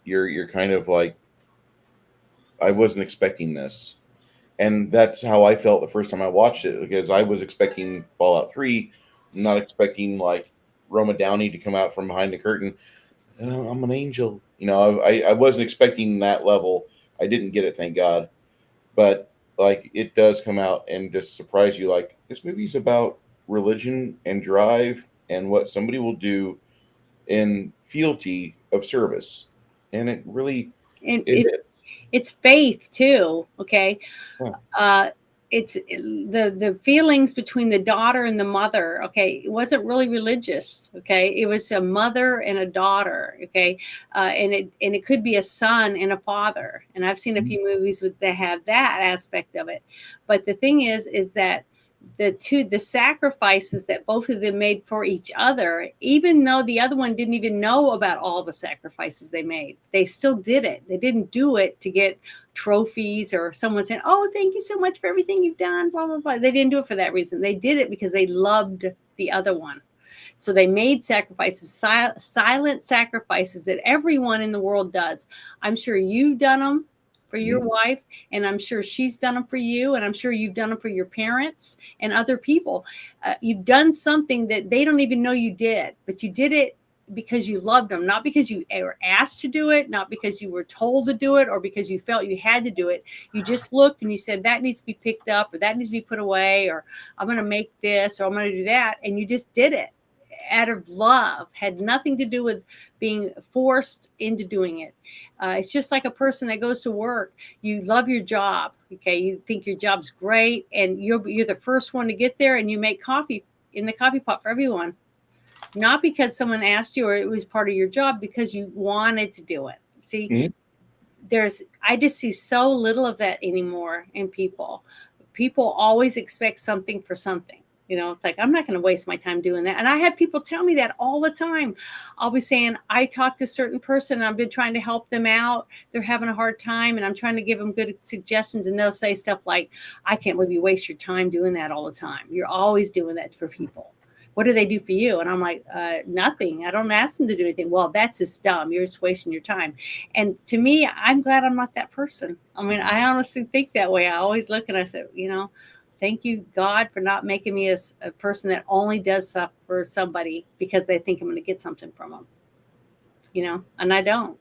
you're kind of like, I wasn't expecting this. And that's how I felt the first time I watched it, because I was expecting Fallout 3, not expecting like Roma Downey to come out from behind the curtain. Oh, I'm an angel. I wasn't expecting that level. I didn't get it, thank God. But like it does come out and just surprise you. Like this movie's about religion and drive and what somebody will do in fealty of service. And it really
it's faith too. Okay. It's the feelings between the daughter and the mother. Okay. It wasn't really religious. Okay. It was a mother and a daughter. Okay. And it could be a son and a father. And I've seen a few movies that have that aspect of it. But the thing is that the sacrifices that both of them made for each other, even though the other one didn't even know about all the sacrifices they made, they still did it. They didn't do it to get trophies or someone saying, oh, thank you so much for everything you've done, blah, blah, blah. They didn't do it for that reason. They did it because they loved the other one. So they made sacrifices, silent sacrifices that everyone in the world does. I'm sure you've done them for your wife, and I'm sure she's done them for you, and I'm sure you've done them for your parents and other people. You've done something that they don't even know you did, but you did it because you loved them, not because you were asked to do it, not because you were told to do it, or because you felt you had to do it. You just looked and you said, that needs to be picked up, or that needs to be put away, or I'm going to make this, or I'm going to do that, and you just did it. out of love, had nothing to do with being forced into doing it. It's just like a person that goes to work. You love your job, okay? You think your job's great, and you're the first one to get there, and you make coffee in the coffee pot for everyone. Not because someone asked you or it was part of your job, because you wanted to do it. See, I just see so little of that anymore in people. People always expect something for something. It's like, I'm not going to waste my time doing that. And I have people tell me that all the time. I'll be saying, I talked to a certain person and I've been trying to help them out. They're having a hard time and I'm trying to give them good suggestions. And they'll say stuff like, I can't believe you waste your time doing that all the time. You're always doing that for people. What do they do for you? And I'm like, nothing. I don't ask them to do anything. Well, that's just dumb. You're just wasting your time. And to me, I'm glad I'm not that person. I mean, I honestly think that way. I always look and I say, thank you, God, for not making me a person that only does stuff for somebody because they think I'm going to get something from them, and I don't.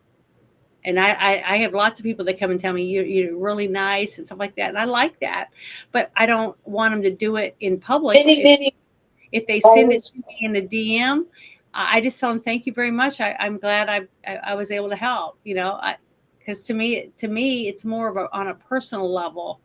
And I have lots of people that come and tell me you're really nice and stuff like that. And I like that, but I don't want them to do it in public. If they send it to me in a DM, I just tell them, thank you very much. I'm glad I was able to help, because to me, it's more of on a personal level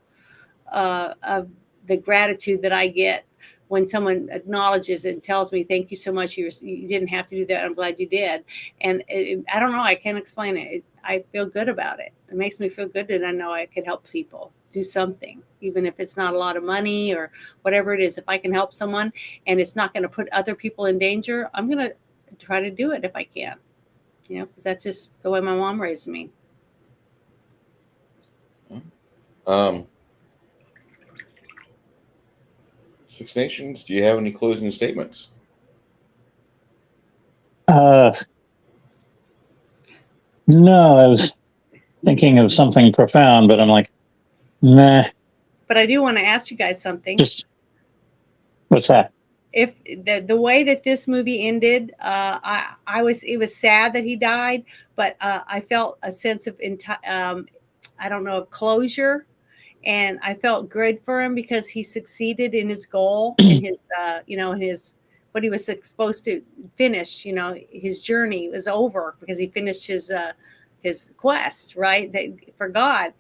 of the gratitude that I get when someone acknowledges it and tells me, thank you so much. You didn't have to do that. I'm glad you did. And I don't know. I can't explain it. I feel good about it. It makes me feel good that I know I could help people do something, even if it's not a lot of money or whatever it is. If I can help someone and it's not going to put other people in danger, I'm going to try to do it if I can, because that's just the way my mom raised me.
Six Nations, do you have any closing statements?
No, I was thinking of something profound, but I'm like, nah.
But I do want to ask you guys something.
What's that?
If the way that this movie ended, it was sad that he died, but I felt a sense of I don't know, of closure. And I felt good for him because he succeeded in his goal, in his what he was supposed to finish. His journey was over because he finished his quest, right, for God.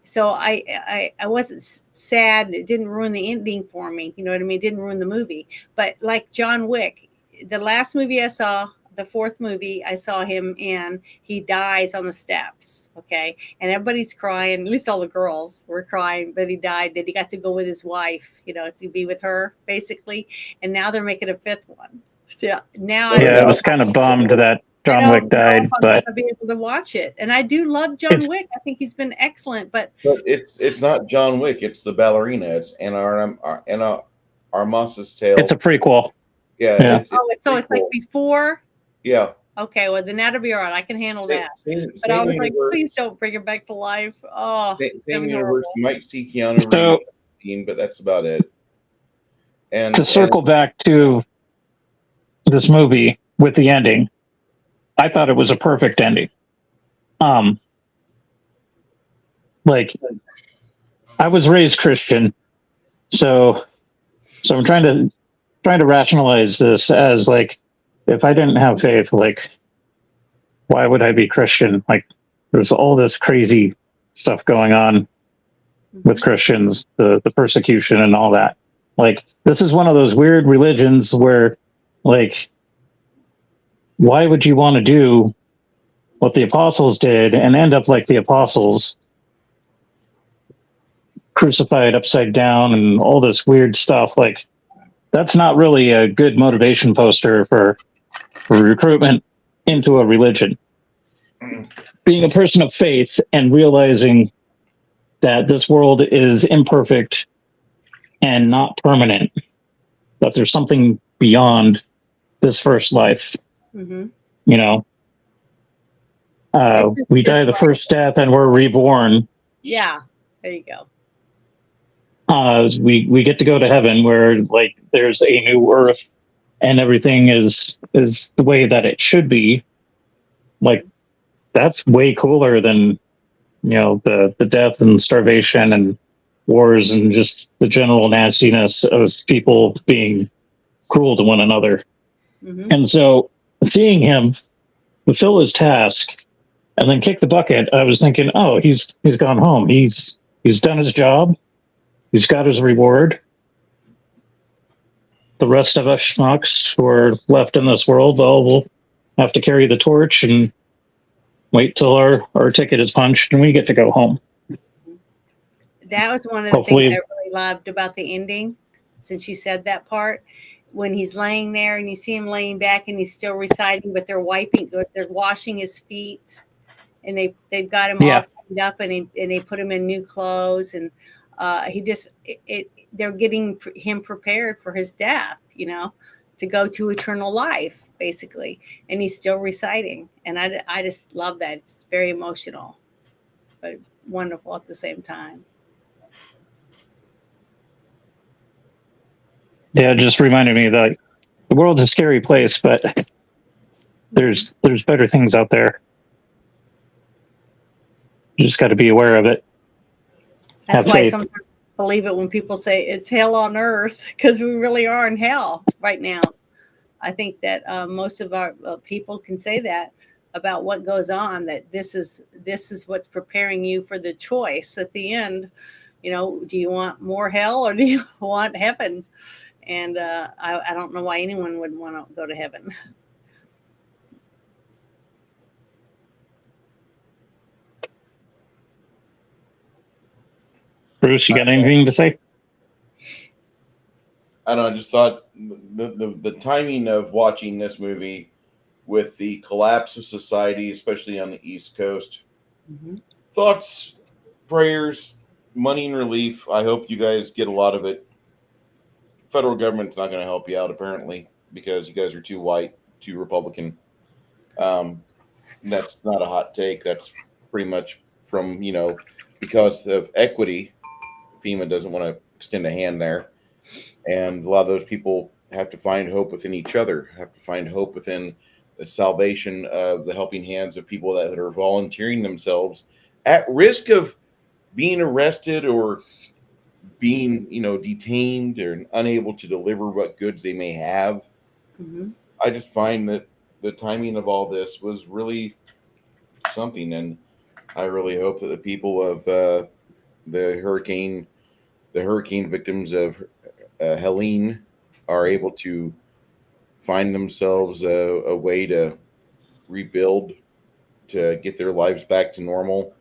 So I wasn't sad. It didn't ruin the ending for me. You know what I mean? It didn't ruin the movie. But like John Wick, the last movie I saw, the fourth movie I saw him in, he dies on the steps. Okay. And everybody's crying. At least all the girls were crying, but he died. Then he got to go with his wife, to be with her basically. And now they're making a fifth one. So now
I was kind of bummed that John Wick died, but
I'll be able to watch it. And I do love John Wick. I think he's been excellent, but
it's not John Wick. It's the ballerina. It's Anna Armas's Tale.
It's a prequel.
Yeah.
It's like before.
Yeah.
Okay, well then that'll be all right. I can handle that. But I was like, please don't bring it back to life. Oh,
same universe. You might see Keanu Reeves, but that's about it. And
to circle back to this movie with the ending, I thought it was a perfect ending. Like, I was raised Christian, so I'm trying to rationalize this as like, if I didn't have faith, like, why would I be Christian? Like, there's all this crazy stuff going on with Christians, the persecution and all that. Like, this is one of those weird religions where, like, why would you want to do what the apostles did and end up like the apostles, crucified upside down and all this weird stuff? Like, that's not really a good motivation poster for recruitment into a religion. Being a person of faith and realizing that this world is imperfect and not permanent, that there's something beyond this first life.
Mm-hmm.
We die the first death and we're reborn.
Yeah, there you go.
We get to go to heaven where, like, there's a new earth and everything is the way that it should be. Like, that's way cooler than the death and starvation and wars and just the general nastiness of people being cruel to one another.
Mm-hmm.
And so seeing him fulfill his task and then kick the bucket, I was thinking, oh, he's gone home. He's done his job. He's got his reward. The rest of us schmucks who are left in this world, well, we'll have to carry the torch and wait till our ticket is punched and we get to go home.
That was one of the things
Hopefully,
I really loved about the ending, since you said that part. When he's laying there and you see him laying back and he's still reciting, but they're washing his feet, and they've got him all
yeah,
cleaned up, and they put him in new clothes, and he just they're getting him prepared for his death, to go to eternal life, basically, and he's still reciting, and I just love that. It's very emotional, but wonderful at the same time.
yeah, it just reminded me that the world's a scary place, but there's better things out there. You just got to be aware of it.
That's
Have
why
faith.
sometimes I believe it when people say it's hell on earth, because we really are in hell right now. I think that most of our people can say that about what goes on, that this is what's preparing you for the choice at the end. Do you want more hell or do you want heaven? And I don't know why anyone would want to go to heaven.
Bruce, you got anything to say?
I don't know. I just thought the timing of watching this movie with the collapse of society, especially on the East Coast.
Mm-hmm.
Thoughts, prayers, money and relief. I hope you guys get a lot of it. Federal government's not going to help you out, apparently, because you guys are too white, too Republican. That's not a hot take. That's pretty much from, because of equity, FEMA doesn't want to extend a hand there. And a lot of those people have to find hope within each other, have to find hope within the salvation of the helping hands of people that are volunteering themselves at risk of being arrested or being, detained or unable to deliver what goods they may have.
Mm-hmm.
I just find that the timing of all this was really something, and I really hope that the people of the hurricane victims of Helene are able to find themselves a way to rebuild, to get their lives back to normal.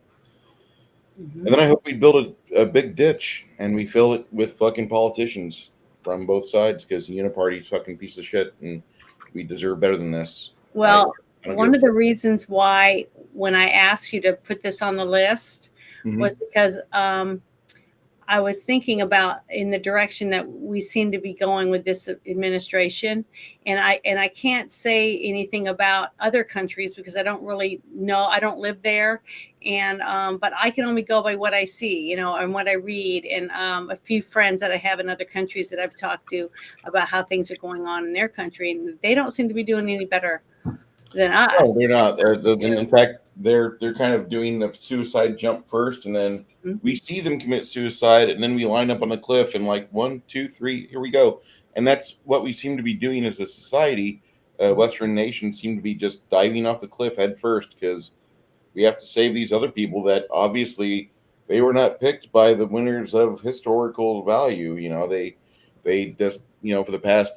Mm-hmm.
And then I hope we build a big ditch and we fill it with fucking politicians from both sides, because the Uniparty's fucking piece of shit and we deserve better than this.
Well,
I don't
one
give
of the reasons why, when I asked you to put this on the list, was because I was thinking about in the direction that we seem to be going with this administration, and I can't say anything about other countries because I don't really know. I don't live there, and but I can only go by what I see, and what I read, and a few friends that I have in other countries that I've talked to about how things are going on in their country, and they don't seem to be doing any better than
No,
us.
they're not. In fact, they're kind of doing the suicide jump first, and then we see them commit suicide, and then we line up on the cliff, and like 1, 2, 3, here we go. And that's what we seem to be doing as a society. Western nations seem to be just diving off the cliff head first because we have to save these other people that obviously they were not picked by the winners of historical value. They just for the past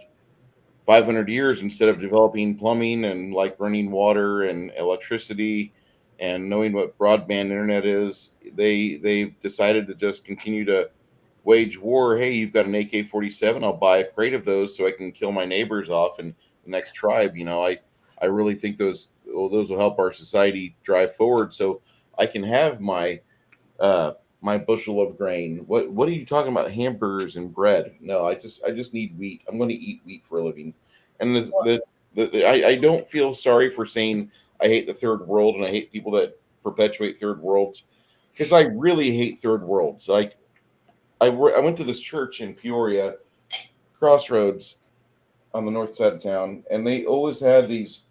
500 years, instead of developing plumbing and like running water and electricity and knowing what broadband internet is, they've decided to just continue to wage war. Hey, you've got an AK-47, I'll buy a crate of those so I can kill my neighbors off and the next tribe. I really think those will help our society drive forward, so I can have my bushel of grain. What are you talking about? Hamburgers and bread? No, I just need wheat. I'm going to eat wheat for a living. And I don't feel sorry for saying I hate the third world and I hate people that perpetuate third worlds, because I really hate third worlds. Like I went to this church in Peoria, Crossroads, on the north side of town, and they always had these.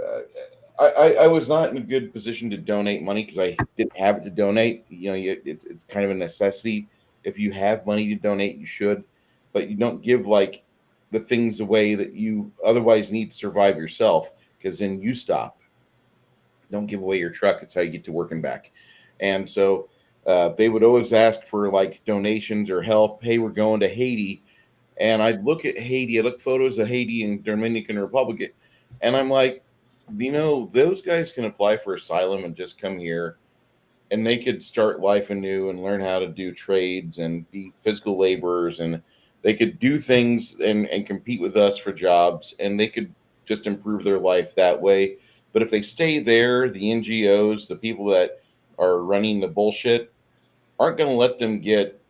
Uh, I was not in a good position to donate money because I didn't have it to donate. It's kind of a necessity. If you have money to donate, you should, but you don't give like the things away that you otherwise need to survive yourself, because then you stop. Don't give away your truck. That's how you get to work and back. And so they would always ask for like donations or help. Hey, we're going to Haiti. And I'd look at Haiti, I look photos of Haiti and Dominican Republic, and I'm like, those guys can apply for asylum and just come here, and they could start life anew and learn how to do trades and be physical laborers, and they could do things and compete with us for jobs, and they could just improve their life that way. But if they stay there, the NGOs, the people that are running the bullshit, aren't going to let them get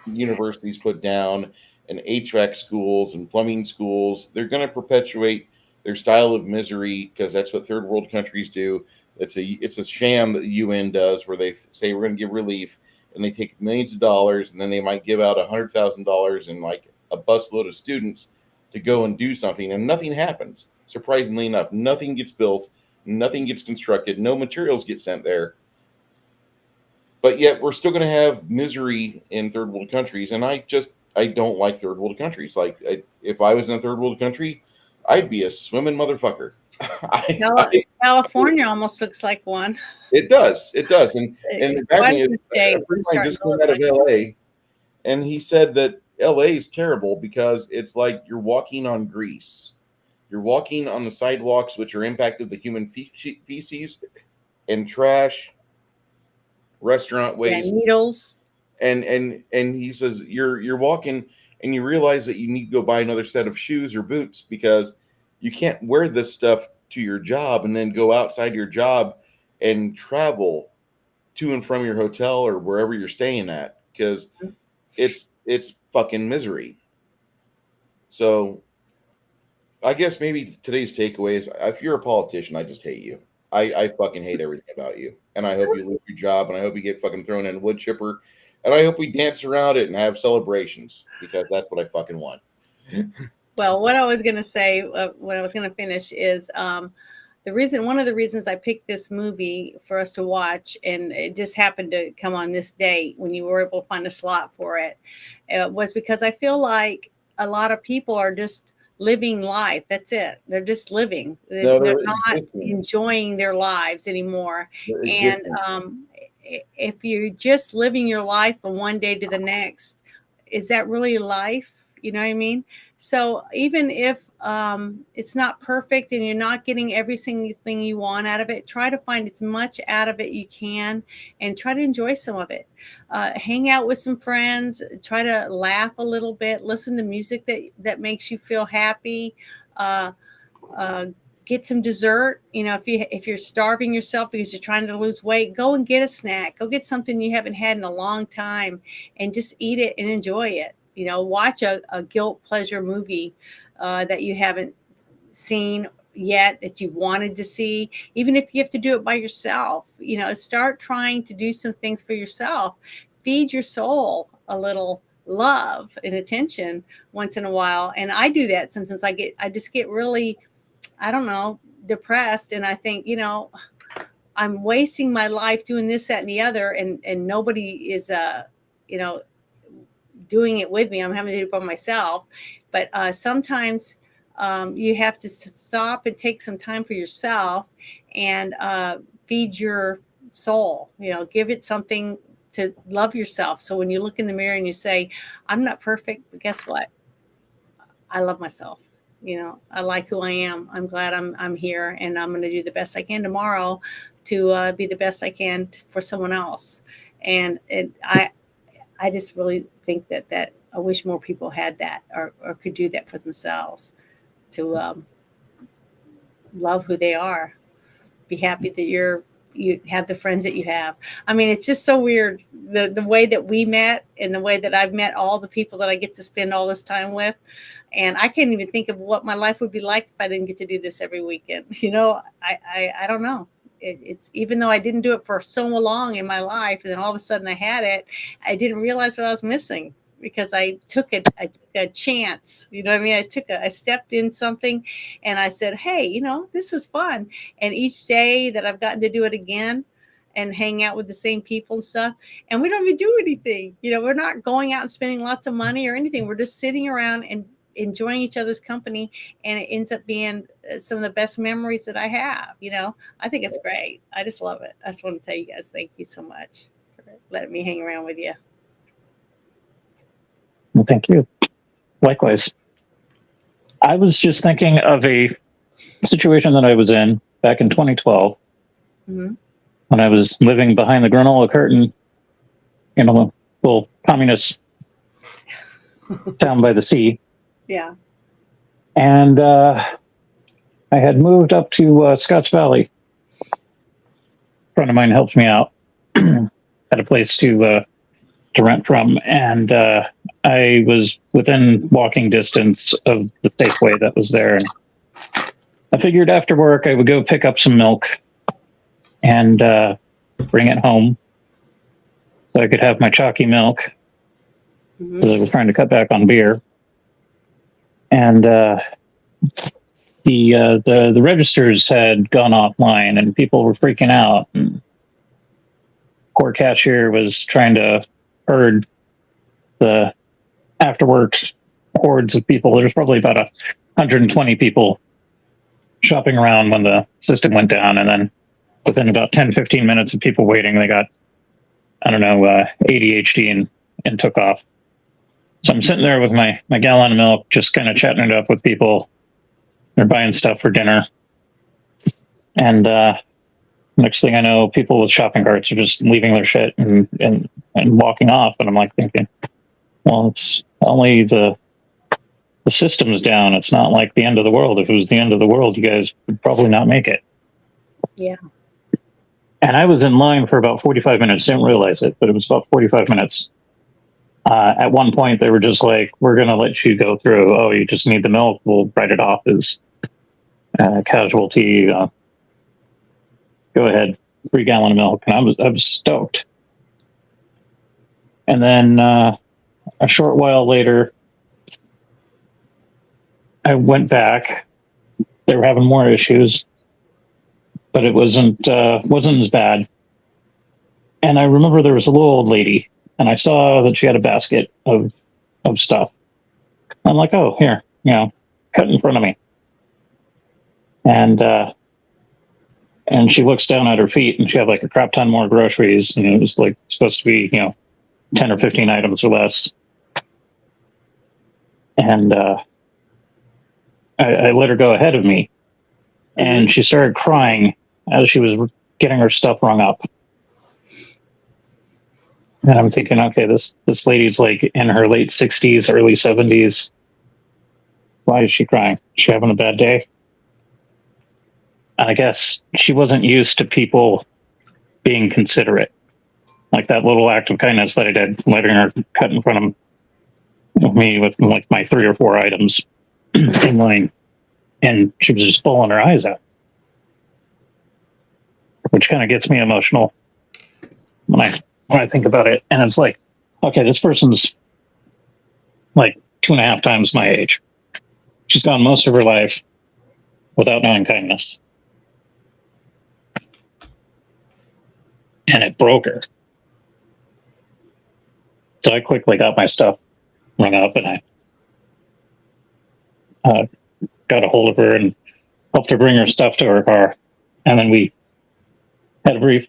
universities put down and HVAC schools and plumbing schools. They're going to perpetuate their style of misery, because that's what third world countries do. It's a sham that the UN does, where they say we're going to give relief, and they take millions of dollars, and then they might give out $100,000 and like a busload of students to go and do something, and nothing happens. Surprisingly enough, nothing gets built, nothing gets constructed, no materials get sent there. But yet we're still going to have misery in third world countries, and I don't like third world countries. Like, if I was in a third world country, I'd be a swimming motherfucker.
California almost looks like one.
It does, and the bad thing is, a friend of mine just came out of LA, and he said that LA is terrible because it's like you're walking on grease. You're walking on the sidewalks, which are impacted with human feces and trash, restaurant waste,
needles,
and he says you're walking and you realize that you need to go buy another set of shoes or boots, because you can't wear this stuff to your job and then go outside your job and travel to and from your hotel or wherever you're staying at, because it's fucking misery. So I guess maybe today's takeaway is, if you're a politician, I just hate you. I fucking hate everything about you. And I hope you lose your job, and I hope you get fucking thrown in a wood chipper. And I hope we dance around it and have celebrations, because that's what I fucking want.
Well, what I was going to say, when I was going to finish, is one of the reasons I picked this movie for us to watch, and it just happened to come on this date when you were able to find a slot for it, was because I feel like a lot of people are just living life. That's it. They're just living. They're not enjoying their lives anymore. And if you're just living your life from one day to the next, is that really life? You know what I mean? So even if it's not perfect and you're not getting every single thing you want out of it, try to find as much out of it you can and try to enjoy some of it. Hang out with some friends, try to laugh a little bit, listen to music that makes you feel happy. Get some dessert. If you're starving yourself because you're trying to lose weight, go and get a snack. Go get something you haven't had in a long time and just eat it and enjoy it. Watch a guilt pleasure movie that you haven't seen yet, that you wanted to see, even if you have to do it by yourself. Start trying to do some things for yourself. Feed your soul a little love and attention once in a while. And I do that sometimes. I just get really, I don't know, depressed, and I think, I'm wasting my life doing this, that, and the other, and nobody is doing it with me. I'm having to do it by myself. But sometimes you have to stop and take some time for yourself and feed your soul. Give it something to love yourself. So when you look in the mirror and you say, I'm not perfect, but guess what? I love myself. I like who I am. I'm glad I'm here, and I'm going to do the best I can tomorrow to be the best I can for someone else. And I just really think that I wish more people had that or could do that for themselves, to love who they are, be happy that you have the friends that you have. I mean, it's just so weird, the way that we met and the way that I've met all the people that I get to spend all this time with. And I can't even think of what my life would be like if I didn't get to do this every weekend. I don't know. It's even though I didn't do it for so long in my life, and then all of a sudden I had it, I didn't realize what I was missing, because I took a chance. You know what I mean? I stepped in something, and I said, hey, this was fun. And each day that I've gotten to do it again and hang out with the same people and stuff, and we don't even do anything. We're not going out and spending lots of money or anything. We're just sitting around and enjoying each other's company, and it ends up being some of the best memories that I have. I think it's great. I just love it. I just want to tell you guys thank you so much for letting me hang around with you.
Well, thank you. Likewise. I was just thinking of a situation that I was in back in 2012
Mm-hmm.
when I was living behind the granola curtain in a little communist town by the sea.
Yeah.
And I had moved up to Scotts Valley. A friend of mine helped me out. Had a place to rent from, and I was within walking distance of the Safeway that was there. And I figured after work I would go pick up some milk and bring it home so I could have my chalky milk,
Mm-hmm.
because I was trying to cut back on beer. And the registers had gone offline, and people were freaking out. And poor cashier was trying to herd the afterworks hordes of people. There's probably about 120 people shopping around when the system went down, and then within about 10-15 minutes of people waiting, they got, I don't know, ADHD and took off. So I'm sitting there with my gallon of milk, just kind of chatting it up with people. They're buying stuff for dinner. And next thing I know, people with shopping carts are just leaving their shit and walking off. And I'm like thinking, well, it's only the system's down. It's not like the end of the world. If it was the end of the world, you guys would probably not make it.
Yeah.
And I was in line for about 45 minutes. Didn't realize it, but it was about 45 minutes. At one point, they were just like, we're going to let you go through. Oh, you just need the milk. We'll write it off as casualty. Go ahead, 3 gallon of milk. And I was stoked. And then a short while later, I went back. They were having more issues, but it wasn't as bad. And I remember there was a little old lady, and I saw that she had a basket of stuff. I'm like, oh, here, cut in front of me. And she looks down at her feet, and she had like a crap ton more groceries, and it was like supposed to be 10 or 15 items or less. And I let her go ahead of me, and she started crying as she was getting her stuff rung up. And I'm thinking, okay, this lady's like in her late 60s, early 70s. Why is she crying? Is she having a bad day? And I guess she wasn't used to people being considerate. Like that little act of kindness that I did, letting her cut in front of me with like my 3 or 4 items in line. And she was just bawling her eyes out, which kind of gets me emotional when I think about it. And it's like, okay, this person's like 2.5 times my age. She's gone most of her life without knowing kindness. And it broke her. So I quickly got my stuff rung up, and I got a hold of her and helped her bring her stuff to her car. And then we had a brief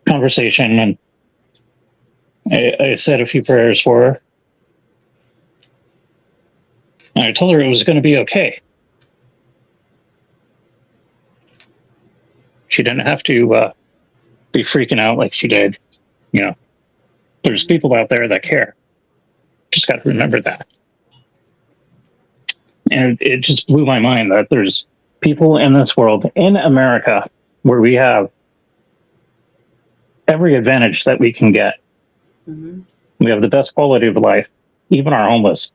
conversation, and I said a few prayers for her. And I told her it was going to be okay. She didn't have to be freaking out like she did. There's people out there that care. Just got to remember that. And it just blew my mind that there's people in this world, in America, where we have every advantage that we can get.
Mm-hmm.
We have the best quality of life. Even our homeless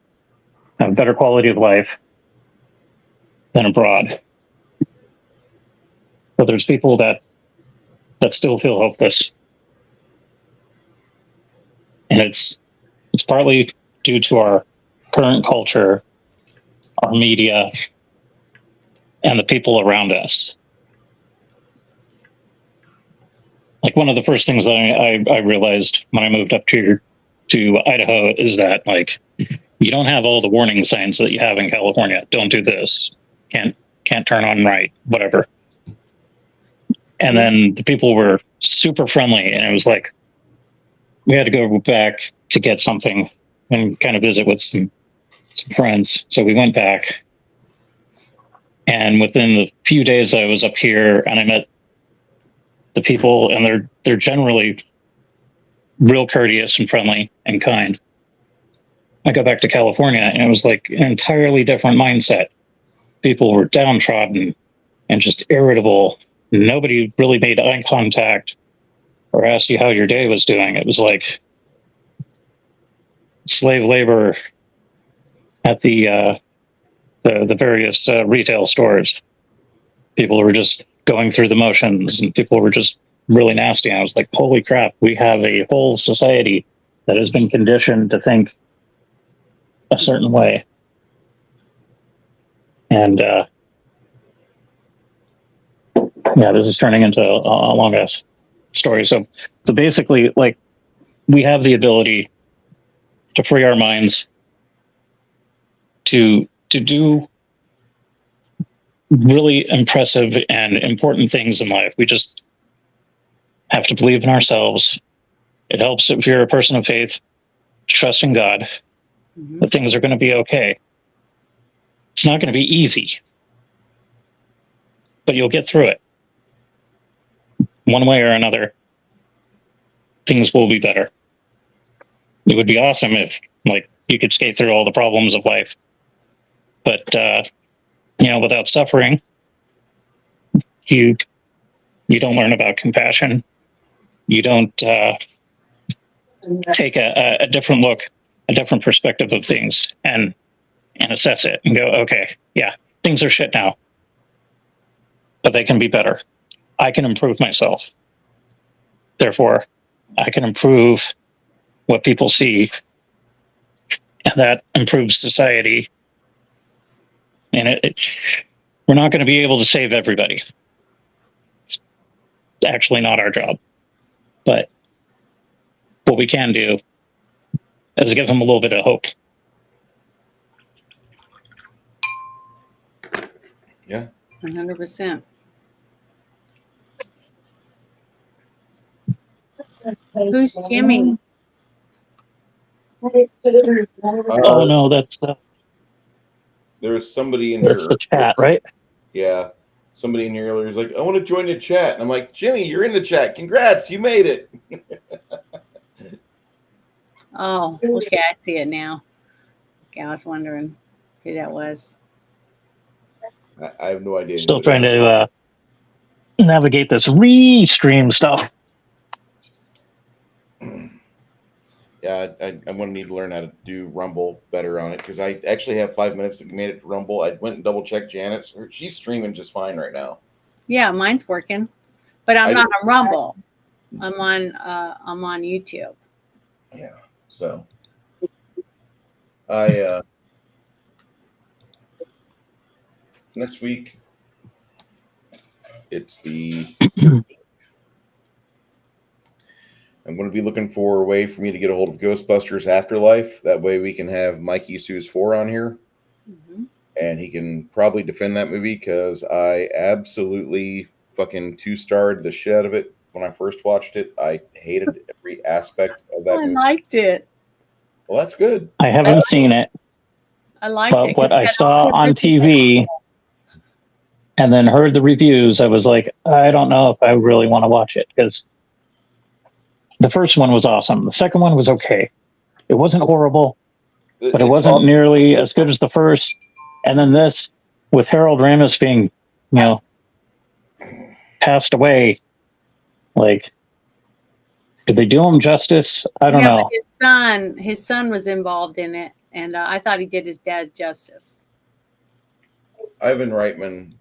have better quality of life than abroad. But there's people that still feel hopeless. And it's partly due to our current culture, our media, and the people around us. Like one of the first things that I realized when I moved up to Idaho is that like you don't have all the warning signs that you have in California. Don't do this. Can't turn on right, whatever. And then the people were super friendly, and it was like we had to go back to get something and kind of visit with some friends. So we went back, and within the few days I was up here, and I met the people, and they're generally real courteous and friendly and kind. I got back to California, and it was like an entirely different mindset. People were downtrodden and just irritable. Nobody really made eye contact or asked you how your day was doing. It was like slave labor at the various retail stores. People were just going through the motions, and people were just really nasty. And I was like, holy crap, we have a whole society that has been conditioned to think a certain way. And yeah, this is turning into a long ass story. So basically, like, we have the ability to free our minds to do really impressive and important things in life. We just have to believe in ourselves. It helps if you're a person of faith, trust in God, that things are going to be okay. It's not going to be easy, but you'll get through it. One way or another, things will be better. It would be awesome if, like, you could skate through all the problems of life, but without suffering, you don't learn about compassion. You don't take a different look, a different perspective of things, and assess it and go, okay, yeah, things are shit now, but they can be better. I can improve myself. Therefore, I can improve what people see, and that improves society. And we're not going to be able to save everybody. It's actually not our job. But what we can do is give them a little bit of hope.
Yeah.
100%. Who's Jimmy?
Oh no, that's
there was somebody in here.
That's the chat, right?
Yeah, somebody in here earlier was like, "I want to join the chat," and I'm like, "Jimmy, you're in the chat. Congrats, you made it."
Oh, okay, I see it now. Okay, I was wondering who that was.
I have no idea.
Still trying to navigate this restream stuff.
Yeah, I'm going to need to learn how to do Rumble better on it, because I actually have 5 minutes that made it to Rumble. I went and double checked Janet's. She's streaming just fine right now.
Yeah, mine's working, but I'm not on Rumble. I'm on YouTube.
Yeah, so I next week it's the I'm going to be looking for a way for me to get a hold of Ghostbusters Afterlife. That way we can have Mikey Sue's 4 on here. And he can probably defend that movie, because I absolutely fucking 2-starred the shit out of it when I first watched it. I hated every aspect of that movie.
I liked it.
Well, that's good.
I haven't seen it.
I liked it.
But what I saw on TV and then heard the reviews, I was like, I don't know if I really want to watch it, because the first one was awesome. The second one was okay. It wasn't horrible, but it wasn't nearly as good as the first. And then this, with Harold Ramis being, passed away, like, did they do him justice? I don't know.
His son was involved in it, and I thought he did his dad justice.
Ivan Reitman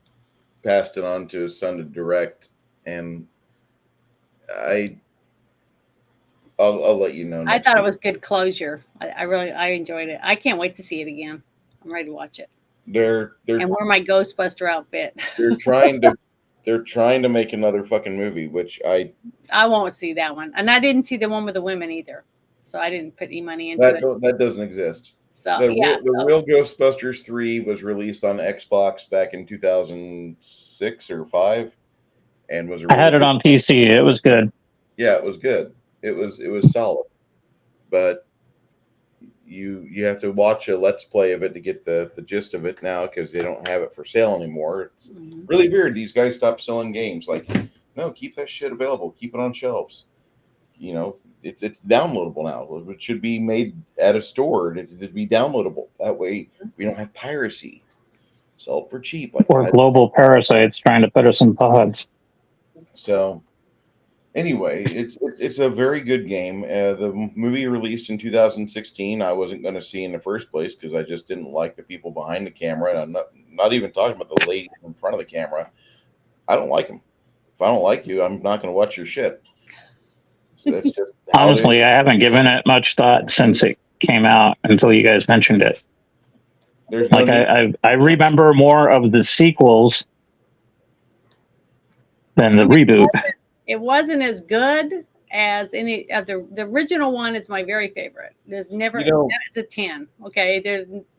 passed it on to his son to direct, and I'll let you know.
I thought it was good closure. I enjoyed it. I can't wait to see it again. I'm ready to watch it.
They're
and wear my Ghostbuster outfit.
they're trying to make another fucking movie, which I
won't see that one, and I didn't see the one with the women either, so I didn't put any money into it.
That doesn't exist.
So
The
yeah,
real, the real Ghostbusters 3 was released on Xbox back in 2006 or 5 and was a
I
really
had it
good.
on PC. It was good.
Yeah, it was good. It was solid. But you have to watch a let's play of it to get the gist of it now because they don't have it for sale anymore. It's
Mhm.
really weird. These guys stopped selling games. Like, no, keep that shit available. Keep it on shelves. It's downloadable now. It should be made at a store to be downloadable. That way we don't have piracy. Sell it for cheap, like
Or
five.
global parasites trying to put us in pods.
So anyway, it's a very good game. The movie released in 2016. I wasn't going to see in the first place because I just didn't like the people behind the camera, and I'm not even talking about the lady in front of the camera. I don't like them. If I don't like you, I'm not going to watch your shit. So that's just how it is.
Honestly, I haven't given it much thought since it came out until you guys mentioned it.
There's no
Like
need.
I remember more of the sequels than the reboot.
It wasn't as good as any of the original one. Is my very favorite. There's never it's a 10. Okay,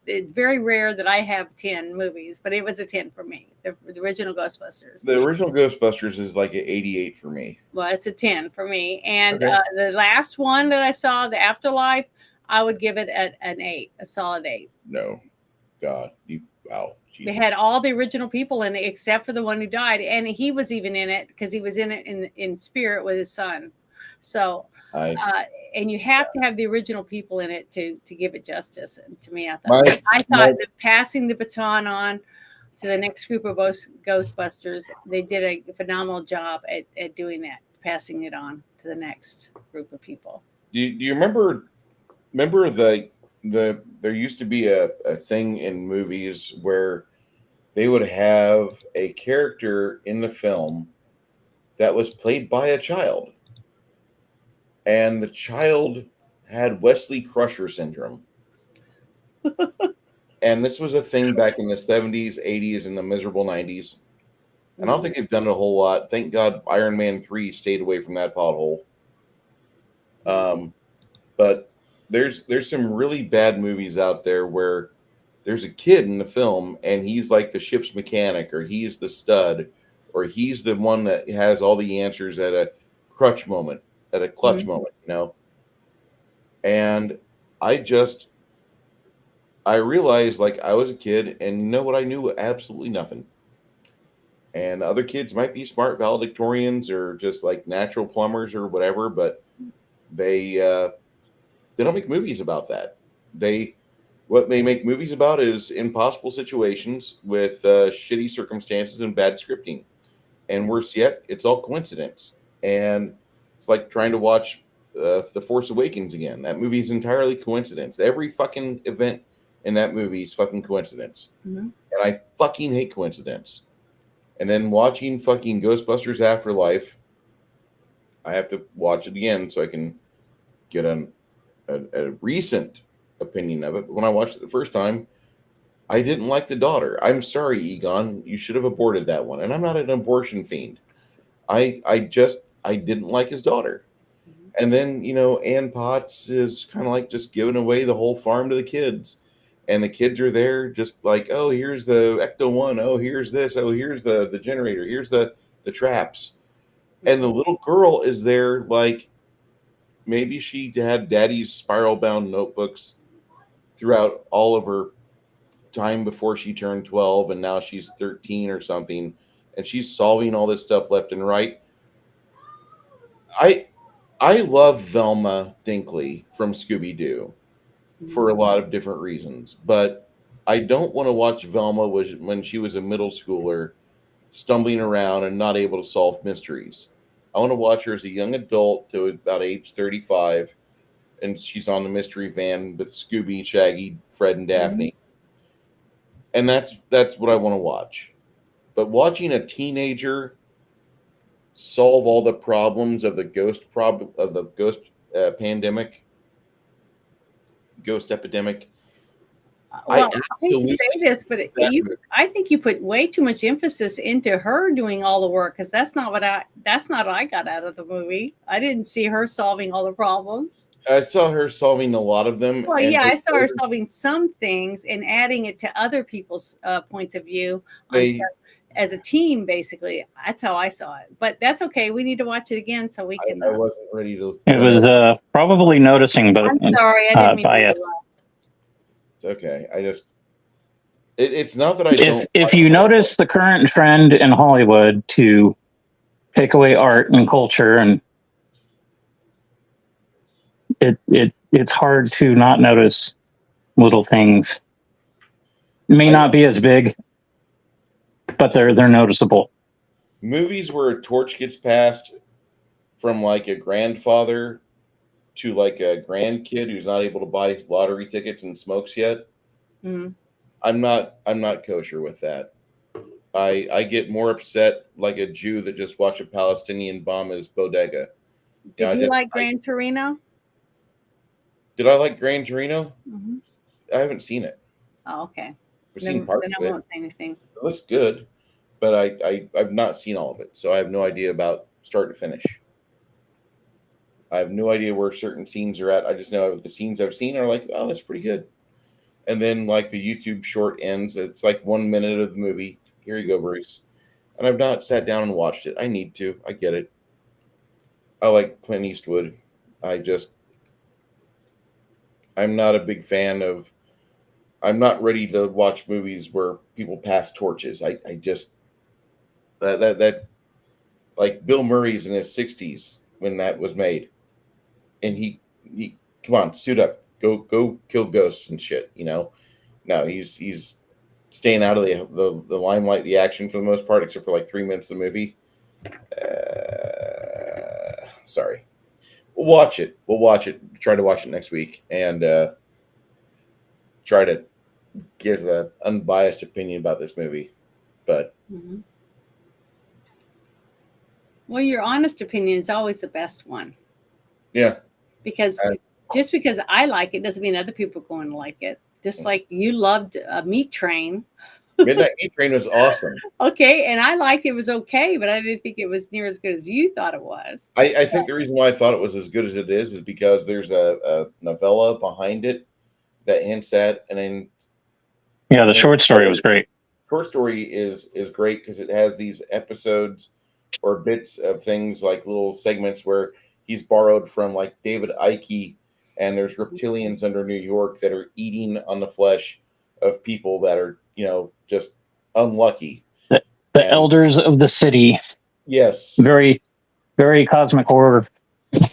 it's very rare that I have 10 movies, but it was a 10 for me. The original Ghostbusters.
The original Ghostbusters is like an 88 for me.
Well, it's a 10 for me. And
Okay.
the last one that I saw, The Afterlife, I would give it an 8, a solid 8.
No, God, wow.
They
Jesus.
had all the original people in it except for the one who died, and he was even in it because he was in it in spirit with his son. So, and you have to have the original people in it to give it justice. And to me, I thought that passing the baton on to the next group of Ghostbusters, they did a phenomenal job at doing that, passing it on to the next group of people.
Do you remember there used to be a thing in movies where they would have a character in the film that was played by a child, and the child had Wesley Crusher syndrome. And this was a thing back in the 70s, 80s, and the miserable 90s. And I don't think they've done it a whole lot. Thank God Iron Man 3 stayed away from that pothole. But there's some really bad movies out there where there's a kid in the film and he's like the ship's mechanic, or he's the stud, or he's the one that has all the answers at a clutch moment. And I realized, like, I was a kid, and you know what? I knew absolutely nothing. And other kids might be smart valedictorians or just like natural plumbers or whatever, but they don't make movies about that. What they make movies about is impossible situations with shitty circumstances and bad scripting. And worse yet, it's all coincidence. And it's like trying to watch The Force Awakens again. That movie is entirely coincidence. Every fucking event in that movie is fucking coincidence.
Mm-hmm.
And I fucking hate coincidence. And then watching fucking Ghostbusters Afterlife, I have to watch it again so I can get a recent opinion of it. But when I watched it the first time, I didn't like the daughter. I'm sorry, Egon. You should have aborted that one. And I'm not an abortion fiend. I didn't like his daughter. And then, Ann Potts is kind of like just giving away the whole farm to the kids. And the kids are there just like, oh, here's the Ecto-1. Oh, here's this. Oh, here's the generator. Here's the traps. And the little girl is there like maybe she had daddy's spiral-bound notebooks throughout all of her time before she turned 12, and now she's 13 or something, and she's solving all this stuff left and right. I love Velma Dinkley from Scooby-Doo for a lot of different reasons, but I don't want to watch Velma when she was a middle schooler stumbling around and not able to solve mysteries. I want to watch her as a young adult to about age 35, and she's on the mystery van with Scooby, Shaggy, Fred, and Daphne. And that's what I want to watch. But watching a teenager solve all the problems of the ghost pandemic, ghost epidemic,
Well, I hate to
absolutely
say this, but I think you put way too much emphasis into her doing all the work because that's not what I got out of the movie. I didn't see her solving all the problems.
I saw her solving a lot of them,
Well,
and
yeah, I saw her solving some things and adding it to other people's points of view on
they
stuff as a team. Basically, that's how I saw it. But that's okay. We need to watch it again so we can.
I wasn't ready to.
It was probably noticing, but
I'm sorry, I didn't mean to
bias.
interrupt.
It's okay. I just it's not that I don't.
If you notice the current trend in Hollywood to take away art and culture, and it's hard to not notice little things. It may not be as big, but they're noticeable.
Movies where a torch gets passed from like a grandfather to like a grandkid who's not able to buy lottery tickets and smokes yet.
Mm-hmm.
I'm not kosher with that. I get more upset like a Jew that just watched a Palestinian bomb his bodega.
Did you like Gran Torino?
Did I like Gran Torino?
Mm-hmm.
I haven't seen it.
Oh, okay.
I've seen parts
then
of
I
it.
won't say anything.
It looks good, but I've not seen all of it, so I have no idea about start to finish. I have no idea where certain scenes are at. I just know the scenes I've seen are like, oh, that's pretty good. And then like the YouTube short ends, it's like 1 minute of the movie. Here you go, Bruce. And I've not sat down and watched it. I need to. I get it. I like Clint Eastwood. I'm not a big fan of. I'm not ready to watch movies where people pass torches. I just that like Bill Murray's in his 60s when that was made, and he come on, suit up, go kill ghosts and shit. No, he's staying out of the limelight, the action for the most part, except for like 3 minutes of the movie. Sorry. We'll watch it. Try to watch it next week and try to give an unbiased opinion about this movie. But
Mm-hmm. Well, your honest opinion is always the best one.
Yeah.
Because just because I like it doesn't mean other people are going to like it. Just like you loved Meat Train.
Midnight Meat Train was awesome.
Okay, and I liked it. It was okay, but I didn't think it was near as good as you thought it was.
I think the reason why I thought it was as good as it is because there's a novella behind it that hints at, and then
the short story was great.
Short story is great because it has these episodes or bits of things like little segments where he's borrowed from like David Icke, and there's reptilians under New York that are eating on the flesh of people that are just unlucky.
The elders of the city.
Yes.
Very, very cosmic horror.
Good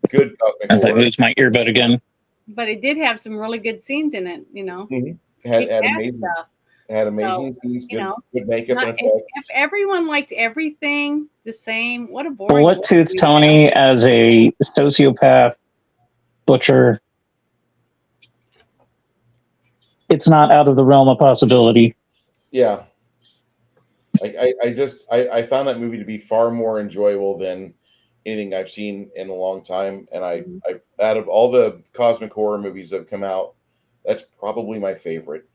cosmic
As
horror.
I lose my earbud again.
But it did have some really good scenes in it,
Mm-hmm. Had amazing stuff. Had amazing scenes, good makeup and effects.
If everyone liked everything the same, what a boring.
Well, what Tooth Tony as a sociopath butcher? It's not out of the realm of possibility.
Yeah. I found that movie to be far more enjoyable than anything I've seen in a long time. And I out of all the cosmic horror movies that have come out, that's probably my favorite.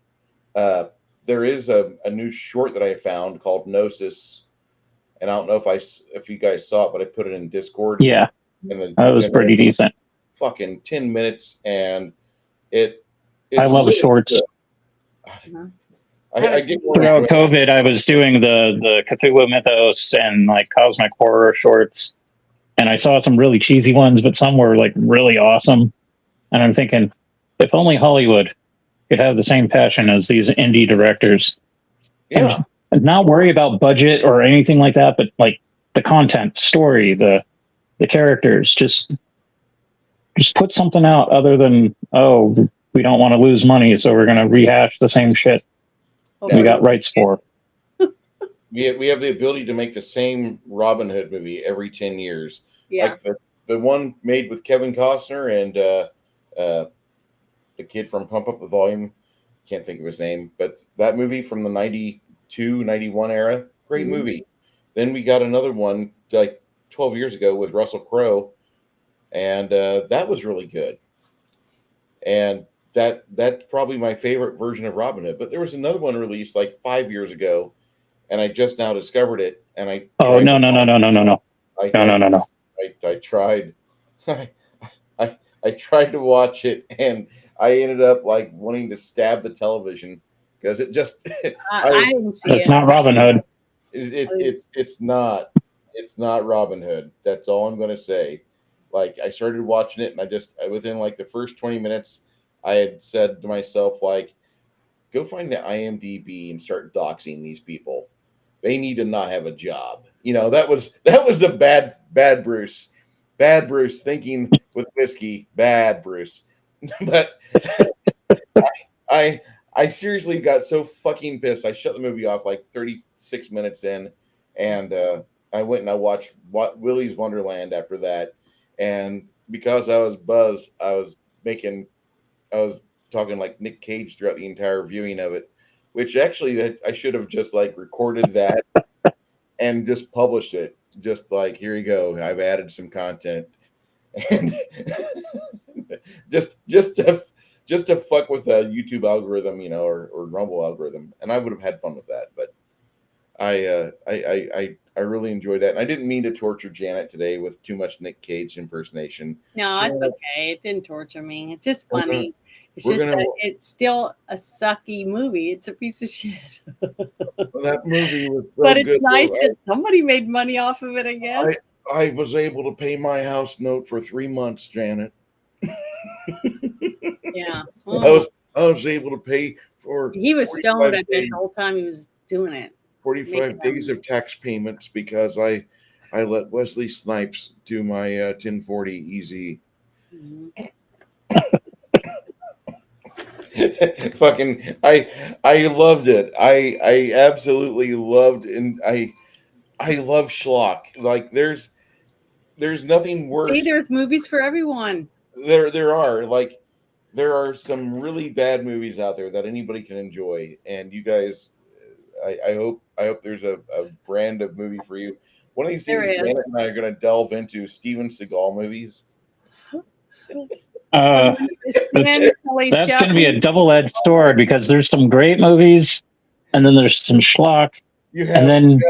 There is a new short that I found called Gnosis, and I don't know if you guys saw it, but I put it in Discord.
Yeah, that was pretty decent.
Fucking 10 minutes, and I
love shorts.
I get
throughout COVID, I was doing the Cthulhu mythos and like cosmic horror shorts, and I saw some really cheesy ones, but some were like really awesome. And I'm thinking, if only Hollywood could have the same passion as these indie directors.
Yeah.
And not worry about budget or anything like that, but like the content, story, the characters, just put something out other than, oh, we don't want to lose money, so we're going to rehash the same shit we got rights for.
We have the ability to make the same Robin Hood movie every 10 years.
Yeah.
Like the one made with Kevin Costner and the kid from Pump Up the Volume. Can't think of his name, but that movie from the 92, 91 era, great movie. Then we got another one like 12 years ago with Russell Crowe, and that was really good. And that's probably my favorite version of Robin Hood. But there was another one released like 5 years ago, and I just now discovered it, and I
Oh,
tried.
no, no, no, no, no, no, no,
I
no,
I,
no, no, no.
I tried. I, I tried to watch it, and I ended up like wanting to stab the television because it just
I
I
didn't see
It's
it.
not Robin Hood.
it's not Robin Hood. That's all I'm going to say. Like I started watching it, and within like the first 20 minutes, I had said to myself like, go find the IMDb and start doxing these people. They need to not have a job. That was the bad Bruce, bad Bruce thinking with whiskey, bad Bruce. But I I seriously got so fucking pissed. I shut the movie off like 36 minutes in, and I went and I watched Willy's Wonderland after that. And because I was buzzed, I was talking like Nick Cage throughout the entire viewing of it, which actually I should have just like recorded that and just published it. Just like, here you go. I've added some content, and just to fuck with the YouTube algorithm, or Rumble algorithm, and I would have had fun with that. But I really enjoyed that, and I didn't mean to torture Janet today with too much Nick Cage impersonation.
No, it's
Janet,
okay. It didn't torture me. It's just
we're gonna
funny. It's
we're
just
gonna
that it's still a sucky movie. It's a piece of shit.
that movie was so
But it's
good.
nice
Though.
that somebody made money off of it, I guess.
I was able to pay my house note for 3 months, Janet.
Yeah.
I
Oh,
was I was able to pay for
he was
45
stoned, I bet,
days,
the whole time he was doing it.
45 days of tax payments because I let Wesley Snipes do my 1040 easy.
Mhm.
Fucking I loved it. I absolutely loved, and I love schlock. Like there's nothing
See,
worse.
there's movies for everyone.
There are some really bad movies out there that anybody can enjoy, and you guys, I hope there's a brand of movie for you. One of these
There
days,
is.
Janet and I are going to delve into Steven Seagal movies.
Uh, that's
Stan Kelly's
that's going to be a
shopping.
double-edged sword because there's some great movies, and then there's some schlock,
You
and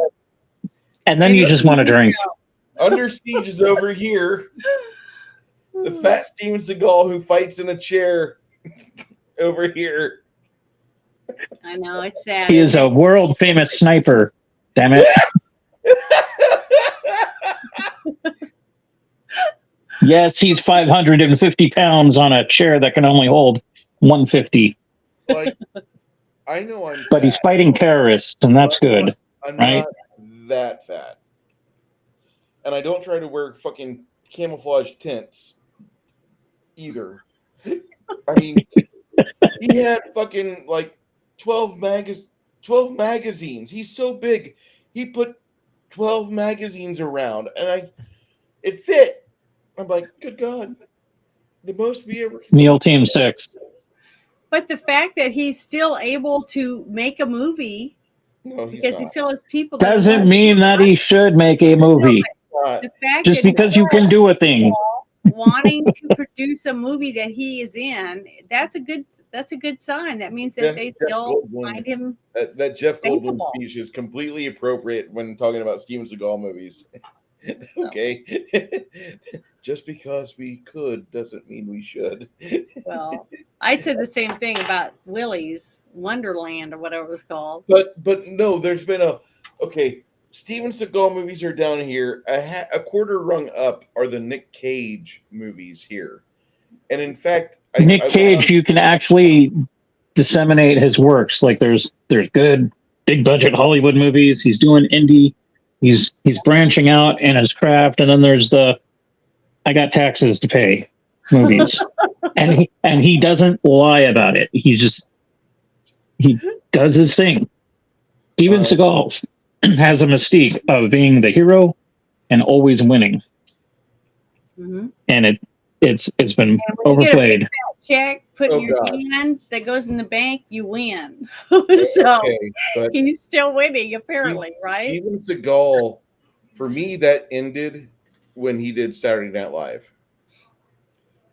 have
then you just want to drink.
Under Siege is over here. The fat Steven Seagal who fights in a chair over here.
I know, it's sad.
He is a world-famous sniper. Damn it! Yes, he's 550 pounds on a chair that can only hold 150.
Like, I know I'm
But he's
fat,
fighting terrorists, and that's good,
I'm
right?
not that fat. And I don't try to wear fucking camouflage tints either. I mean, he had fucking like 12 magazines. He's so big. He put 12 magazines around, and it fit. I'm like, good God, the most we ever can
Meal
see.
Team 6.
But the fact that he's still able to make a movie
No, he's
because he
not.
still has people that
Doesn't
want
mean that he should make a movie.
Not.
the fact
Just
that he
because you can do a thing.
wanting to produce a movie that he is in, that's a good sign. That means that they still find him
That Jeff Goldblum
bankable.
speech is completely appropriate when talking about Steven Seagal movies. Okay, just because we could doesn't mean we should.
Well, I said the same thing about Willy's Wonderland or whatever it was called.
But no, there's been okay. Steven Seagal movies are down here. A quarter rung up are the Nick Cage movies here, and in fact,
Nick Cage, you can actually disseminate his works. Like there's good big budget Hollywood movies. He's doing indie. He's branching out in his craft, and then there's the I got taxes to pay movies, and he doesn't lie about it. He does his thing. Steven Seagal has a mystique of being the hero and always winning, and it's been overplayed.
Check put in your hand that goes in the bank, you win. So
but
he's still winning, apparently, right?
Steven Seagal, for me, that ended when he did Saturday Night Live.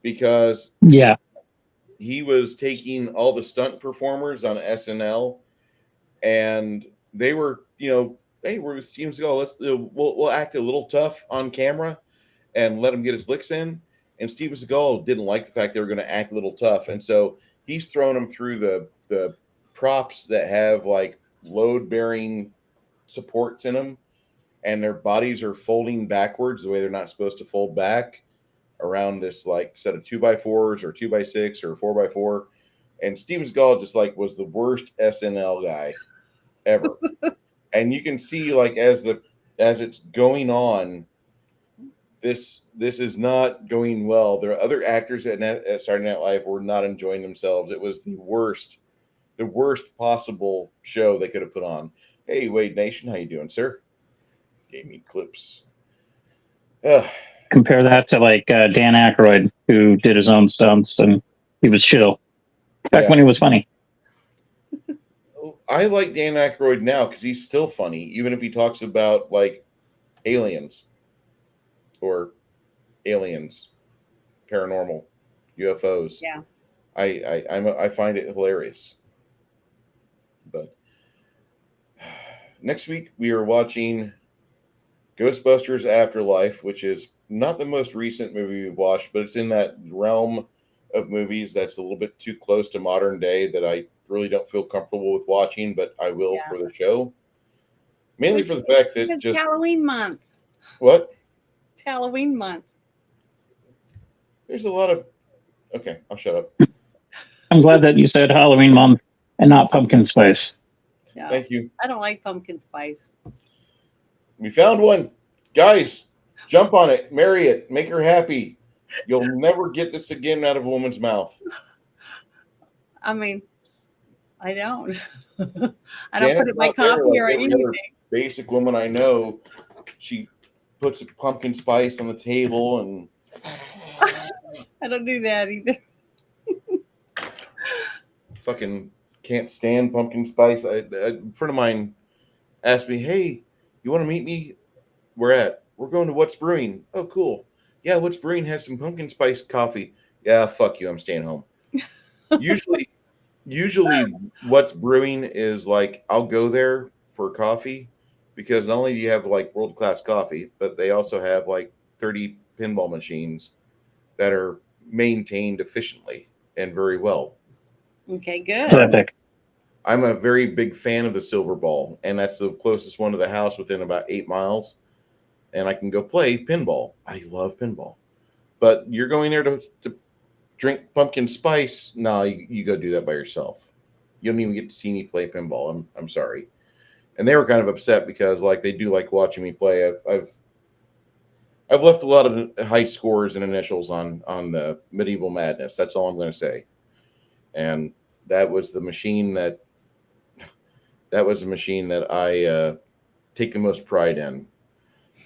Because he was taking all the stunt performers on SNL, and they were, hey, we're with Steven Seagal. We'll act a little tough on camera and let him get his licks in. And Steven Seagal didn't like the fact they were going to act a little tough, and so he's thrown them through the props that have like load bearing supports in them, and their bodies are folding backwards the way they're not supposed to fold back around this like set of 2x4s or 2x6 or 4x4. And Steven Seagal just like was the worst SNL guy ever. And you can see like as it's going on, this is not going well. There are other actors at Saturday Night Live were not enjoying themselves. It was the worst possible show they could have put on. Hey, Wade Nation, how you doing, sir? Gaming clips.
Compare that to like Dan Aykroyd, who did his own stunts, and he was chill. Back when he was funny.
I like Dan Aykroyd now because he's still funny, even if he talks about like aliens or aliens, paranormal, UFOs.
Yeah.
I find it hilarious. But next week we are watching Ghostbusters Afterlife, which is not the most recent movie we've watched, but it's in that realm of movies that's a little bit too close to modern day that I really don't feel comfortable with watching, but I will for the show. Mainly for the fact that
it's Halloween month.
What?
It's Halloween month.
There's a lot of... Okay, I'll shut up.
I'm glad that you said Halloween month and not pumpkin spice.
Yeah.
Thank you.
I don't like pumpkin spice.
We found one. Guys, jump on it. Marry it. Make her happy. You'll never get this again out of a woman's mouth.
I mean, I don't. I don't
Janet's
put it in my
not there,
coffee
like
or
every
anything.
other basic woman I know. She puts a pumpkin spice on the table and...
I don't do that either.
Fucking can't stand pumpkin spice. A friend of mine asked me, "Hey, you want to meet me? We're going to What's Brewing." "Oh, cool. Yeah, What's Brewing has some pumpkin spice coffee." "Yeah, fuck you. I'm staying home." Usually What's Brewing is like, I'll go there for coffee because not only do you have like world-class coffee, but they also have like 30 pinball machines that are maintained efficiently and very well.
Okay, good.
Terrific.
I'm a very big fan of the Silver Ball, and that's the closest one to the house within about 8 miles. And I can go play pinball. I love pinball. But you're going there to drink pumpkin spice? No, you go do that by yourself. You don't even get to see me play pinball. I'm sorry. And they were kind of upset because like they do like watching me play. I've left a lot of high scores and initials on the Medieval Madness. That's all I'm going to say. And that was the machine that I take the most pride in.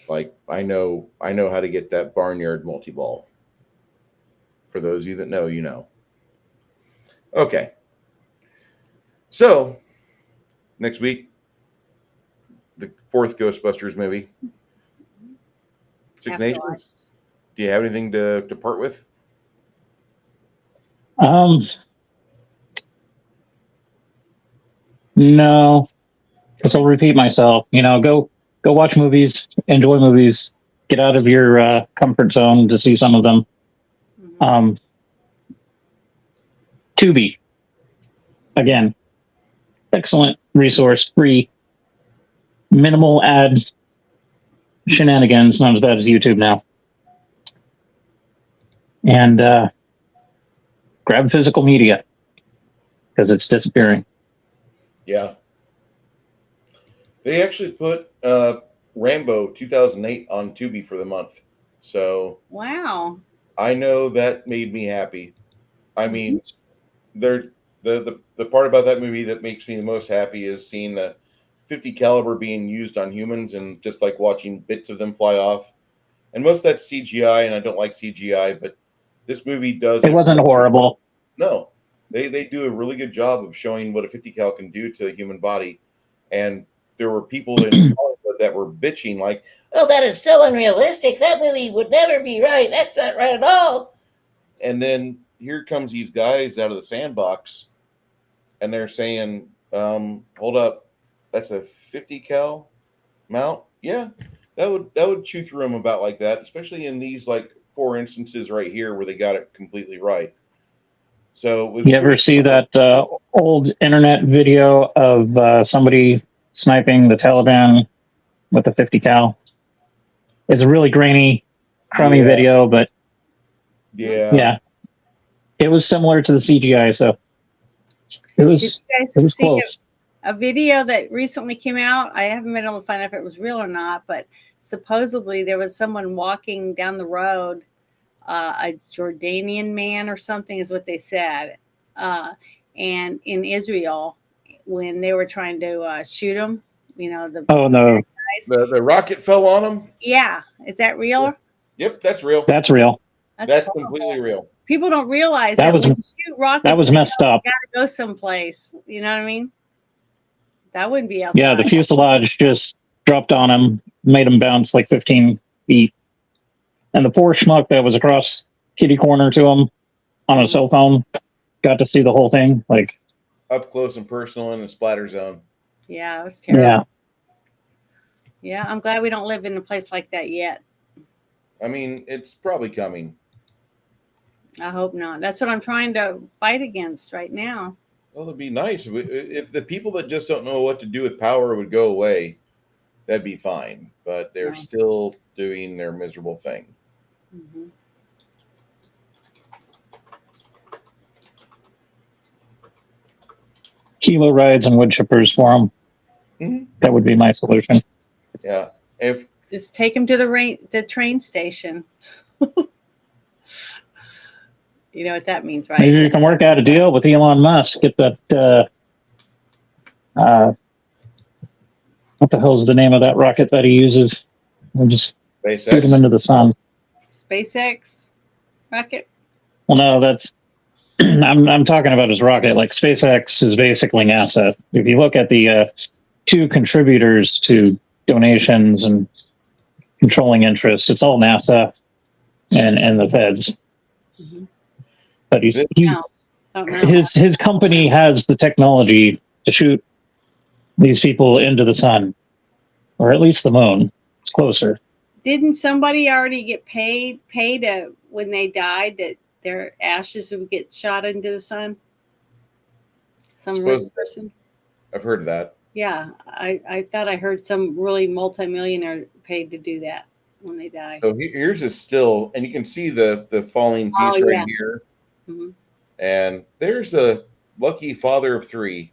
Like I know how to get that barnyard multi-ball. For those of you that know, you know. Okay. So next week, the 4th Ghostbusters movie. Six Nations. Do you have anything to part with?
No, because I'll repeat myself. Go watch movies, enjoy movies, get out of your comfort zone to see some of them. Tubi, again, excellent resource, free, minimal ad shenanigans, not as bad as YouTube now. And grab physical media because it's disappearing.
Yeah. They actually put Rambo 2008 on Tubi for the month. So
wow.
I know that made me happy. I mean, the part about that movie that makes me the most happy is seeing the 50 caliber being used on humans and just like watching bits of them fly off. And most of that's CGI, and I don't like CGI, but this movie does.
It wasn't horrible.
No, they do a really good job of showing what a 50 cal can do to the human body. And there were people in Hollywood that were bitching like, "Oh, that is so unrealistic. That movie would never be right. That's not right at all." And then here comes these guys out of the sandbox, and they're saying, hold up, that's a 50 cal mount. Yeah, that would chew through them about like that, especially in these like 4 instances right here where they got it completely right. So it was
You ever see that old internet video of somebody sniping the Taliban with a 50 cal? It's a really grainy, crummy video, but yeah, it was similar to the CGI, so it
Did
was
you guys
it was
see
close.
a video that recently came out? I haven't been able to find out if it was real or not, but supposedly there was someone walking down the road, a Jordanian man or something is what they said, and in Israel when they were trying to shoot him, you know, the
Oh no,
the rocket fell on them.
yeah, is that real?
Yep, that's real.
that's real.
That's
horrible.
completely real.
People don't realize
That
that,
was-
when you shoot rockets,
That was messed up.
you gotta go someplace. You know what I mean? That wouldn't be outside.
Yeah, the fuselage just dropped on him, made him bounce like 15 feet. And the poor schmuck that was across kitty corner to him on a cell phone got to see the whole thing. Like,
Up close and personal in the splatter zone.
Yeah, it was terrible.
yeah.
Yeah, I'm glad we don't live in a place like that yet.
I mean, it's probably coming.
I hope not. That's what I'm trying to fight against right now.
Well, it'd be nice if the people that just don't know what to do with power would go away. That'd be fine, but they're
Yeah.
still doing their miserable thing.
Mm-hmm.
Kilo rides and wood chippers for them.
Mhm.
That would be my solution.
Yeah. If
Just take him to the train station. You know what that means, right?
Maybe you can work out a deal with Elon Musk. Get that. What the hell's the name of that rocket that he uses? And just shoot him
SpaceX,
into the sun.
SpaceX rocket.
Well, no, that's. I'm talking about his rocket. Like SpaceX is basically NASA. If you look at the two contributors to donations and controlling interests, it's all NASA and the feds.
Mm-hmm.
But he's
No, don't know.
his company has the technology to shoot these people into the sun, or at least the moon. It's closer.
Didn't somebody already get paid when they died that their ashes would get shot into the sun? Some rich person.
I've heard that.
Yeah, I thought I heard some really multimillionaire paid to do that when they die.
So here's a still, and you can see the falling piece right here.
Mm-hmm.
And there's a lucky father of three,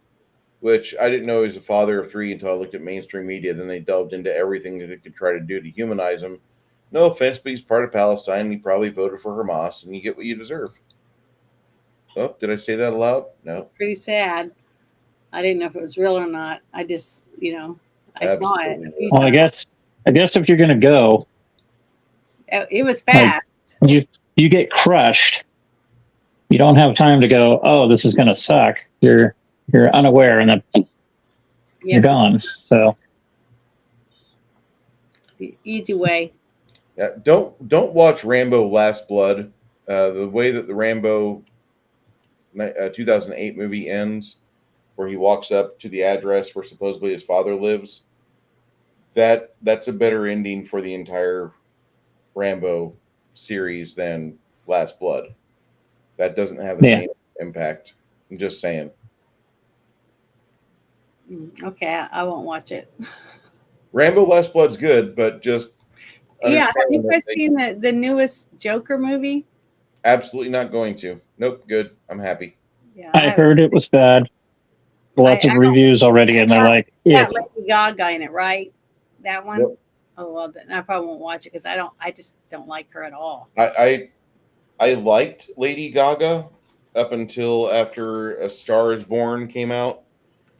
which I didn't know he was a father of three until I looked at mainstream media. Then they delved into everything that it could try to do to humanize him. No offense, but he's part of Palestine. And he probably voted for Hamas, and you get what you deserve. Oh, did I say that aloud? No.
It's pretty sad. I didn't know if it was real or not. I just, I saw it.
Well, I guess if you're gonna go,
It was fast.
Like, you get crushed. You don't have time to go, oh, this is gonna suck. You're unaware, and then you're gone. So
the easy way.
Yeah, don't watch Rambo: Last Blood. The way that the Rambo 2008 movie ends, where he walks up to the address where supposedly his father lives, that's a better ending for the entire Rambo series than Last Blood. That doesn't have the same impact. I'm just saying.
Okay, I won't watch it.
Rambo: Last Blood's good, but just
yeah. Have you guys seen the newest Joker movie?
Absolutely not going to. Nope. Good. I'm happy.
Yeah,
I heard it was bad. Lots of reviews already, and they're like,
"Yeah, Lady Gaga in it, right? That one."
Yep.
Oh well, then I probably won't watch it because I just don't like her at all.
I liked Lady Gaga up until after A Star Is Born came out.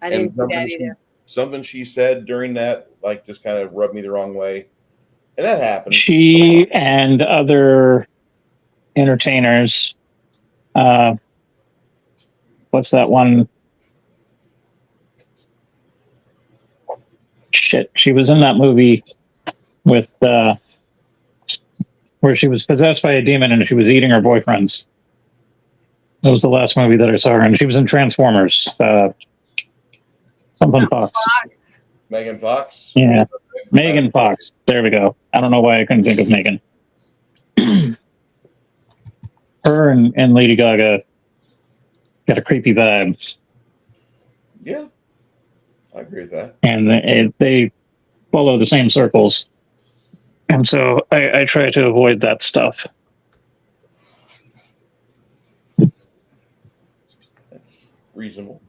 I didn't see that either.
Something she said during that, like, just kind of rubbed me the wrong way, and that happens.
She and other entertainers. What's that one? Shit, she was in that movie with where she was possessed by a demon and she was eating her boyfriends. That was the last movie that I saw her in. She was in Transformers. Something Fox.
Fox.
Megan Fox.
Yeah, Megan Fox. There we go. I don't know why I couldn't think of Megan. Her and Lady Gaga got a creepy vibe,
Yeah, I agree with that.
and they follow the same circles, and so I try to avoid that stuff.
That's reasonable.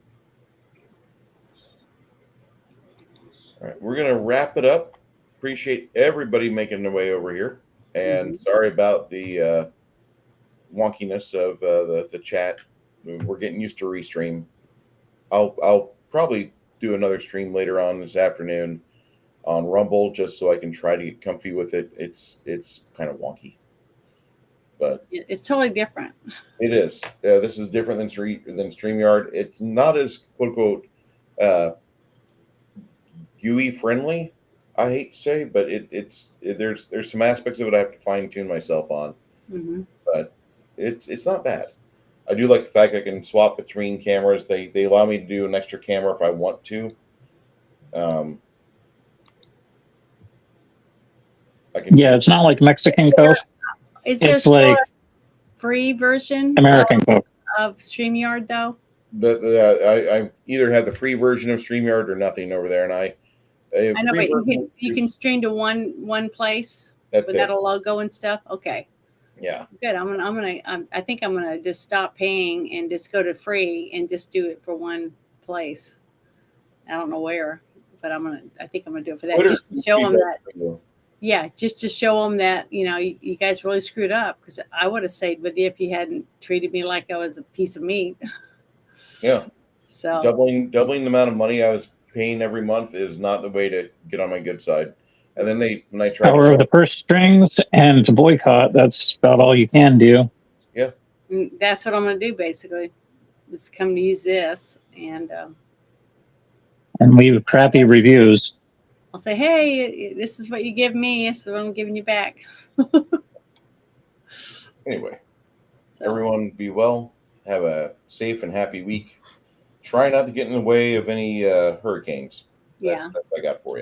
All right, we're gonna wrap it up. Appreciate everybody making their way over here, and sorry about the wonkiness of the chat. We're getting used to restream. I'll probably do another stream later on this afternoon on Rumble just so I can try to get comfy with it. It's kind of wonky, but
It's totally different.
it is. This is different than StreamYard. It's not as quote unquote GUI friendly. I hate to say, but there's some aspects of it I have to fine tune myself on, but it's not bad. I do like the fact I can swap between cameras. They allow me to do an extra camera if I want to.
Yeah, it's not like Mexican Coke.
It's like a free version
American Coke
of StreamYard though?
I either have the free version of StreamYard or nothing over there, and I
know, but you can stream to one place without a logo and stuff. Okay.
Yeah.
Good. I think I'm gonna just stop paying and just go to free and just do it for one place. I don't know where, but I think I'm gonna do it for that. Just to show them that. Yeah, just to show them that you guys really screwed up, because I would have stayed with you if you hadn't treated me like I was a piece of meat.
Yeah.
So
doubling the amount of money I was paying every month is not the way to get on my good side. And then when I tried
power of the purse strings and to boycott, that's about all you can do.
Yeah.
That's what I'm going to do basically. Just come to use this and
leave crappy reviews.
I'll say, hey, this is what you give me, so I'm giving you back.
Anyway, everyone be well. Have a safe and happy week. Try not to get in the way of any hurricanes. That's what I got for you.